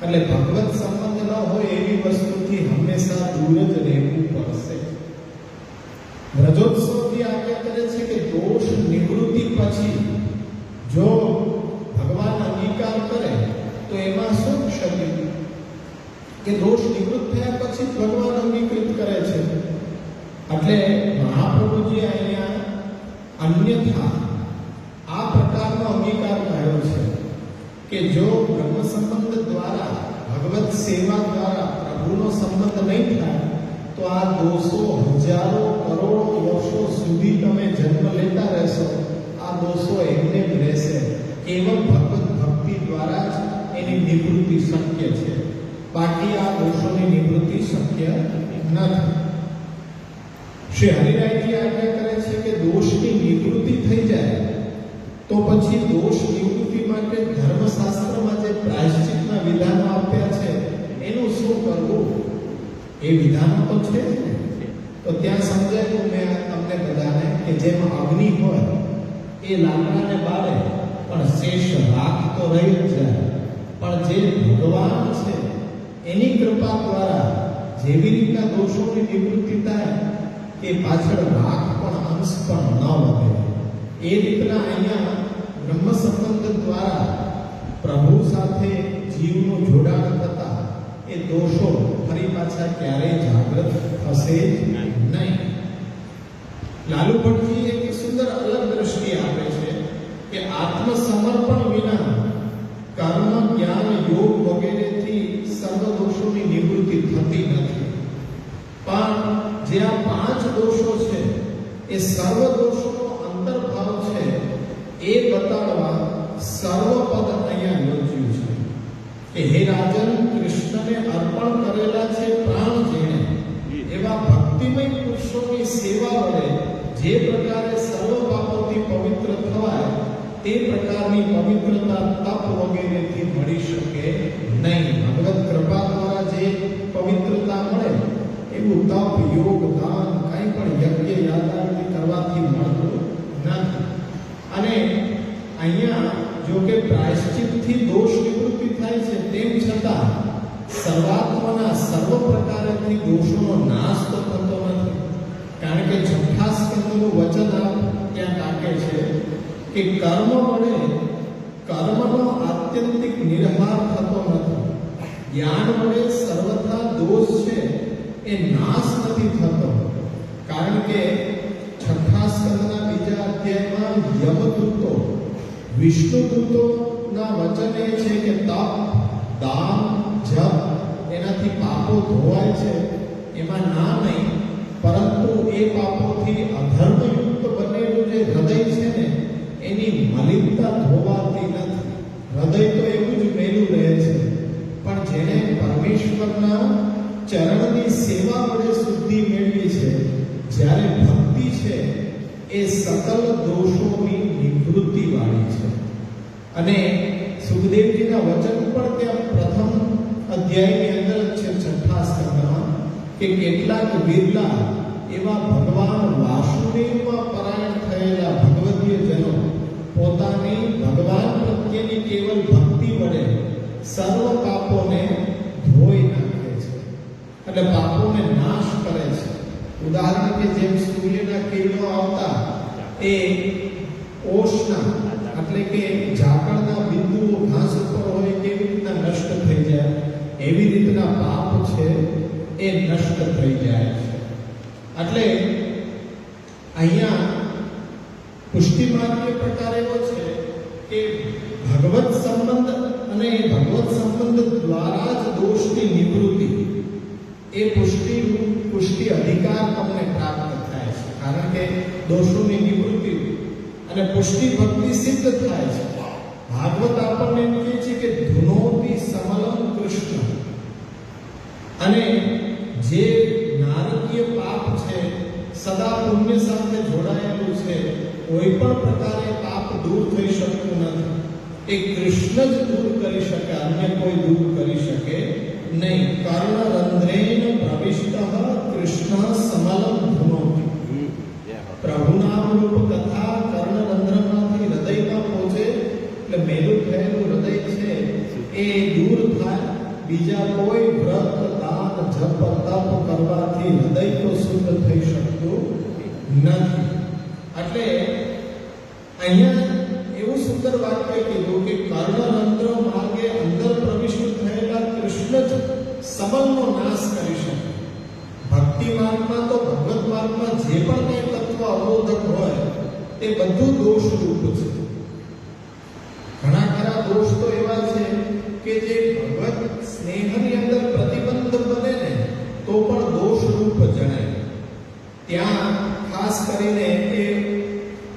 એટલે ભગવત સંબંધ ન હોય એવી વસ્તુથી હંમેશા દૂર જ રહેવું પડશે. વ્રજોત્સવથી આજ્ઞા કરે છે કે દોષ નિવૃત્તિ પછી જો ભગવાન અંગીકાર કરે તો એમાં શું ક્ષતિ? કે દોષ નિવૃત્ત થયા પછી ભગવાન અંગીકૃત કરે છે. એટલે મહાપ્રભુજી અહીંયા અન્યથા આ પ્રકારનો અંગીકાર કર્યો છે કે જો બ્રહ્મ સંબંધ દ્વારા ભગવત સેવા દ્વારા પ્રભુનો સંબંધ નહીં થાય તો આ દોષો હજારો કરોડો વર્ષો સુધી તમે જન્મ લેતા રહેશો. આ દોષો એમને જ રહેશે. કેવલ ભગવત ભક્તિ દ્વારા જ એની નિવૃત્તિ શક્ય છે. બાકી આ દોષોની નિવૃત્તિ શક્ય નથી. શ્રી હરિરાયજી આજ્ઞા કરે છે કે દોષની નિવૃત્તિ થઈ જાય તો પછી દોષ નિવૃત્તિ માટે ધર્મશાસ્ત્રમાં જે પ્રાયશ્ચિતના વિધાનો આપ્યા છે એનું શું કરવું? એ વિધાનો તો છે જ ને. તો ત્યાં સમજાયું મેં તમને બધાને કે જેમ અગ્નિ હોય એ લાકડાને બાળે પણ શેષ રાખ તો રહી જ જાય. પણ જે ભગવાન છે એની કૃપા દ્વારા જેવી રીતના દોષોની નિવૃત્તિ થાય કે પાછળ રાખ પણ અંશ પણ ન વધે. એ રીતના અહીંયા બ્રહ્મ સંબંધ દ્વારા પ્રભુ સાથે જીવનું જોડાણ થતા એ દોષો ફરી પાછા ક્યારેય જાગૃત થશે નહીં. લાલુ ભટ્ટજી એક સુંદર અલગ દ્રષ્ટિ આપે છે કે આત્મસમર્પણ વિના કર્મ જ્ઞાન યોગ વગેરેથી સર્વ દોષોની નિવૃત્તિ થતી નથી. પણ જે આ 5 દોષો છે એ સર્વ દોષોનો અંતર્ભાવ છે એ બતાડવા સર્વપદ અહીંયા યોજ્યું છે કે હે રાજન, કૃષ્ણને અર્પણ કરેલા છે પ્રાણ જેણે એવા ભક્તિમય પુરુષોની સેવા વડે જે પ્રકારે સર્વ પાપોથી પવિત્ર થવાય તે પ્રકારની પવિત્રતા તપ વગેરેથી મળી શકે નહીં. ભગવત કૃપા દ્વારા જે પવિત્રતા મળે એવું તપ, યોગ, દાન કંઈ પણ યજ્ઞ યાગાદિ કરવાથી મળતું નથી. અને અહીંયા જો કે પ્રાયશ્ચિતથી દોષ નિવૃત્તિ થાય છે તેમ છતાં સર્વાત્માના સર્વ પ્રકારેથી દોષોનો નાશ તો થતો નથી. કારણ કે છઠ્ઠા સ્કંદનું વચન ત્યાં ટાંકે છે કે કર્મ વડે કર્મનો આત્યંતિક નિર્હાર થતો નથી. જ્ઞાન વડે સર્વથા દોષ છે એ નાશ નથી થતો. કારણ કે છઠ્ઠા સ્કંદના બીજા અધ્યાયમાં યમદૂતો વિષ્ણુદૂતોના વચન એ છે કે તપ, દાન, જપ એનાથી પાપો ધોવાય છે. એમાં ના નહીં, પરંતુ એ પાપોથી અધર્મયુક્ત બનેલું જે હૃદય છે ને એની મલિનતા ધોવાતી નથી. હૃદય તો એવું જ મેલું રહે છે. પણ જેણે પરમેશ્વરના ચરણની સેવા વડે શુદ્ધિ મેળવી છે, જ્યારે ભક્તિ છે એ સકલ દોષોની નિવૃત્તિ વાળી છે. અને સુખદેવજીના વચન પણ ત્યાં પ્રથમ અધ્યાયની અંદર જ છે, છઠ્ઠા સ્કંદમાં, કે કેટલાક વિરલા એવા ભગવાન વાસુદેવમાં પરાયણ થયેલા ભગવદીય જનો પોતાની ભગવાન પ્રત્યેની કેવલ ભક્તિ વડે સર્વ પાપોને ધોઈ નાખે છે. એટલે પાપોને નાશ કરે છે. ઉદાહરણ કે જેમ સૂર્યના કિરણો આવતા એ ઓશના એટલે કે ઝાકળના બિંદુઓ ઘાસ ઉપર હોય કેવી રીતના નષ્ટ થઈ જાય, એવી રીતના પાપ છે એ નષ્ટ થઈ જાય છે. એટલે અહીંયા પુષ્ટિ માર્ગીય પ્રકાર એવો છે કે ભગવત સંબંધ અને ભગવત સંબંધ દ્વારા જ દોષની નિવૃત્તિ એ પુષ્ટિ અધિકાર તમને પ્રાપ્ત થાય છે. કારણ કે દોષોની નિવૃત્તિ અને પુષ્ટિ ભક્તિ સિદ્ધ થાય છે. ભાગવત આપણને એમ કહે છે કે ધુનોતિ સમલમ કૃષ્ણ. અને જે નારકીય પાપ છે સદા પુણ્ય સાથે જોડાયેલું છે, કોઈ પણ પ્રકારે પાપ દૂર થઈ શકતું નથી. એ કૃષ્ણ જ દૂર કરી શકે, અન્ય કોઈ દૂર કરી શકે નહીં. કર્ણરંધ્રેણ પ્રવિષ્ટ કૃષ્ણ સમલમ ધુનોતિ. પ્રભુનામ રૂપ કથા કર્ણરંધ્રમાંથી હૃદયમાં પહોંચે એટલે મેલું થયેલું હૃદય એ દૂર થાય. બીજા કોઈ વ્રત દાન જપ તપ કરવાથી હૃદય તો શુદ્ધ થઈ શકતું નથી. એટલે અહીંયા એવું સુંદર વાક્ય કીધું કે કર્ણરંધ્ર માર્ગે અંદર પ્રવિષ્ટ થયેલા કૃષ્ણ જ સમલનો નાશ કરી શકે. ભક્તિ માર્ગમાં તો ભગવત માર્ગમાં જે પણ કંઈ તત્વ અવરોધક હોય તે બધું દોષરૂપ છે. ઘણા ખરા દોષ તો એવા છે કે જે ભગવત સ્નેહની અંદર પ્રતિબંધ બને ને તો પણ દોષરૂપ જણાય. ત્યાં ખાસ કરીને એ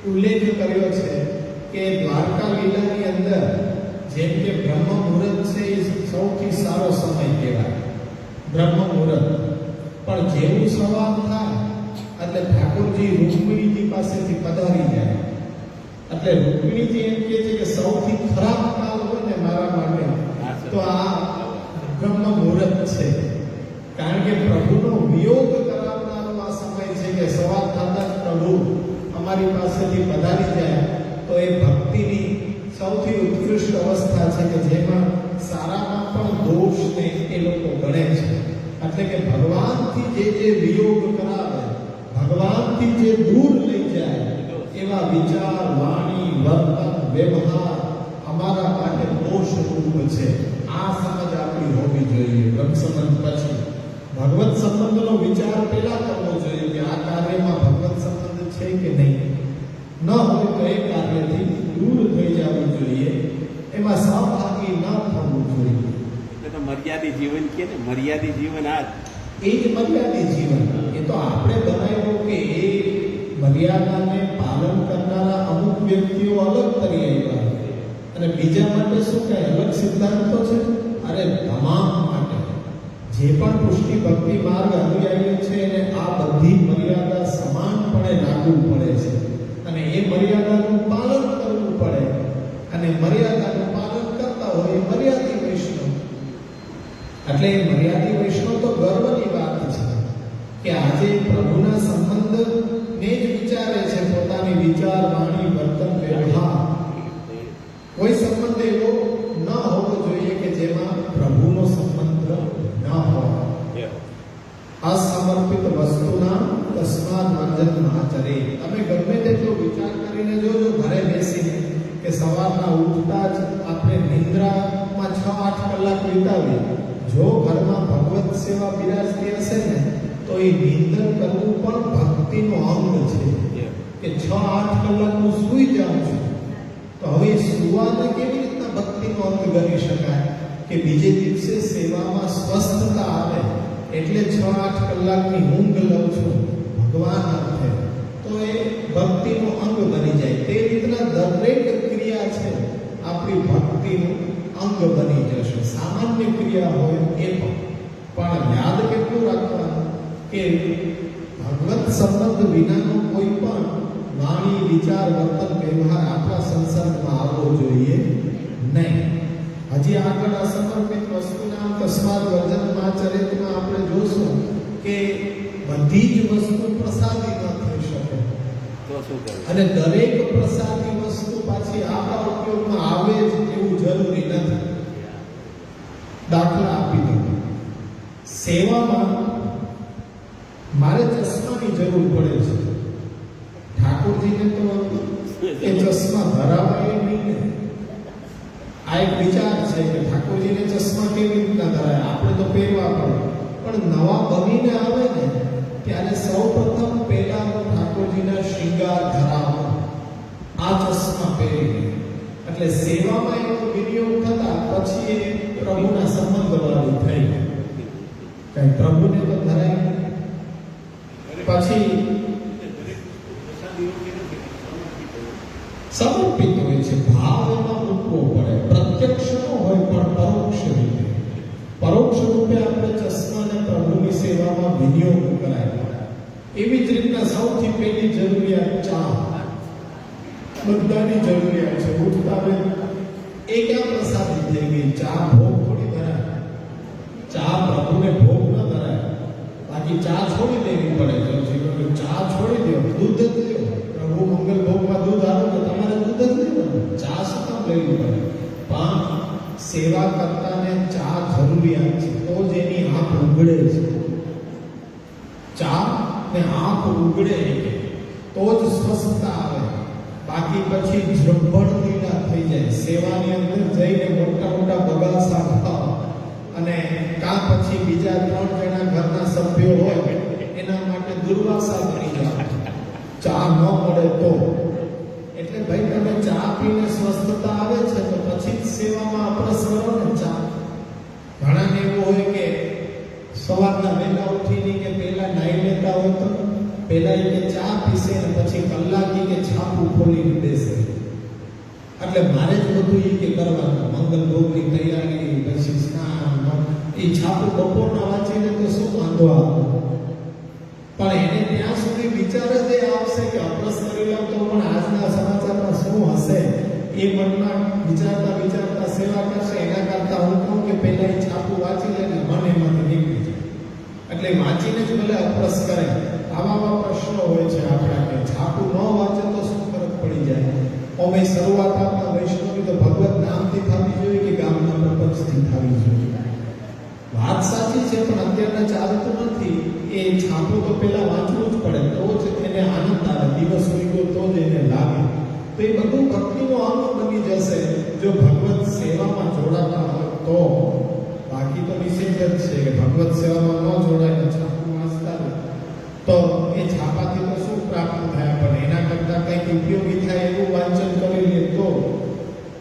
ઉલ્લેખ કર્યો છે કે દ્વારકા લીલાની અંદર જેમ કે બ્રહ્મ મુહૂર્ત છે એ સૌથી સારો સમય કહેવાય, બ્રહ્મ મુહૂર્ત. પણ જેવું સવાર થાય એટલે ઠાકોરજી રૂકમિણીજી પાસેથી પધારી જાય. એટલે રૂકમિણીજી એમ કહે છે કે સૌથી ખરાબ કાળ હોય ને મારા માટે તો આ બ્રહ્મ મુહૂર્ત છે. કારણ કે પ્રભુનો વિયોગ કરાવનારો આ સમય છે કે સવાર થતા જ પ્રભુ અમારી પાસેથી પધારી જાય. તો એ ભક્તિની સૌથી ઉત્કૃષ્ટ અવસ્થા છે કે જેમાં સારામાં પણ દોષને એ લોકો ગણે છે. એટલે કે ભગવાનથી જે વિયોગ કરાવે, ભગવાનથી જે દૂર લઈ જાય એવા વિચાર, વાણી, વર્તન, વ્યવહાર અમારા માટે દોષરૂપ છે. આ સમજ આપણી હોવી જોઈએ. બ્રહ્મ સંબંધ પછી ભગવત સંબંધનો વિચાર પહેલા કરવો જોઈએ કે આ કાર્યમાં ભગવત સંબંધ છે કે નહીં. ન હોય તો એ કાર્યથી દૂર થઈ જવું જોઈએ, એમાં સહભાગી ન થવું જોઈએ. તો મર્યાદિત જીવન કે ને, મર્યાદિત જીવન આ એ જ મર્યાદિત જીવન. એ તો આપણે બનાવ્યો કે એ મર્યાદાને પાલન કરનારા અમુક વ્યક્તિઓ અલગ કરી આવ્યા અને બીજા માટે શું કહે અલગ સિદ્ધાંતો છે. અરે તમામ માટે જે પણ પુષ્ટિ ભક્તિ માર્ગ અનુયાયી છે એને આ બધી મર્યાદા સમાનપણે લાગુ પડે છે અને એ મર્યાદાનું પાલન કરવું પડે. અને મર્યાદાનું પાલન કરતા હોય એ મર્યાદિત વૈષ્ણવ. એટલે એ મર્યાદિત વૈષ્ણવ તો ગર્વની વાત છે કે આજે પ્રભુના સંબંધને જ વિચારે છે, પોતાની વિચાર, વાણી, વર્તન, વ્યવહાર. કોઈ સંબંધ એવો ન હોવો જોઈએ કે જેમાં પ્રભુનો સંબંધ ન હોય. અસમર્પિત વસ્તુના તસ્માદ વર્જન આચરે. તમે ગમે તેટલો વિચાર કરીને જોજો ઘરે બેસીને કે સવારના ઉઠતા જ આપણે નિંદ્રામાં 6-8 કલાક વિતાવીએ. જો ઘરમાં ભગવત સેવા બિરાજતી હશે ને તો એ નિંદર કરવું પણ ભક્તિનો અંગ છે કે 6-8 કલાક હું સૂઈ જાઉં છું. તો હવે સુવાને કેવી રીતના ભક્તિનો અંગ ગણી શકાય કે બીજે દિવસે સેવામાં સ્વસ્થતા આવે એટલે 6-8 કલાકની ઊંઘ લઉં છું ભગવાન અર્થે, તો એ ભક્તિનો અંગ બની જાય. તે રીતના દરેક ક્રિયા છે આપણી ભક્તિનું અંગ બની જશે. સામાન્ય ક્રિયા હોય એ પણ યાદ કેટલું રાખવાનું કે ભગવત સંબંધ વિનાનો કોઈ પણ વાણી, વિચાર, વર્તન, વ્યવહાર આપણા સંસર્ગમાં આવવો જોઈએ નહીં. હજી આગળ અસમર્પિત વસ્તુના તસ્માદ વર્જનમાં ચરિત્રમાં આપણે જોશું કે બધી જ વસ્તુ પ્રસાદી ન થઈ શકે અને દરેક પ્રસાદી વસ્તુ પાછી આપણા ઉપયોગમાં આવે જ એવું જરૂરી નથી. દાખલા આપી દઉં, સેવામાં મારે ચશ્માની જરૂર પડે છે. ઠાકોરજીને તો એ ચશ્મા ધરાવાય નહીં ને. આ એક વિચાર છે કે ઠાકોરજીને ચશ્મા કેવી રીતના ધરાય, આપણે તો પહેરવા પડે. પણ નવા બનીને આવે ને ત્યારે સૌપ્રથમ પહેલા ઠાકોરજીના શૃંગાર ધરાવો, આ ચશ્મા પહેરીને. એટલે સેવામાં એનો વિનિયોગ થતા પછી એ પ્રભુના સંબંધ વાળું થઈ કઈ પ્રભુને તો ધરાય. પછી સમર્પિત હોય છે, ભાવ એમાં મૂકવો પડે. પ્રત્યક્ષ ન હોય પણ પરોક્ષ રીતે, પરોક્ષ રૂપે આપણે ચશ્માને પ્રભુની સેવામાં વિનિયોગ કરાય. એવી જ રીતના સૌથી પહેલી જરૂરિયાત ચા. બધાની જરૂરિયાત છે. ઉઠતા હોય એ ક્યાં પ્રસાદી થઈ ગઈ? ચા ભોગ થોડી ધરાય. ચા પ્રભુને ભોગ ન ધરાય. બાકી ચા છોડી દેવી પડે. ચા છોડી દો, દૂધ જ લ્યો. પ્રભુ મંગલ ભોગમાં દૂધ આવે તો તમારે દૂધ જ લેવાનું, ચા શું કામ લેવી પડે? પણ સેવા કરતાને ચા જરૂરિયાત છે, તો જ એની આંખ ઉઘડે છે. ચા ને આંખ ઉઘડે તો જ સ્વસ્થતા આવે. બાકી પછી જબ્બડ પીડા થઈ જાય. સેવાની અંદર જઈને મોટા મોટા બગાસા ખાઓ અને કાં પછી બીજા 3 જણા ઘરના સભ્યો હોય એના માટે દુર્વાસા બની જાય, ચા ન મળે તો. એટલે ભાઈ તમે ચા પીને સ્વસ્થતા આવે છે તો પછી જ સેવામાં અપરસ કરો ને. ચા ઘણાને એવું હોય કે સવારના વહેલા ઉઠીને કે પહેલા નાઈ લેતા હોય તો પહેલા એ કે ચા પીશે ને પછી કલાકી કે છાપું ખોલીને બેસે. એટલે મારે જ બધું એ કે કરવાનું, મંગલ ભોગની તૈયારી, પછી સ્નાન, એ છાપું બપોરના વાંચીને તો શું વાંધો આવે. પણ એને ત્યાં સુધી વિચાર જ એ આવશે કે અપરસ કરી લઉં તો પણ આજના સમાચારમાં શું હશે, એ મનમાં વિચારતા વિચારતા સેવા કરશે. એના કરતા હું કહું કે પહેલા એ છાપું વાંચી લે ને મન એમાંથી નીકળી જાય. એટલે વાંચીને જ ભલે અપરસ કરે. આવા પ્રશ્નો હોય છે આપણા કે છાપું ન વાંચે તો શું ફરક પડી જાય. અમે શરૂઆત આપણા વૈષ્ણવી તો ભગવત નામથી થવી જોઈએ કે ગામના પ્રપંચથી થવી જોઈએ. વાત સાચી છે પણ અત્યારના ચાલતું નથી. એ છાપું તો પહેલા વાંચવું જ પડે તો જ એને આનંદ આવે. દિવસ ઉગ્યો તો જ એને લાગે. તો એ બધું ભક્તિનો અંગ બની જશે જો ભગવત સેવામાં જોડાતા હોય તો. બાકી તો નિષેધ જ છે કે ભગવત સેવામાં ન જોડાય છાપું વાંચતા તો એ છાપાથી તો શું પ્રાપ્ત થાય, પણ એના કરતાં કંઈક ઉપયોગી થાય એવું વાંચન કરી લે તો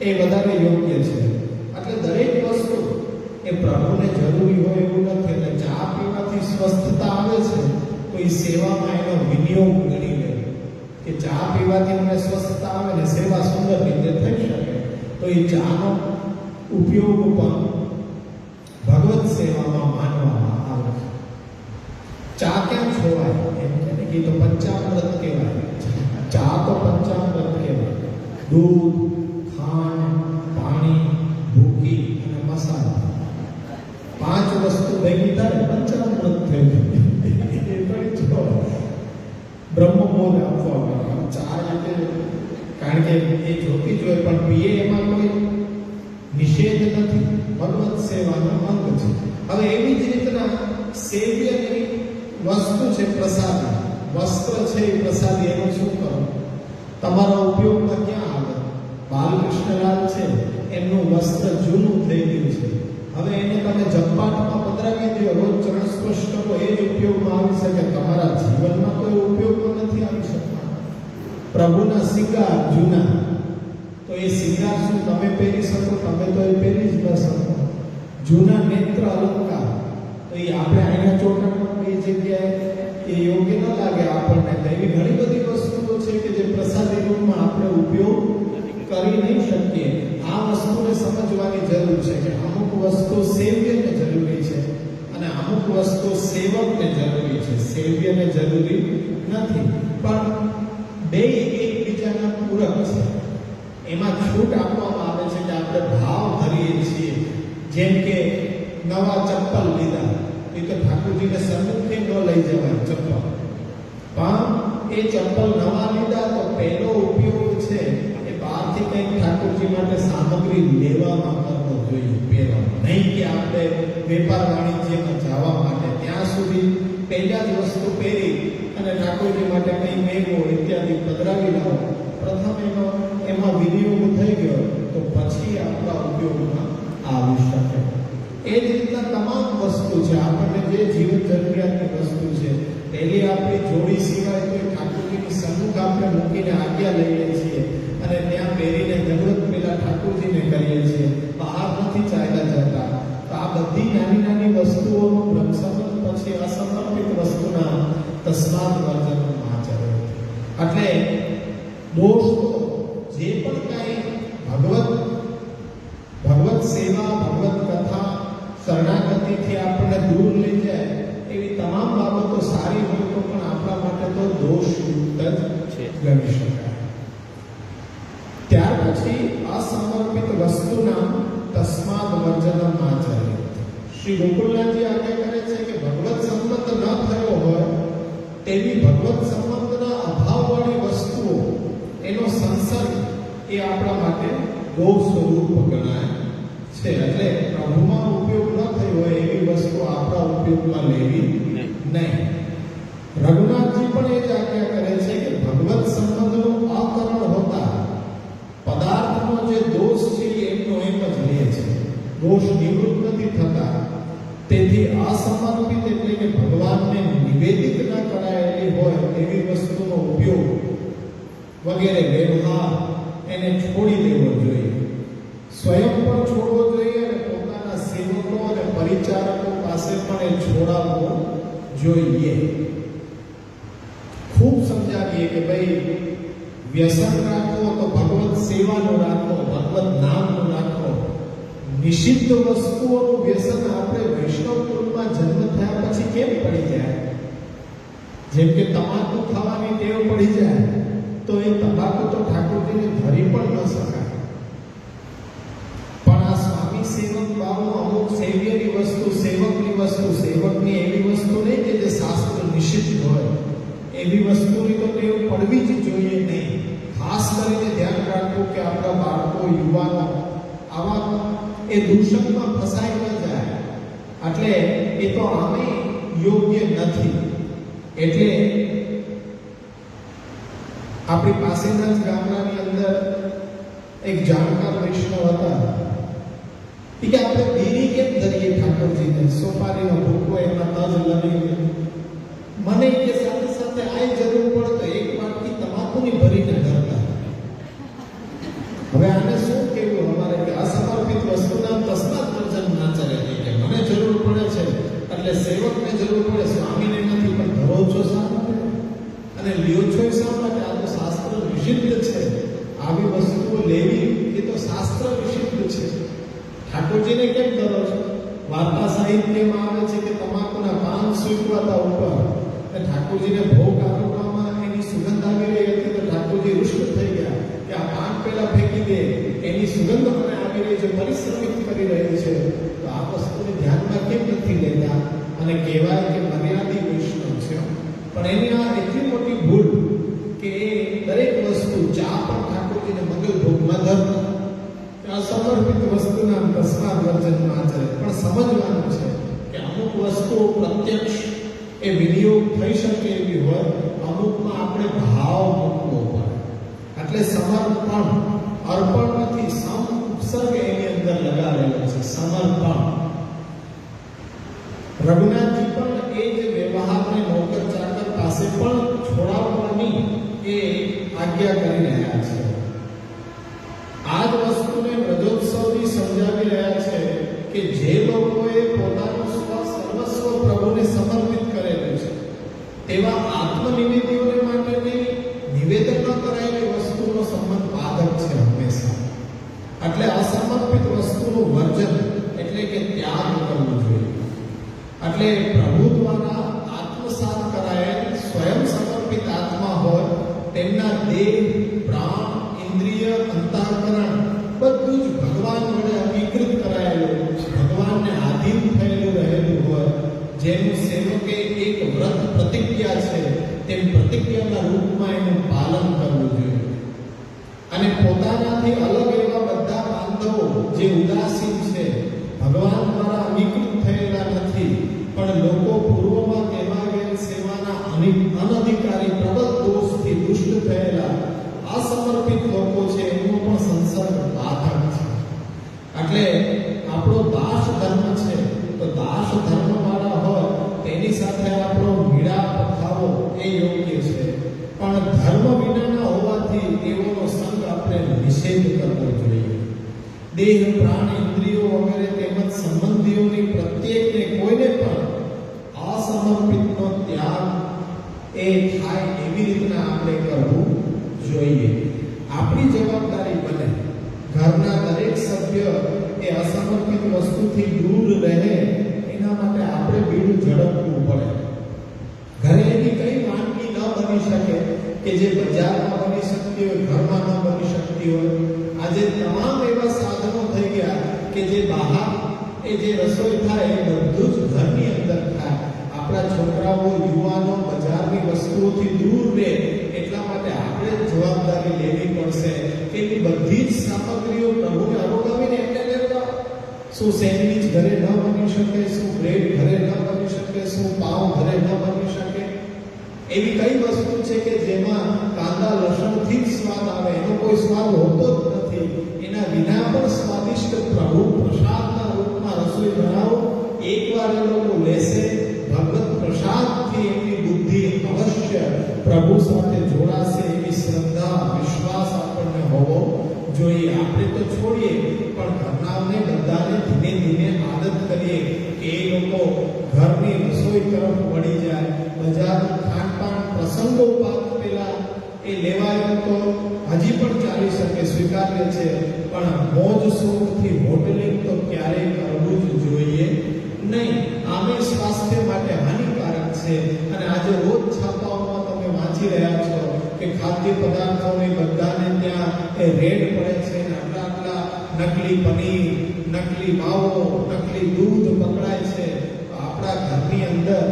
એ વધારે યોગ્ય છે. એટલે દરેક વસ્તુ એ પ્રભુને જરૂરી હોય એવું નથી. એટલે ચા પીવાથી સ્વસ્થતા આવે છે તો એ સેવામાં એનો વિનિયોગ ગણી લે કે ચા પીવાથી મને સ્વસ્થતા આવે ને સેવા સુંદર રીતે થઈ શકે. તો એ ચાનો ઉપયોગ પણ ભગવત સેવામાં માનવામાં આવે છે. ચા ક્યાં છોવાય એમ કે તો પંચામૃત કહેવાય. ચા તો પંચામૃત કહેવાય. દૂધ, ખાંડ, પાણી, ભૂકી અને મસાલા, 5 વસ્તુ ભેગી થાય પંચામૃત થઈ જાય. એ પણ જો બ્રહ્મમોદ આપવા ચા એટલે કારણ કે એ જોતી જ હોય પણ પીએ એમાં કોઈ નિષેધ નથી. ભગવત સેવાનો અંગ છે. હવે એવી જ રીતના સેવ્યની વસ્તુ છે પ્રસાદી, વસ્ત્ર છે એ પ્રસાદી. એનું શું કરો? તમારા ઉપયોગમાં ક્યાં આવે? બાલકૃષ્ણલાલ છે એમનું વસ્ત્ર જૂનું થઈ ગયું છે. હવે એને તમે જપાટમાં પધરાવી દો, રોજ ચરણ સ્પર્શ કરો, એ જ ઉપયોગમાં આવી શકે. તમારા જીવનમાં કોઈ ઉપયોગમાં નથી આવી શકતા. પ્રભુના શિંગાર જૂના, તો એ શિંગાર શું તમે પહેરી શકો? તમે તો એ પહેરી જ ન શકો. જૂના નેત્ર અલંકાર તો એ આપણે અહીંયા ચોટાડમાં એ જગ્યાએ એ યોગ્ય ન લાગે આપણને. એવી ઘણી બધી વસ્તુઓ છે કે જે પ્રસાદી રૂપમાં આપણે ઉપયોગ કરી નહીં શકીએ. આ વસ્તુને સમજવાની જરૂર છે કે અમુક વસ્તુ સેવ્યને જરૂરી છે અને અમુક વસ્તુ સેવકને જરૂરી છે. સેવ્યને જરૂરી નથી, પણ બે એકબીજાના પૂરક છે. એમાં છૂટ આપવામાં આવે છે કે આપણે ભાવ ધરીએ છીએ. જેમ કે નવા ચપ્પલ લીધા એ તો ઠાકોરજીને સન્મુખે ન લઈ જવાય ચપ્પલ, પણ એ ચપ્પલ નવા લીધા તો પહેલો ઉપયોગ છે એ બહારથી કંઈક ઠાકોરજી માટે સામગ્રી લેવામાં કરવો જોઈએ, પહેરવા નહીં કે આપણે વેપાર વાણિજ્યમાં જવા માટે ત્યાં સુધી પહેલા જ વસ્તુ પહેરી અને ઠાકોરજી માટે કંઈ મેઘો ઇત્યાદિ પધરાવી લાવો. પ્રથમ એમાં વિનિયોગ થઈ ગયો તો પછી આપણા ઉપયોગમાં આવી શકે. એ જ રીતના તમામ વસ્તુ છે આપણને જે જીવન જરૂરિયાતની વસ્તુ છે. પહેલી આપણી જોડી સિવાય તો ઠાકોરજીની સન્મુખ આપણે મૂકીને આજ્ઞા લઈએ છીએ અને ત્યાં પહેરીને દંડવત પેલા ઠાકોરજીને કરીએ છીએ. બહાર નથી ચાલ્યા જતા. તો આ બધી નાની નાની વસ્તુઓનું બ્રહ્મસંબંધ પછી અસમર્પિત વસ્તુના તસ્માદ વર્જનનું આચરે. એટલે દોષ જે પણ કાંઈ ભગવત સેવા, ભગવત કથા, શરણાગતિથી આપણને દૂર લઈ જાય એવી તમામ બાબતો સારી હોય તો પણ આપણા માટે તો દોષયુક્ત જ ગણી શકાય. ત્યાર પછી અસમર્પિત વસ્તુના તસ્માદ વર્જનમ આચરે. શ્રી ગોકુલનાથજી આજ્ઞા કરે છે કે ભગવત સંબંધ ન થયો હોય તેવી ભગવત સંબંધના અભાવવાળી વસ્તુઓ એનો સંસર્ગ એ આપણા માટે દોષ સ્વરૂપ ગણાય છે. ઉપયોગમાં લેવી નહીં. રઘુનાથજી પણ એ જ આજ્ઞા કરે છે કે ભગવત સંબંધનું અકરણ હોતા પદાર્થનો જે દોષ છે એમનો એમ જ રહે છે, દોષ નિવૃત્ત નથી થતા. તેથી અસમર્પિત એટલે કે ભગવાનને નિવેદિત ન કરાયેલી હોય એવી વસ્તુનો ઉપયોગ વગેરે વ્યવહાર એને છોડી દેવો જોઈએ. સ્વયં પણ છોડવો જોઈએ અને પોતાના સેવકો અને પરિચારકો પાસે પણ એ છોડાવવો જોઈએ. ખૂબ સમજાવીએ કે ભાઈ વ્યસન રાખો તો ભગવત સેવાનું રાખો, ભગવત નામનું રાખો. નિષિદ્ધ વસ્તુઓનું વ્યસન આપણે વૈષ્ણવ કુળમાં જન્મ થયા પછી કેમ પડી જાય? જેમ કે તમાકુ ખાવાની ટેવ પડી જાય તો એ તમાકુ તો ઠાકોરજીને ધરી પણ ન શકાય. પણ આ સ્વામી સેવક ભાવનો અમુક સેવ્યની વસ્તુ, સેવકની વસ્તુ, સેવકની એવી વસ્તુ નહીં કે જે શાસ્ત્ર નિષિદ્ધ હોય એવી વસ્તુની તો ટેવ પડવી જ જોઈએ નહીં. ખાસ કરીને ધ્યાન રાખવું કે આપણા બાળકો, યુવાનો આવા એ દૂષણમાં ફસાઈ ન જાય. એટલે એ તો આમે યોગ્ય નથી. એટલે આપણી પાસેના જ ગામડાની અંદર એક જાણકાર વૈષ્ણવ હતા. કે આપણે બીડી કેમ ધરીએ ઠાકોરજીને, સોપારીનો ભૂકો એમાં તજ લવીને મને કે સાથે સાથે આ જરૂર પડે તો એક વાટકી તમાકુની ભરીને ધરતા. હવે આને શું કેવું અમારે કે અસમર્પિત વસ્તુના તસ્માત વર્જન ના ચલે. કે મને જરૂર પડે છે એટલે સેવકને જરૂર પડે, સ્વામીને નથી. પણ ધરો છો શા માટે અને લ્યો છો શા માટે? આ તો શાસ્ત્ર નિષિદ્ધ છે. આવી વસ્તુઓ લેવી એ તો શાસ્ત્ર નિષિદ્ધ છે. ઠાકોરજીને કેમ ધરો છો? વાર્તા સાહિત્યમાં આવે છે કે તમાકુના પાન સૂકવાતા ઉપર ઠાકોરજીને ભોગ આપવામાં એની સુગંધ આવી રહી હતી તો ઠાકોરજી રુષ્ટ થઈ ગયા કે આ પાન પેલા ફેંકી દે, એની સુગંધ મને આવી રહી છે, પરિશ્રમિત કરી રહી છે. તો આ વસ્તુને ધ્યાનમાં કેમ નથી લેતા? અને કહેવાય કે મર્યાદિત વૈષ્ણવ છે. પણ એની આ એટલી મોટી ભૂલ કે દરેક વસ્તુ, ચા પણ ઠાકોરજીને મંગલ ભોગમાં ધરતા. અસમર્પિત વસ્તુના તસ્માત વર્જનમાં આચરે. પણ સમજવાનું છે કે અમુક વસ્તુઓ પ્રત્યક્ષ એ વિનિયોગ થઈ શકે એવી હોય, અમુકમાં આપણે ભાવ મૂકવો પડે. એટલે સમર્પણ, અર્પણ નથી, સંસર્ગ એની અંદર લગાવેલો છે, સમર્પણ. રઘુનાથજી પણ એ જ વ્યવહારને નોકર ચાકર પાસે પણ છોડાવવાની એ આજ્ઞા કરી રહ્યા છે. આ જ વસ્તુને વ્રજોત્સવથી સમજાવી રહ્યા છે કે જે લોકોએ પોતાનું સર્વસ્વ પ્રભુને સમર્પિત કરેલું છે તેવા આત્મનિવેદીઓને માટેની નિવેદન ન કરાયેલી વસ્તુનો સંબંધ બાધક છે હંમેશા. એટલે અસમર્પિત વસ્તુનું વર્જન એટલે કે ત્યાગ કરવું જોઈએ. એટલે પ્રભુ દ્વારા આત્મસાત કરાયેલ સ્વયં સમર્પિત આત્મા હોય તેમના દેહ, પ્રાણ, ઇન્દ્રિય, અંતઃકરણ બધું જ ભગવાન વડે અંગીકૃત કરાયેલું, ભગવાનને આધીન થયેલું રહેલું હોય. જેનું સેવકે એક વ્રત પ્રતિજ્ઞા છે તેમ પ્રતિજ્ઞાના રૂપમાં એનું પાલન કરવું જોઈએ. અને પોતાનાથી અલગ એવા બધા બાંધવો જે ઉદાસીન છે, ભગવાન દ્વારા અંગીકૃત થયેલા નથી, પણ લોકો પૂર્વમાં કહેવાયેલ સેવાના અનધિકારી પ્રબળ દોષથી દુષ્ટ થયેલા અસમર્પિત લોકો છે, એનો પણ સંસર્ગ બાધક છે. એટલે આપણો દાસ ધર્મ છે તો દાસ ધર્મ વાળા હોય તેની સાથે આપણો મિલાપ થવો એ યોગ્ય છે. પણ ધર્મ વિનાના હોવાથી એવોનો સંગ આપણે નિષેધ કરવો જોઈએ. દેહ, પ્રાણ, ઇન્દ્રિયો વગેરે તેમજ સંબંધીઓની પ્રત્યેકને કોઈને પણ અસમર્પિતનો ત્યાગ એ થાય એવી રીતના આપણે કરવું જોઈએ. આપણી જવાબદારી બને ઘરના દરેક સભ્ય એ અસમર્પિત વસ્તુથી દૂર રહે એના માટે આપણે બીડું ઝડપવું પડે. ઘરે એવી કઈ વાનગી ન બની શકે કે જે બજારમાં બની શકતી હોય, ઘરમાં ન બની શકતી હોય. આજે તમામ એવા સાધનો થઈ ગયા કે જે બહાર એ જે રસોઈ થાય એ બધું જ ઘરની અંદર થાય. આપણા છોકરાઓ, યુવાનો બજારની વસ્તુઓથી દૂર રહે એટલા માટે આપણે જવાબદારી લેવી પડશે કે એની બધી જ સામગ્રીઓ પ્રભુને અનુગામીને એમને લેવા. શું સેન્ડવિચ ઘરે ન બની શકે? શું બ્રેડ ઘરે ન બની શકે? શું પાવ ઘરે ન બની શકે? એવી કઈ વસ્તુ છે કે જેમાં કાંદા લસણથી જ સ્વાદ આવે? એનો કોઈ સ્વાદ હોતો જ નથી. એના વિના પણ સ્વાદિષ્ટ પ્રભુ પ્રસાદના રૂપમાં રસોઈ બનાવો. એકવાર એ લોકો લેશે, ભગવત પ્રસાદથી એમની બુદ્ધિ અવશ્ય પ્રભુ સાથે જોડાશે. એવી શ્રદ્ધા વિશ્વાસ આપણને હોવો જોઈએ. આપણે તો છોડીએ, પણ ઘરનાને બધાને ધીમે ધીમે આદત કરીએ કે એ લોકો ઘરની રસોઈ તરફ વળી જાય. બજાર ખાનપાન પ્રસંગોપાત પેલા એ લેવાય તો હજી પણ ચાલી શકે, સ્વીકાર્ય છે, પણ મોજ શોખથી હોટલિંગ તો ક્યારેય કરવું જ જોઈએ નહીં. આમે સ્વાસ્થ્ય માટે હાનિકારક છે. અને આજે રોજ છાપાઓમાં તમે વાંચી રહ્યા છો કે ખાદ્ય પદાર્થોને બધાને ત્યાં એ રેડ પડે છે ને આટલા નકલી પનીર, નકલી માવો, નકલી દૂધ પકડાય છે. આપણા ઘરની અંદર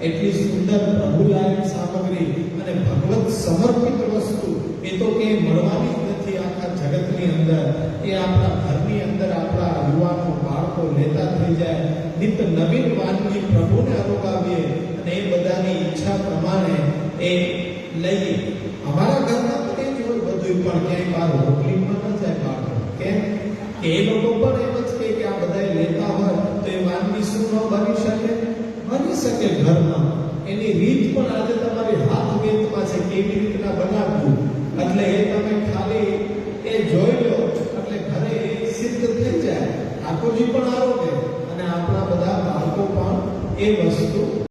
એટલી સુંદર પ્રભુલાયક સામગ્રી અને ભગવત સમર્પિત વસ્તુ એ તો કે મળવાની જ નથી આખા જગતની અંદર. એ આપણા ઘરની અંદર આપણા યુવાનો બાળકો લેતા થઈ જાય. નિત નવીન વાનગી પ્રભુને અનુગાવીએ અને એ બધાની ઈચ્છા પ્રમાણે એ લઈએ. અમારા ઘરમાં તો એ જ હોય બધું, પણ ક્યાંય બહાર હોટલિંગમાં ન જાય બાળકો. કેમ કે એ લોકો પણ એમ જ કે આ બધા લેતા હોય તો એ વાનગી શું ન બની શકે? બની શકે ઘરમાં. એની રીત પણ આજે તમારી હાથ વેતમાં છે કેવી રીતના બનાવવું. એટલે એ તમે ખાલી એ જોઈ લો એટલે ઘરે એ સિદ્ધ થઈ જાય. ઠાકોરજી પણ આરોગે અને આપણા બધા બાળકો પણ એ વસ્તુ